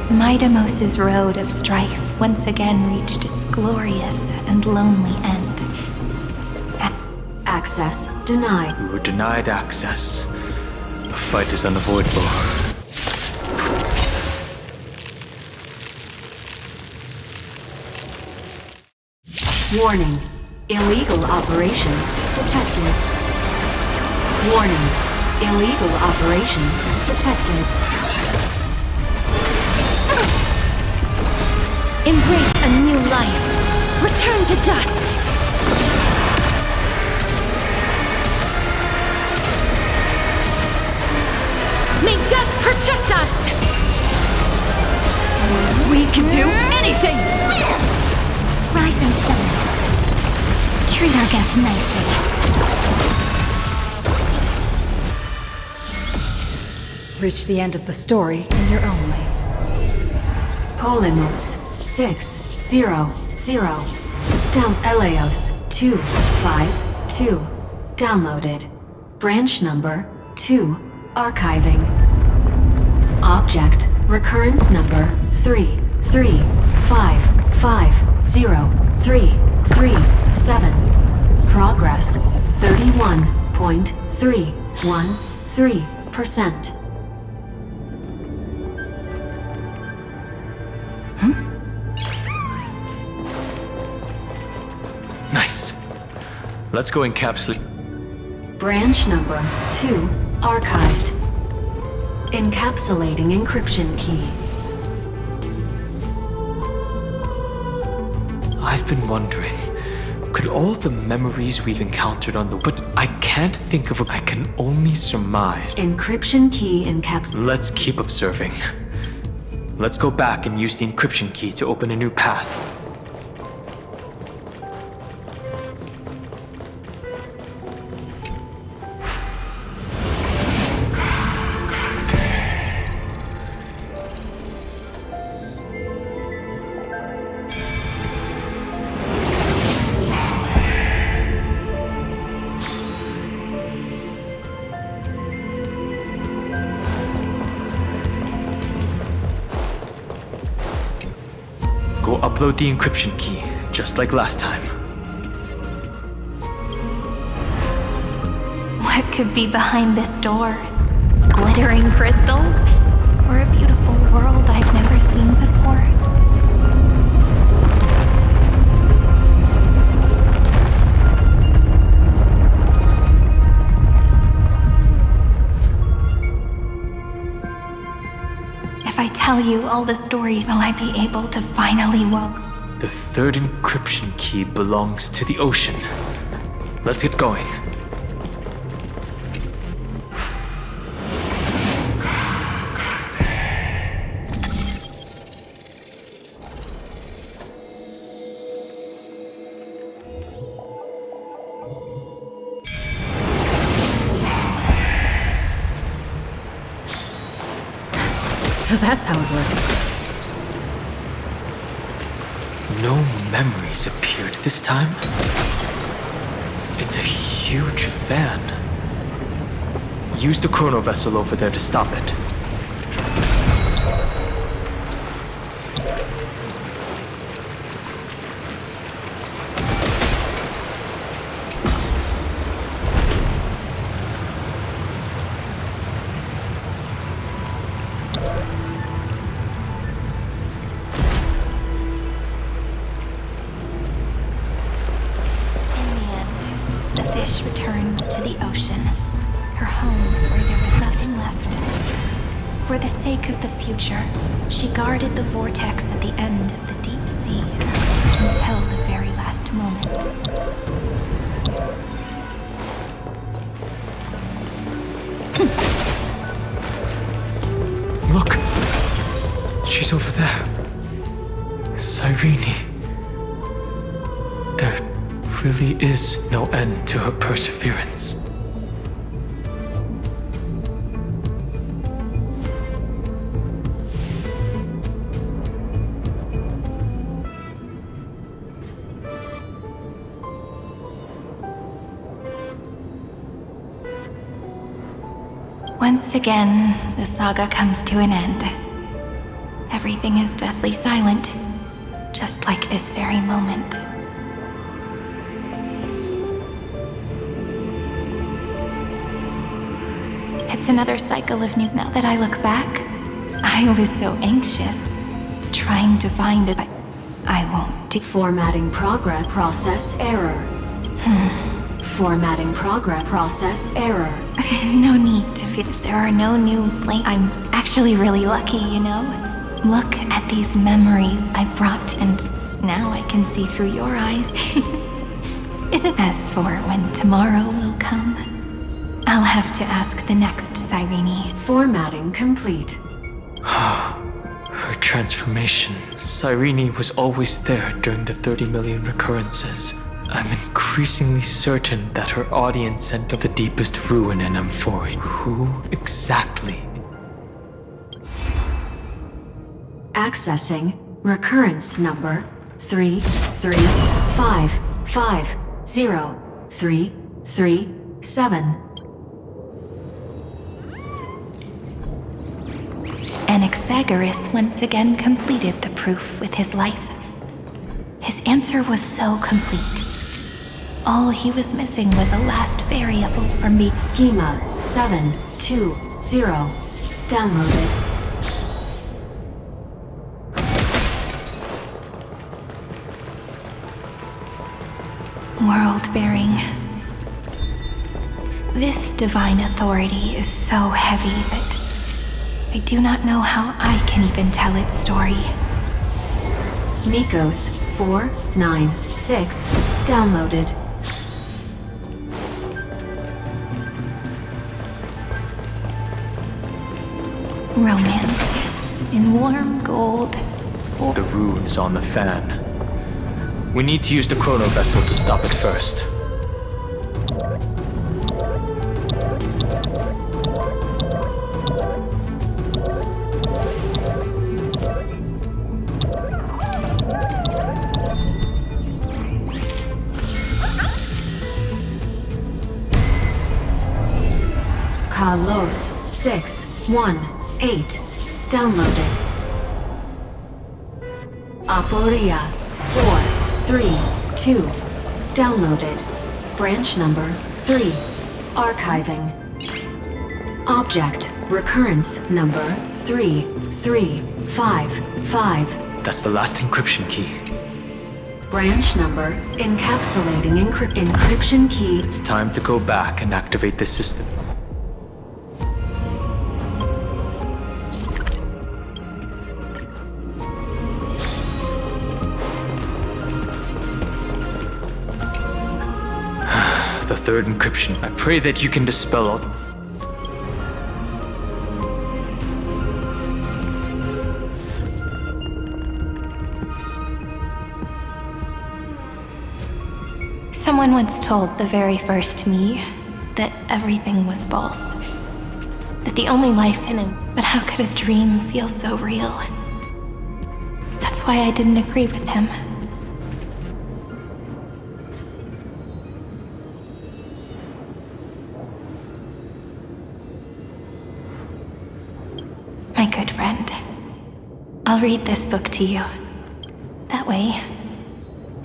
Midamos's road of strife once again reached its glorious and lonely end. Access denied. We were denied access. A fight is unavoidable. Warning. Illegal operations detected. Warning. Illegal operations detected. Embrace a new life. Return to dust. May death protect us! We can do anything! Rise and shine. Treat our guests nicely. Reach the end of the story in your own way. Polymos 600. Down Eleos 252. Downloaded. Branch number 2. Archiving. Object recurrence number 3355037. Progress 31.313%. Nice. Let's go encapsulate. Branch number 2 archived. Encapsulating encryption key. I've been wondering, could all the memories we've encountered on the... But I can't think of I can only surmise. Encryption key encapsulated. Let's keep observing. Let's go back and use the encryption key to open a new path. Go upload the encryption key, just like last time. What could be behind this door? Glittering crystals? Or a beautiful world I've never seen before? If I tell you all the stories, will I be able to finally walk? The third encryption key belongs to the ocean. Let's get going. So that's how it works. No memories appeared this time. It's a huge fan. Use the chrono vessel over there to stop it. The fish returns to the ocean, her home where there was nothing left. For the sake of the future, she guarded the vortex at the end of the deep sea until the very last moment. Look! She's over there. Cyrene. There really is no end to her perseverance. Once again, the saga comes to an end. Everything is deathly silent, just like this very moment. It's another cycle of new. Now that I look back, I was so anxious, trying to find it, but I won't. Formatting progress process error. Formatting progress process error. No need to feel if there are no new blank. I'm actually really lucky, you know? Look at these memories I brought, and now I can see through your eyes. Isn't as for when tomorrow will come? I'll have to ask the next Cyrene. Formatting complete. Her transformation. Cyrene was always there during the 30 million recurrences. I'm increasingly certain that her audience sent of the deepest ruin in Amphoria. Who exactly? Accessing recurrence number 335503337. Anaxagoras once again completed the proof with his life. His answer was so complete. All he was missing was a last variable for me. Schema 720 downloaded. World-bearing. This divine authority is so heavy that I do not know how I can even tell its story. Nikos 496 downloaded. Romance in warm gold. The rune is on the fan. We need to use the chrono vessel to stop it first. Kalos 618 downloaded. Aporia 432 downloaded. Branch number 3 archiving. Object recurrence number 3355. That's the last encryption key. Branch number encapsulating encryption key. It's time to go back and activate the system. The third encryption. I pray that you can dispel all. Someone once told the very first me that everything was false. That the only life in it. But how could a dream feel so real? That's why I didn't agree with him. My good friend, I'll read this book to you. That way,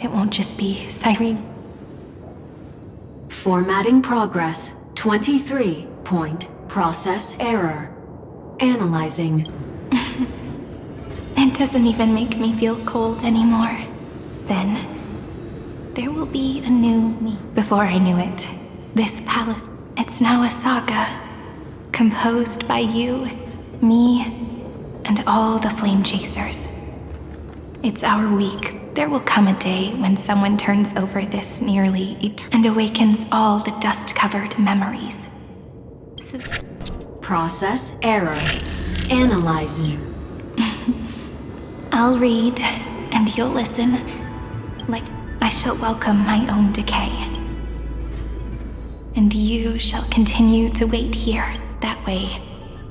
it won't just be Cyrene. Formatting progress 23 point process error. Analyzing. It doesn't even make me feel cold anymore. Then, there will be a new me. Before I knew it, this palace, it's now a saga. Composed by you, me, and all the flame chasers. It's our week. There will come a day when someone turns over this nearly and awakens all the dust-covered memories. Process error. Analyzing. I'll read, and you'll listen, like I shall welcome my own decay. And you shall continue to wait here, that way.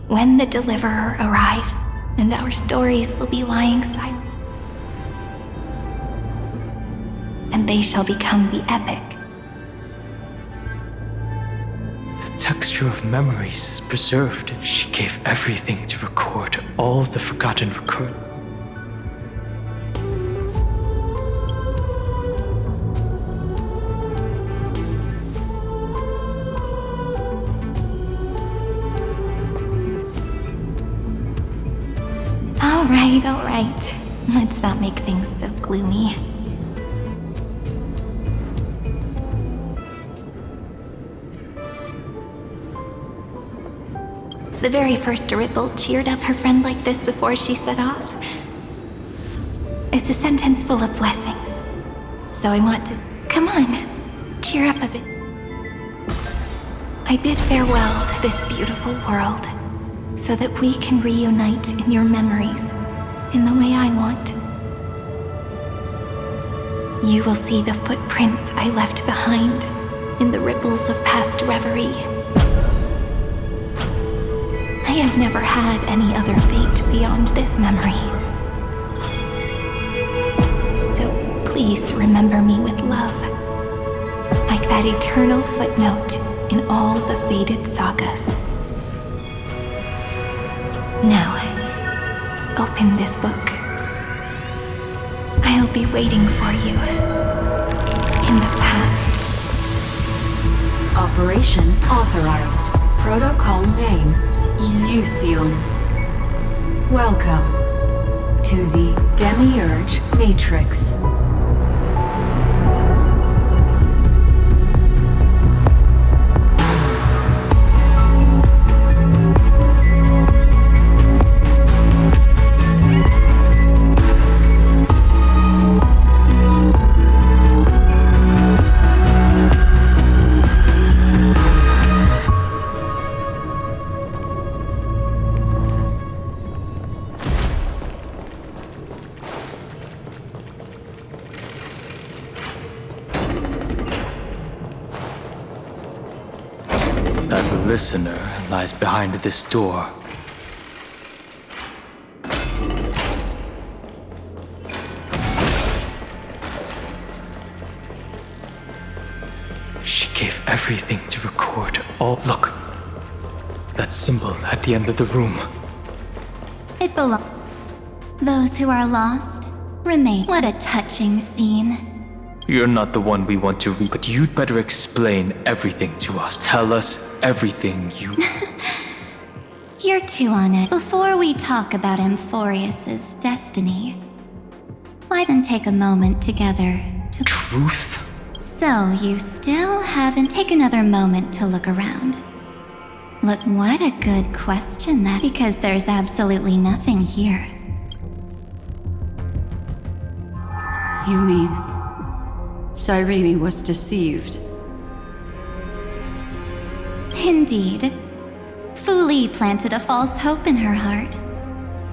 When the deliverer arrives, and our stories will be lying silent. And they shall become the epic. The texture treasure of memories is preserved. She gave everything to record all the forgotten recur. All right. Let's not make things so gloomy. The very first Ripple cheered up her friend like this before she set off. It's a sentence full of blessings. So I want to... Come on, cheer up a bit. I bid farewell to this beautiful world, so that we can reunite in your memories, in the way I want. You will see the footprints I left behind in the ripples of past reverie. I have never had any other fate beyond this memory. So please remember me with love, like that eternal footnote in all the faded sagas. Now, open this book. I'll be waiting for you in the past. Operation authorized. Protocol name, Illusion. Welcome to the Demiurge Matrix. That listener lies behind this door. She gave everything to record all. Look! That symbol at the end of the room. It belongs. Those who are lost remain. What a touching scene. You're not the one we want to read, but you'd better explain everything to us. Tell us everything you... You're too on it. Before we talk about Amphorius's destiny, why then take a moment together to... Truth? So you still haven't... Take another moment to look around. Look, what a good question that... Because there's absolutely nothing here. You mean... Cyrene was deceived? Indeed. Fu Li planted a false hope in her heart,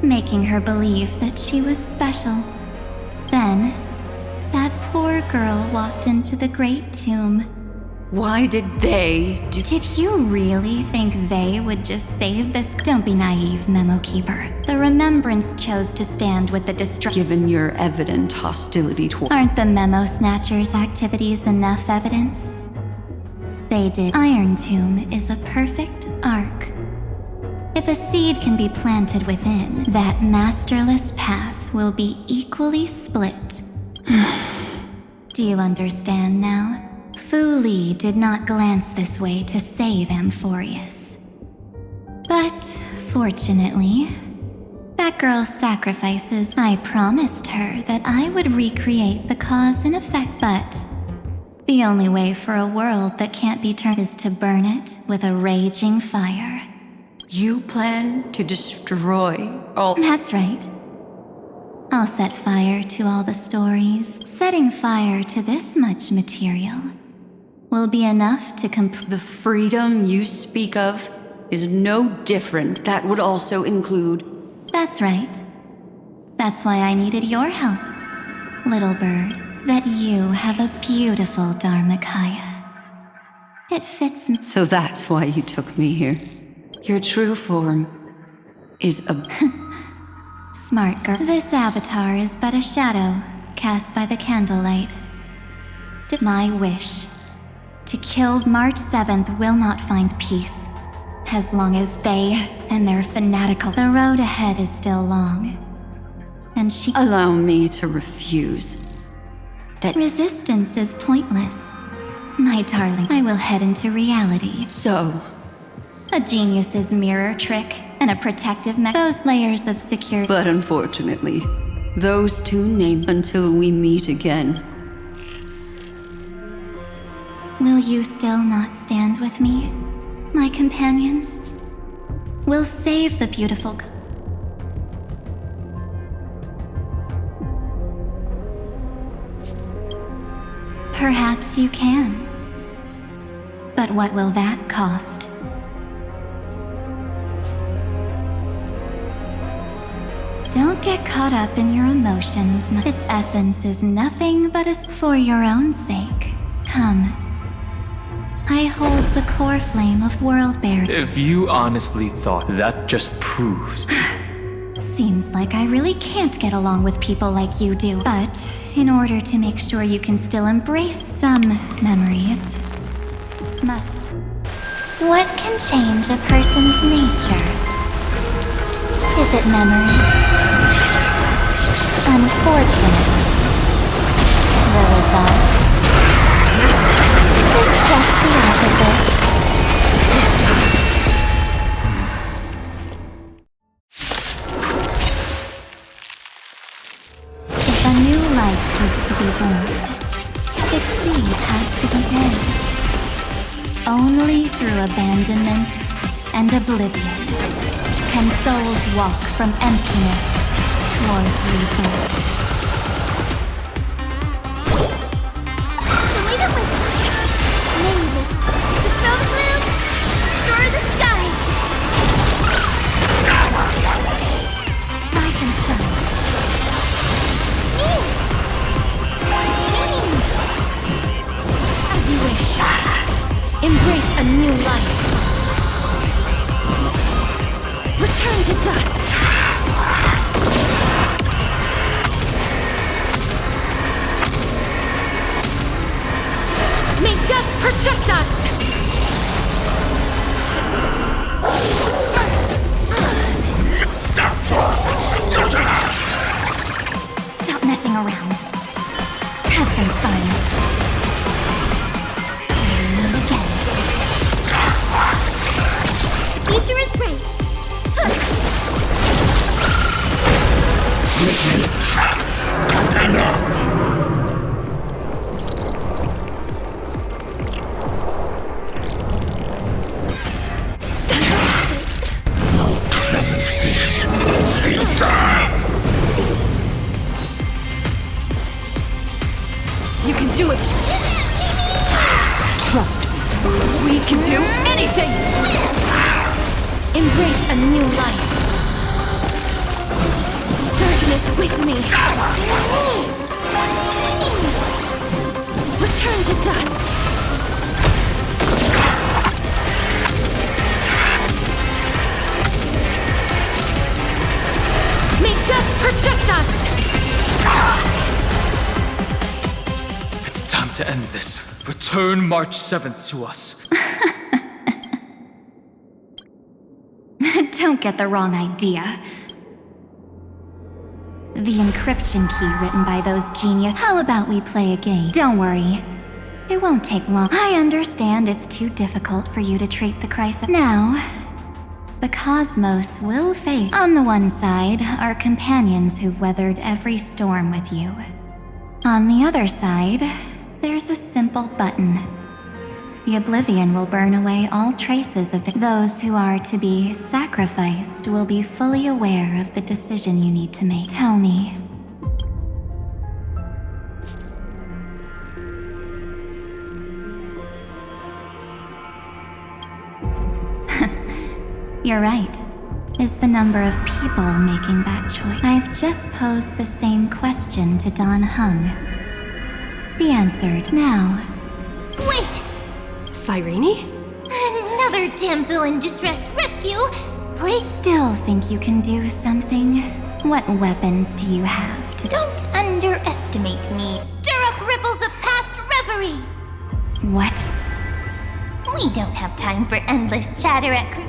making her believe that she was special. Then, that poor girl walked into the Great Tomb. Why did they do... Did you really think they would just save this? Don't be naive, Memo Keeper. The Remembrance chose to stand with the Given your evident hostility toward... Aren't the Memo Snatchers' activities enough evidence? They did. Iron Tomb is a perfect arc. If a seed can be planted within, that masterless path will be equally split. Do you understand now? Fu Li did not glance this way to save Amphorius. But, fortunately, that girl's sacrifices, I promised her that I would recreate the cause and effect, but the only way for a world that can't be turned is to burn it with a raging fire. You plan to destroy all... That's right. I'll set fire to all the stories. Setting fire to this much material will be enough to complete... The freedom you speak of is no different. That would also include... That's right. That's why I needed your help, little bird. That you have a beautiful Dharmakaya. It fits me. So that's why you took me here. Your true form is a... Smart girl. This avatar is but a shadow cast by the candlelight. My wish to kill March 7th will not find peace As long as they and their fanatical... The road ahead is still long. And she... Allow me to refuse. That resistance is pointless. My darling, I will head into reality. So? A genius's mirror trick and a protective those layers of security. But unfortunately, those two names until we meet again. Will you still not stand with me, my companions? We'll save the beautiful... Perhaps you can. But what will that cost? Don't get caught up in your emotions. Its essence is nothing but for your own sake. Come. I hold the core flame of world barrier. If you honestly thought that just proves... Seems like I really can't get along with people like you do. But in order to make sure you can still embrace some memories... What can change a person's nature? Is it memories? Unfortunately, the result is just the opposite. If a new life is to be born, its seed has to be dead. Only through abandonment and oblivion can souls walk from emptiness towards rebirth. Leave it with me. Name this. Dispel the gloom. Destroy the skies. Rise and shine. As you wish. Embrace a new life. Return to dust. May death protect us! Stop messing around. Have some fun. Future is great. You can do it! Trust me. We can do anything! Embrace a new life. Darkness with me. Return to dust. May death protect us! It's time to end this. Return March 7th to us. Don't get the wrong idea. The encryption key written by those genius. How about we play a game? Don't worry. It won't take long. I understand it's too difficult for you to treat the crisis. Now, the cosmos will fade. On the one side are companions who've weathered every storm with you. On the other side, there's a simple button. The oblivion will burn away all traces of those who are to be sacrificed will be fully aware of the decision you need to make. Tell me. You're right. Is the number of people making that choice. I've just posed the same question to Don Hung. Be answered now. Wait! Cyrene? Another damsel in distress rescue? Please? Still think you can do something? What weapons do you have to... Don't underestimate me. Stir up ripples of past reverie! What? We don't have time for endless chatter at crew.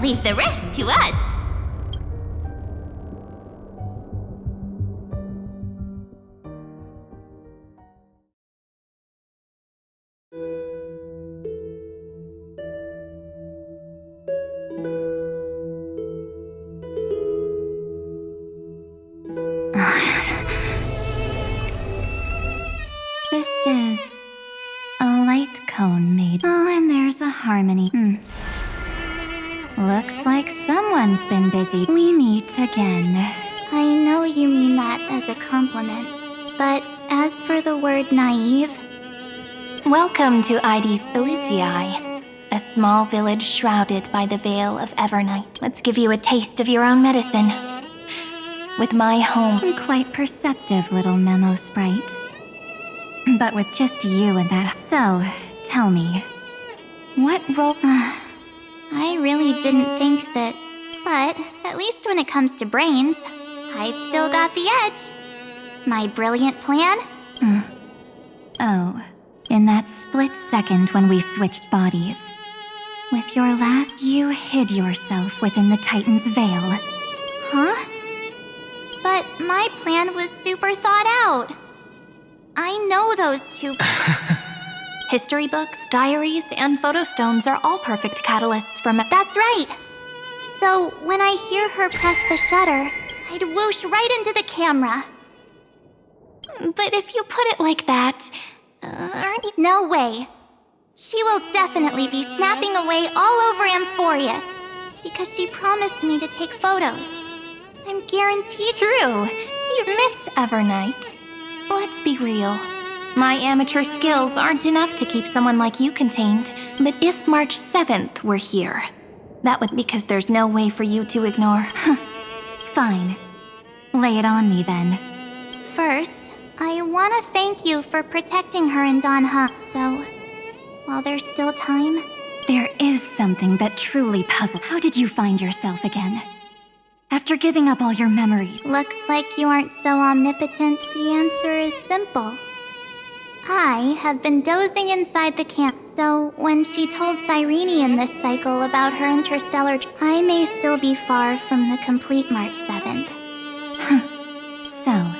leave the rest to us. This is a light cone made. Oh, and there's a harmony. Looks like someone's been busy. We meet again. I know you mean that as a compliment, but as for the word naive... Welcome to Ides Elysiae, a small village shrouded by the veil of Evernight. Let's give you a taste of your own medicine. With my home, quite perceptive little memo sprite. But with just you and that. So, tell me, what role? I really didn't think that. But at least when it comes to brains, I've still got the edge. My brilliant plan? Oh, in that split second when we switched bodies. With your last, you hid yourself within the Titan's veil. Huh? But my plan was super thought out. I know those two. History books, diaries, and photostones are all perfect catalysts from it. That's right. So when I hear her press the shutter, I'd whoosh right into the camera. But if you put it like that, no way. She will definitely be snapping away all over Amphorius, because she promised me to take photos. I'm guaranteed. True. You miss Evernight. Let's be real. My amateur skills aren't enough to keep someone like you contained. But if March 7th were here, that would because there's no way for you to ignore. Fine. Lay it on me then. First, I want to thank you for protecting her and Danha. So, while there's still time... There is something that truly puzzles. How did you find yourself again? After giving up all your memory. Looks like you aren't so omnipotent. The answer is simple. I have been dozing inside the camp, so when she told Cyrene in this cycle about her interstellar... I may still be far from the complete March 7th. So,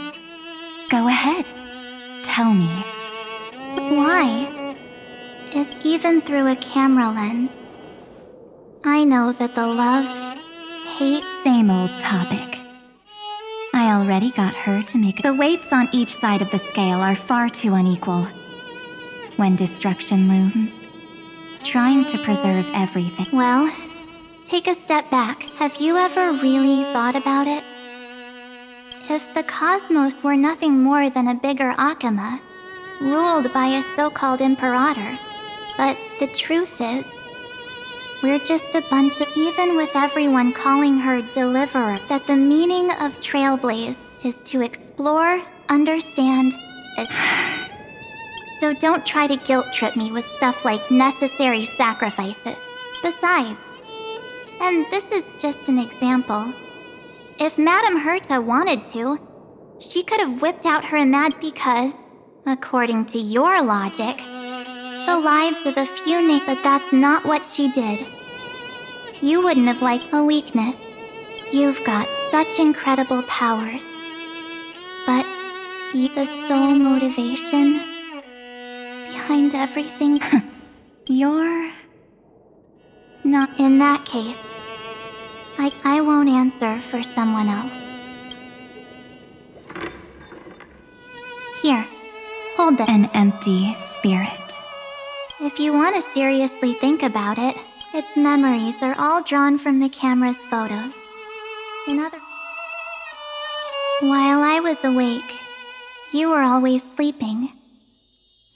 go ahead. Tell me. Why? Is even through a camera lens, I know that the love, hate... Same old topic. I already got her to make... The weights on each side of the scale are far too unequal. When destruction looms, trying to preserve everything... Well, take a step back. Have you ever really thought about it? If the cosmos were nothing more than a bigger Akama, ruled by a so-called imperator, but the truth is, we're just a bunch of... Even with everyone calling her Deliverer, that the meaning of Trailblaze is to explore, understand... So don't try to guilt-trip me with stuff like necessary sacrifices. Besides, and this is just an example, if Madame Herta wanted to, she could have whipped out her because, according to your logic, the lives of a few but that's not what she did. You wouldn't have liked a weakness. You've got such incredible powers. But the sole motivation behind everything... You're... not... In that case, I won't answer for someone else. Here, hold this. An empty spirit. If you want to seriously think about it, its memories are all drawn from the camera's photos. While I was awake, you were always sleeping.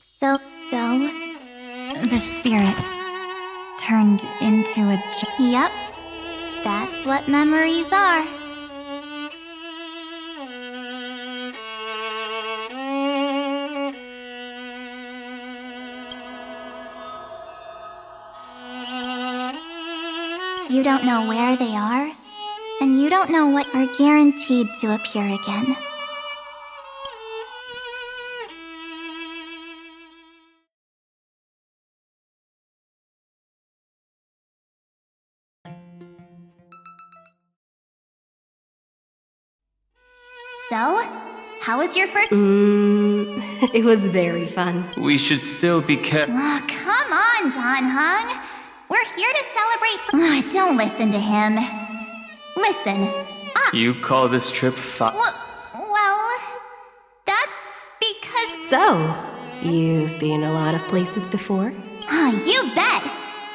So... The spirit turned into a... Yep. That's what memories are. You don't know where they are, and you don't know what are guaranteed to appear again. So, how was your first? It was very fun. We should still be careful. Oh, come on, Don Hung. We're here to celebrate. Don't listen to him. Listen. You call this trip fun? Well, that's because. So, you've been a lot of places before? You bet.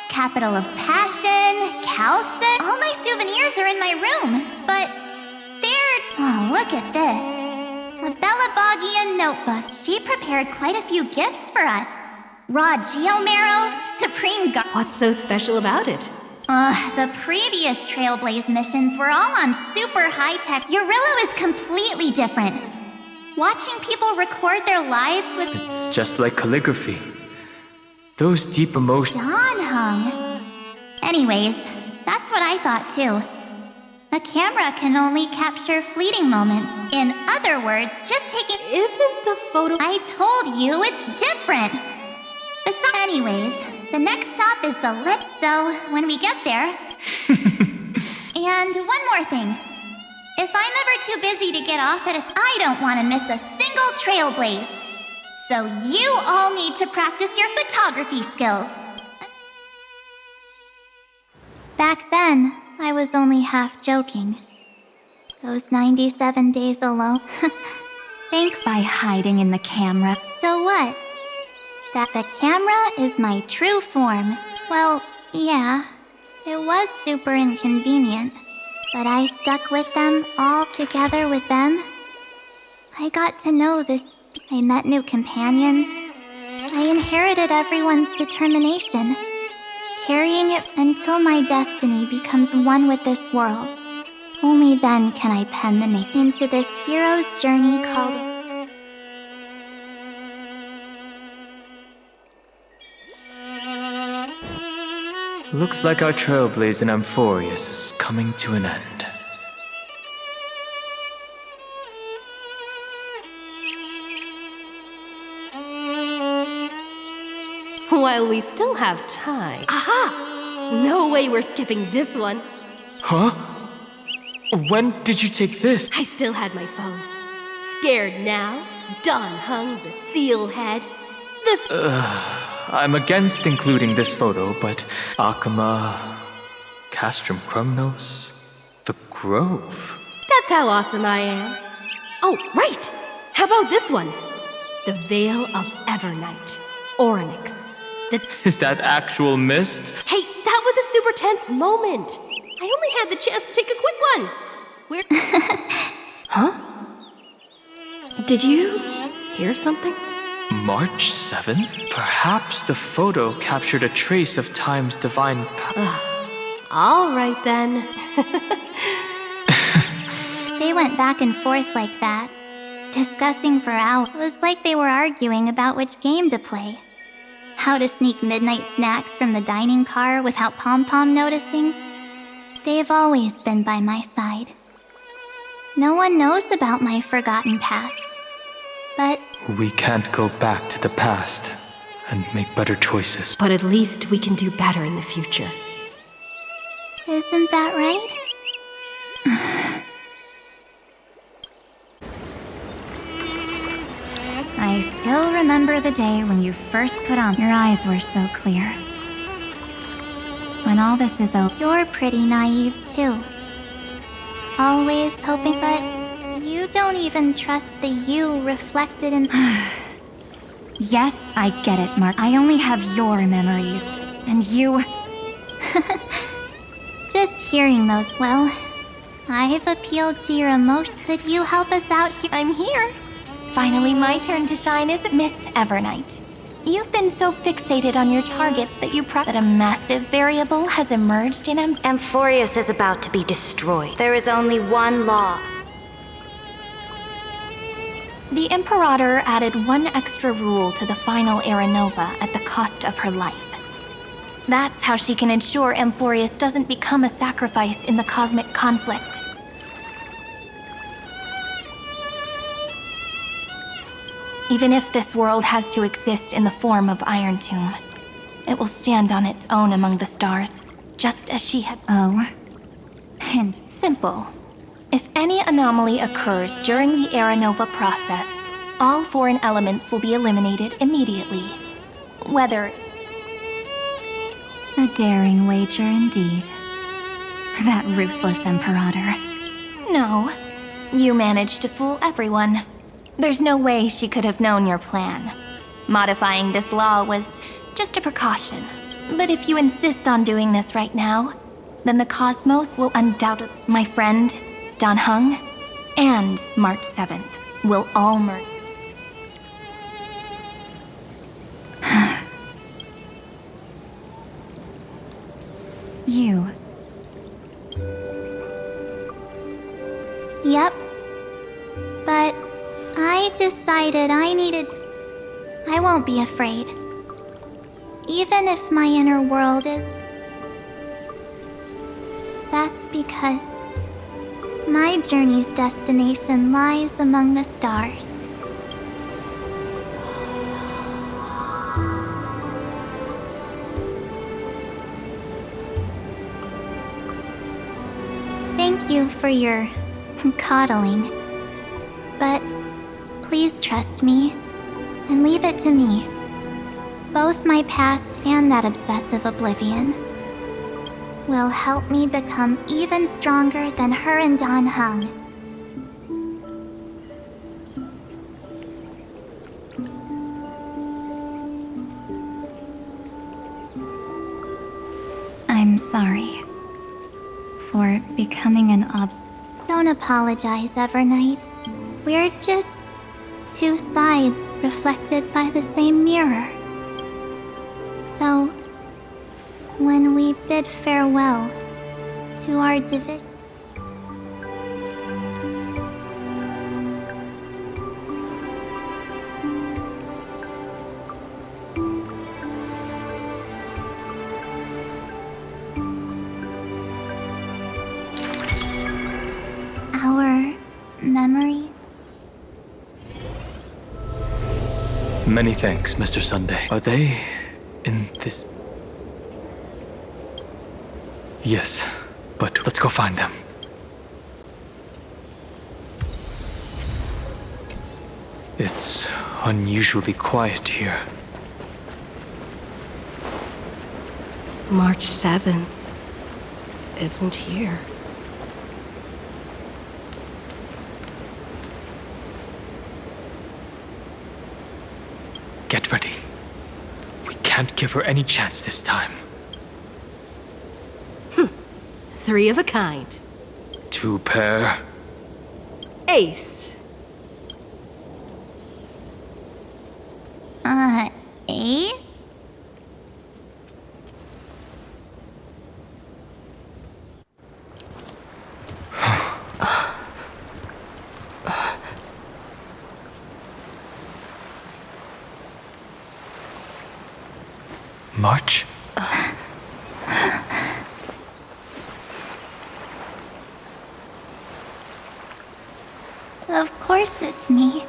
Capital of Passion, Calcin. All my souvenirs are in my room, but they're. Oh, look at this. A Bellabogian notebook. She prepared quite a few gifts for us. Raw Geomarrow, Supreme Guard. What's so special about it? The previous Trailblaze missions were all on super high-tech. Eurillo is completely different. Watching people record their lives with... It's just like calligraphy. Those deep emotions... Don Hung. Anyways, that's what I thought too. A camera can only capture fleeting moments. In other words, just taking... Isn't the photo... I told you, it's different. Anyways, the next stop is the lit, so when we get there... And one more thing. If I'm ever too busy to get off at I don't want to miss a single Trailblaze. So you all need to practice your photography skills. Back then, I was only half joking. Those 97 days alone. Think by hiding in the camera. So what? That the camera is my true form. Well, yeah, it was super inconvenient. But I stuck with them, all together with them. I got to know this. I met new companions. I inherited everyone's determination, carrying it until my destiny becomes one with this world's. Only then can I pen the name into this hero's journey called... Looks like our Trailblaze in Amphorius is coming to an end. While we still have time. Aha! No way we're skipping this one. Huh? When did you take this? I still had my phone. Scared now? Don Hung, the seal head. I'm against including this photo, but Akama, Castrum Krumnos, the Grove. That's how awesome I am. Oh, right! How about this one? The Veil of Evernight. Oryx. Is that actual mist? Hey, that was a super tense moment. I only had the chance to take a quick one. Huh? Did you hear something? March 7th? Perhaps the photo captured a trace of time's divine power. All right then. They went back and forth like that, discussing for hours. It was like they were arguing about which game to play. How to sneak midnight snacks from the dining car without Pom-Pom noticing. They've always been by my side. No one knows about my forgotten past. But we can't go back to the past and make better choices. But at least we can do better in the future. Isn't that right? I still remember the day when you first put on. Your eyes were so clear. When all this is over. You're pretty naive too. Always hoping, but you don't even trust the you reflected in... Yes, I get it, Mark. I only have your memories. And you... Just hearing those, well... I've appealed to your emotion. Could you help us out here? I'm here. Finally my turn to shine is Miss Evernight. You've been so fixated on your targets that that a massive variable has emerged in Amphorius is about to be destroyed. There is only one law. The Imperator added one extra rule to the final Era Nova at the cost of her life. That's how she can ensure Amphorius doesn't become a sacrifice in the cosmic conflict. Even if this world has to exist in the form of Iron Tomb, it will stand on its own among the stars, just as she had... Oh. And simple. If any anomaly occurs during the Era Nova process, all foreign elements will be eliminated immediately. Whether... A daring wager indeed. That ruthless Imperator. No. You managed to fool everyone. There's no way she could have known your plan. Modifying this law was just a precaution. But if you insist on doing this right now, then the cosmos will undoubtedly... My friend, Dan Heng, and March 7th will all merge. You. Yep. But I decided I won't be afraid. Even if my inner world is... That's because my journey's destination lies among the stars. Thank you for your coddling. But please trust me and leave it to me. Both my past and that obsessive oblivion will help me become even stronger than her and Dan Heng. I'm sorry for becoming an Don't apologize, Evernight. We're just two sides reflected by the same mirror. So, when we bid farewell to our division... Our memory? Many thanks, Mr. Sunday. Are they in this? Yes, but let's go find them. It's unusually quiet here. March 7th isn't here. Get ready. We can't give her any chance this time. 3 of a kind. 2 pair. Ace. Eh? March? Of course it's me.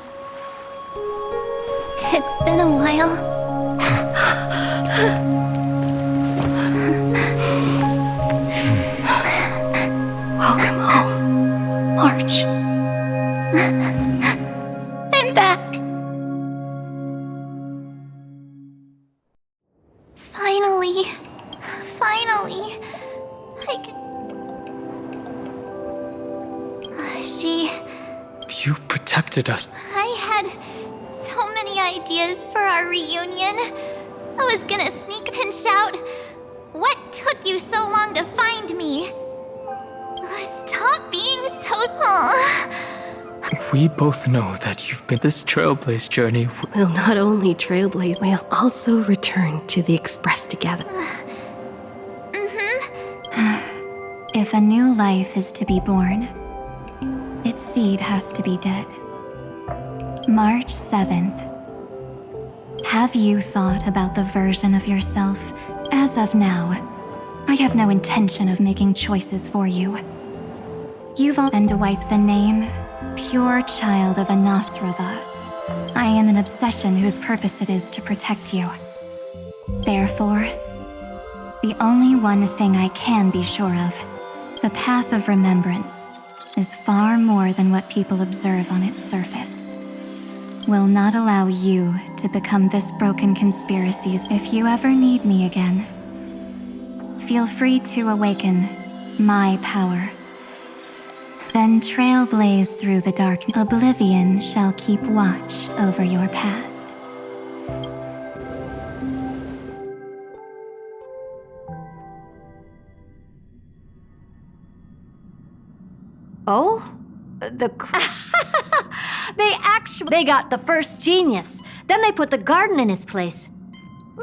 It's been a while. Welcome home, March. I'm back. Finally. You protected us. I had so many ideas for our reunion. I was gonna sneak and shout, "What took you so long to find me?" Stop being so... We both know that you've been this trailblaze journey. We'll not only trailblaze, we'll also return to the Express together. If a new life is to be born, its seed has to be dead. March 7th. Have you thought about the version of yourself as of now? I have no intention of making choices for you. You've all been to wipe the name, pure child of Anasrava. I am an obsession whose purpose it is to protect you. Therefore, the only one thing I can be sure of, the path of remembrance, is far more than what people observe on its surface. Will not allow you to become this broken conspiracies. If you ever need me again, feel free to awaken my power. Then trailblaze through the dark. Oblivion shall keep watch over your past. Oh? They got the first genius. Then they put the garden in its place.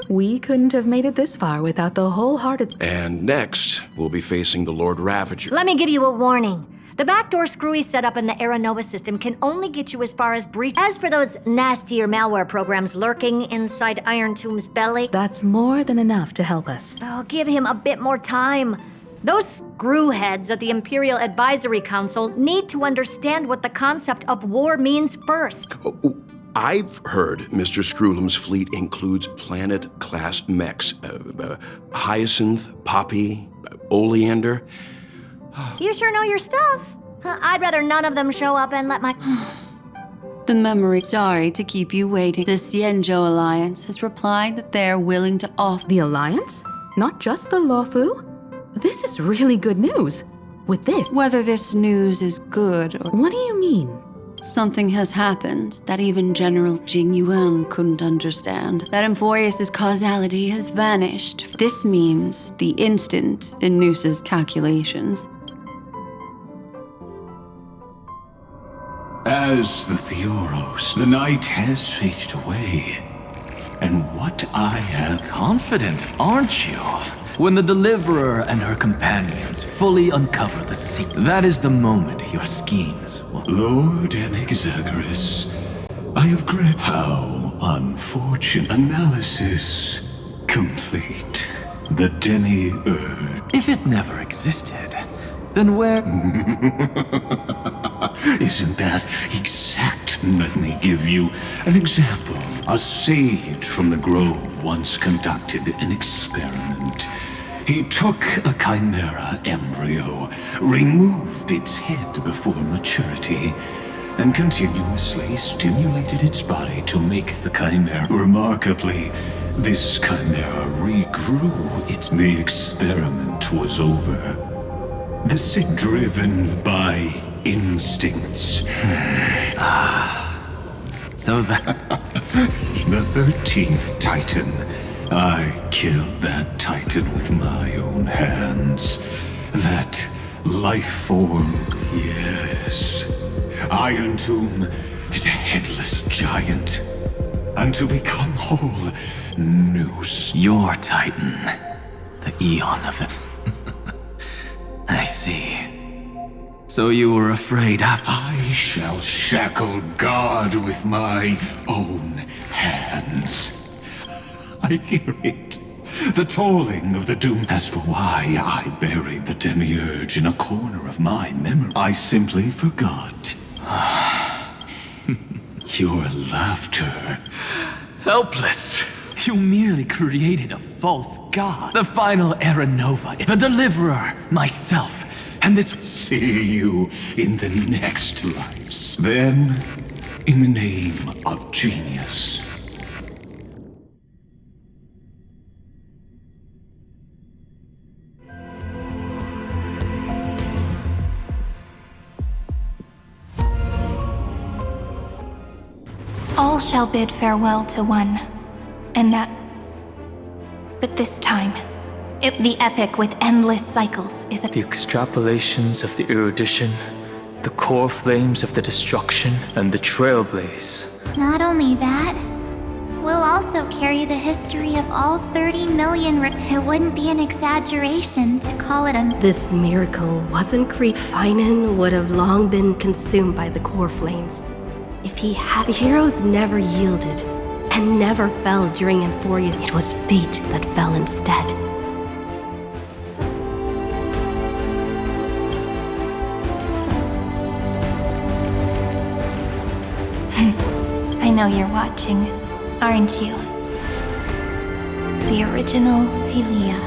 We couldn't have made it this far without the wholehearted... And next, we'll be facing the Lord Ravager. Let me give you a warning. The backdoor screwy setup in the Aranova system can only get you as far as breach. As for those nastier malware programs lurking inside Iron Tomb's belly... That's more than enough to help us. Oh, give him a bit more time. Those screwheads at the Imperial Advisory Council need to understand what the concept of war means first. I've heard Mr. Screwlum's fleet includes planet-class mechs. Hyacinth, Poppy, Oleander. You sure know your stuff. I'd rather none of them show up and let my... The memory. Sorry to keep you waiting. The Xianzhou Alliance has replied that they're willing to offer... The Alliance? Not just the Luofu? This is really good news. With this... Whether this news is good or... What do you mean? Something has happened that even General Jing Yuan couldn't understand. That Emphorius' causality has vanished. This means the instant in Noose's calculations. As the Theoros, the night has faded away. And what I am... Confident, aren't you? When the Deliverer and her companions fully uncover the secret, that is the moment your schemes will... Lord Anexagoras, I have granted... How unfortunate. Analysis complete. The Demiurge. If it never existed, then where... Isn't that exact? Let me give you an example. A sage from the Grove once conducted an experiment. He took a chimera embryo, removed its head before maturity, and continuously stimulated its body to make the chimera. Remarkably, this chimera regrew. The experiment was over. The sick driven by instincts. So that... The 13th Titan. I killed that Titan with my own hands. That life form, yes. Iron Tomb is a headless giant. And to become whole, Noose. Your Titan. The Eon of it. I see. So you were afraid of... I shall shackle God with my own hands. I hear it. The tolling of the doom. As for why I buried the Demiurge in a corner of my memory, I simply forgot. Your laughter. Helpless. You merely created a false god. The final Aranova, the Deliverer, myself, and this... See you in the next lives. Then, in the name of genius. All shall bid farewell to one, and that... But this time, the epic with endless cycles is a... The extrapolations of the erudition, the core flames of the destruction, and the trailblaze. Not only that, we'll also carry the history of all 30 million... It wouldn't be an exaggeration to call it a... This miracle wasn't Finan would have long been consumed by the core flames. If he had... The heroes never yielded, and never fell during Emphorius. It was fate that fell instead. I know you're watching, aren't you? The original Philia.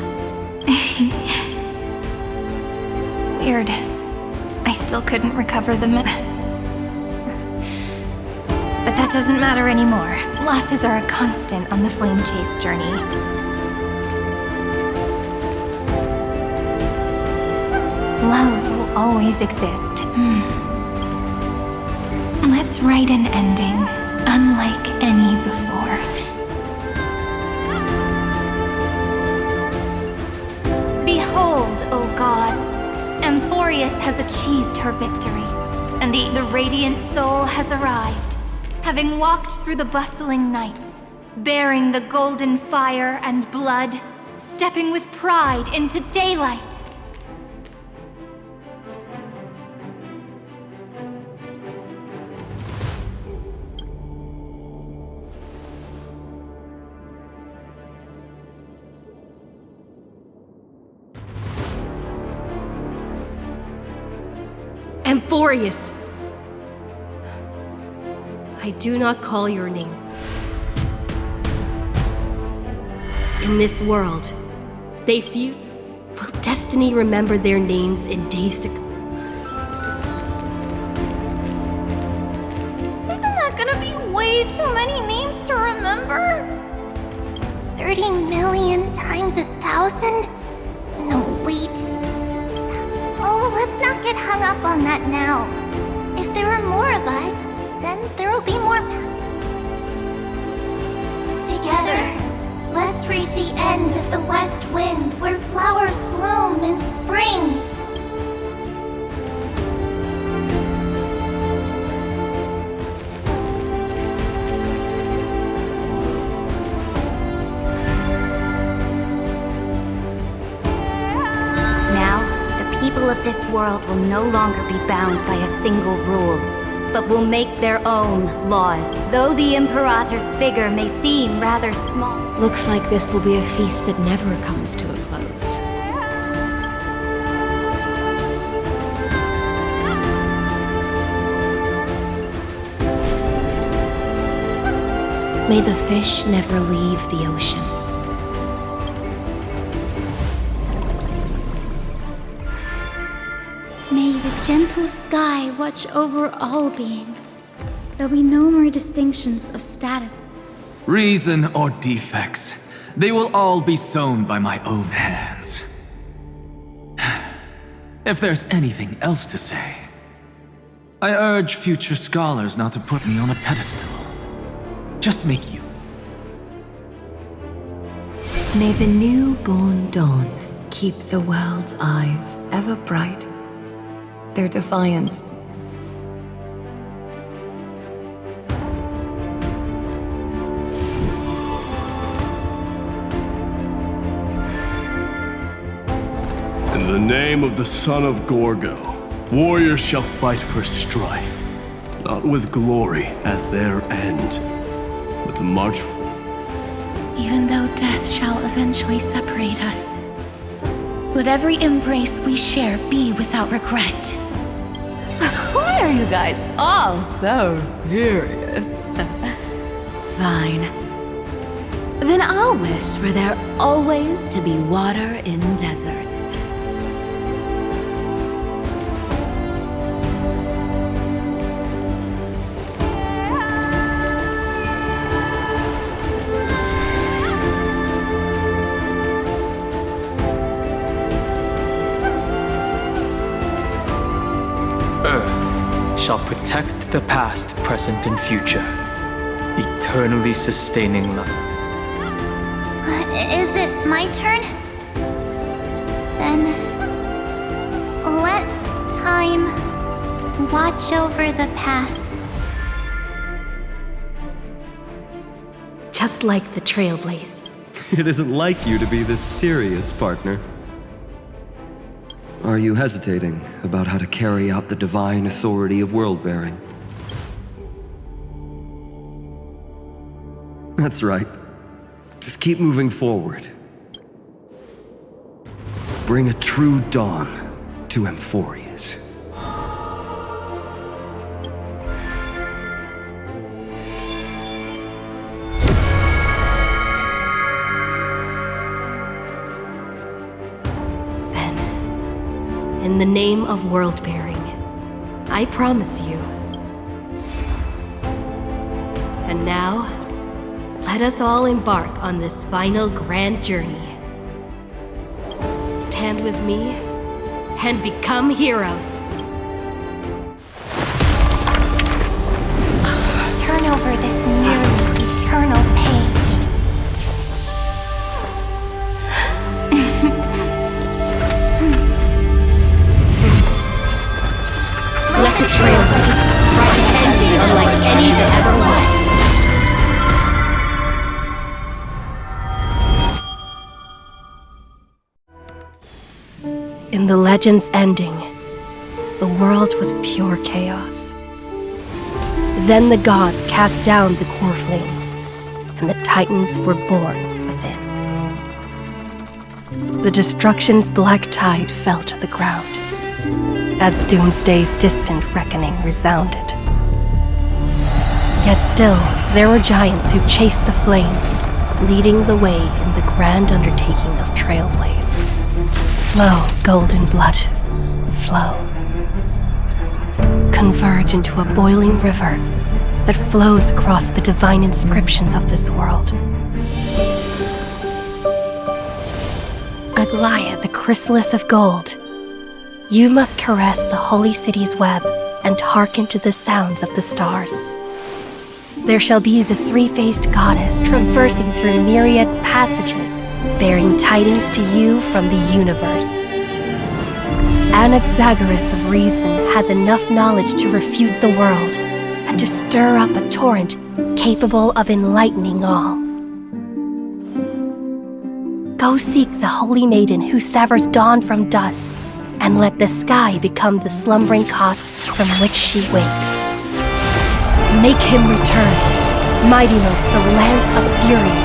Weird. I still couldn't recover the But that doesn't matter anymore. Losses are a constant on the Flame Chase journey. Love will always exist. Let's write an ending, unlike any before. Behold, O gods, Amphorius has achieved her victory, and the radiant soul has arrived, having walked through the bustling nights, bearing the golden fire and blood, stepping with pride into daylight. Amphorius! I do not call your names. In this world, they feud. Will destiny remember their names in days to come? Isn't that gonna be way too many names to remember? 30 million times 1,000? No, wait. Oh, let's not get hung up on that now. If there are more of us, then there will be more. Together, let's reach the end of the west wind where flowers bloom in spring. People of this world will no longer be bound by a single rule, but will make their own laws, though the Imperator's figure may seem rather small. Looks like this will be a feast that never comes to a close. May the fish never leave the ocean. May the gentle sky watch over all beings. There'll be no more distinctions of status. Reason or defects, they will all be sown by my own hands. If there's anything else to say, I urge future scholars not to put me on a pedestal. Just make you. May the newborn dawn keep the world's eyes ever bright. Their defiance. In the name of the son of Gorgo, warriors shall fight for strife, not with glory as their end, but to march forward. Even though death shall eventually separate us, let every embrace we share be without regret. Why are you guys all so serious? Fine. Then I'll wish for there always to be water in deserts. Shall protect the past, present, and future, eternally sustaining love. Is it my turn? Then let time watch over the past. Just like the Trailblaze. It isn't like you to be this serious, partner. Are you hesitating about how to carry out the divine authority of world-bearing? That's right. Just keep moving forward. Bring a true dawn to Amphorius. In the name of world-bearing, I promise you. And now, let us all embark on this final grand journey. Stand with me and become heroes. Turn over this nearly eternal page. Let the trailblaze write an ending unlike any that ever was. In the legend's ending, the world was pure chaos. Then the gods cast down the core flames, and the Titans were born within. The destruction's black tide fell to the ground, as Doomsday's distant reckoning resounded. Yet still, there were giants who chased the flames, leading the way in the grand undertaking of Trailblaze. Flow, golden blood, flow. Converge into a boiling river that flows across the divine inscriptions of this world. Aglaia, the chrysalis of gold, you must caress the holy city's web and hearken to the sounds of the stars. There shall be the three-faced goddess traversing through myriad passages, bearing tidings to you from the universe. Anaxagoras of reason has enough knowledge to refute the world and to stir up a torrent capable of enlightening all. Go seek the holy maiden who severs dawn from dusk, and let the sky become the slumbering cot from which she wakes. Make him return. Mightylos, the lance of fury,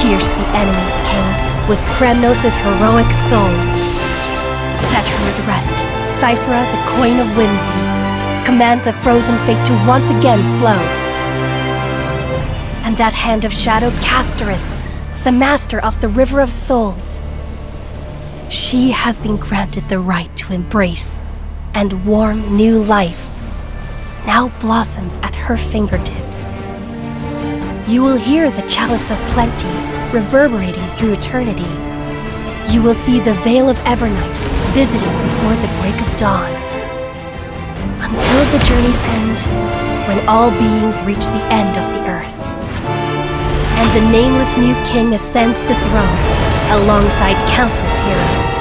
pierce the enemy's king with Kremnos' heroic souls. Set her at rest, Cyphra, the coin of whimsy. Command the frozen fate to once again flow. And that hand of shadow Castoris, the master of the River of Souls. She has been granted the right to embrace and warm new life, now blossoms at her fingertips. You will hear the chalice of plenty reverberating through eternity. You will see the veil of Evernight visiting before the break of dawn. Until the journey's end, when all beings reach the end of the earth. And the nameless new king ascends the throne alongside countless heroes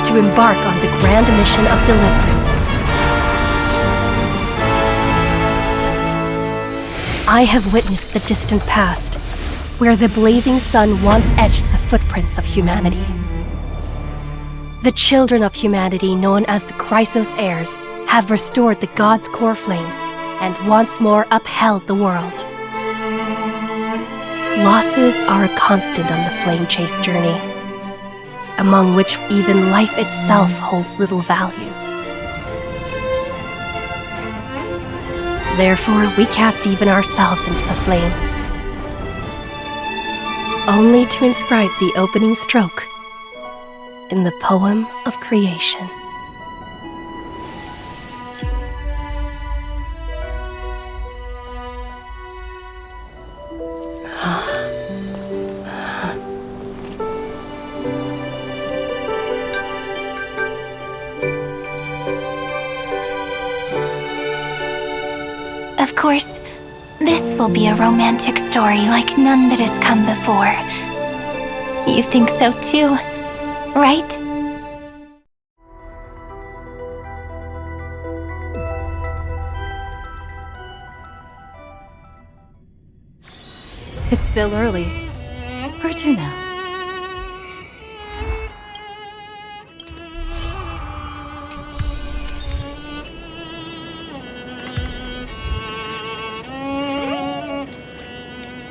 to embark on the grand mission of deliverance. I have witnessed the distant past, where the blazing sun once etched the footprints of humanity. The children of humanity, known as the Chrysos heirs, have restored the gods' core flames and once more upheld the world. Losses are a constant on the flame chase journey, among which even life itself holds little value. Therefore, we cast even ourselves into the flame, only to inscribe the opening stroke in the poem of creation. Of course, this will be a romantic story like none that has come before. You think so too, right? It's still early. Where to now?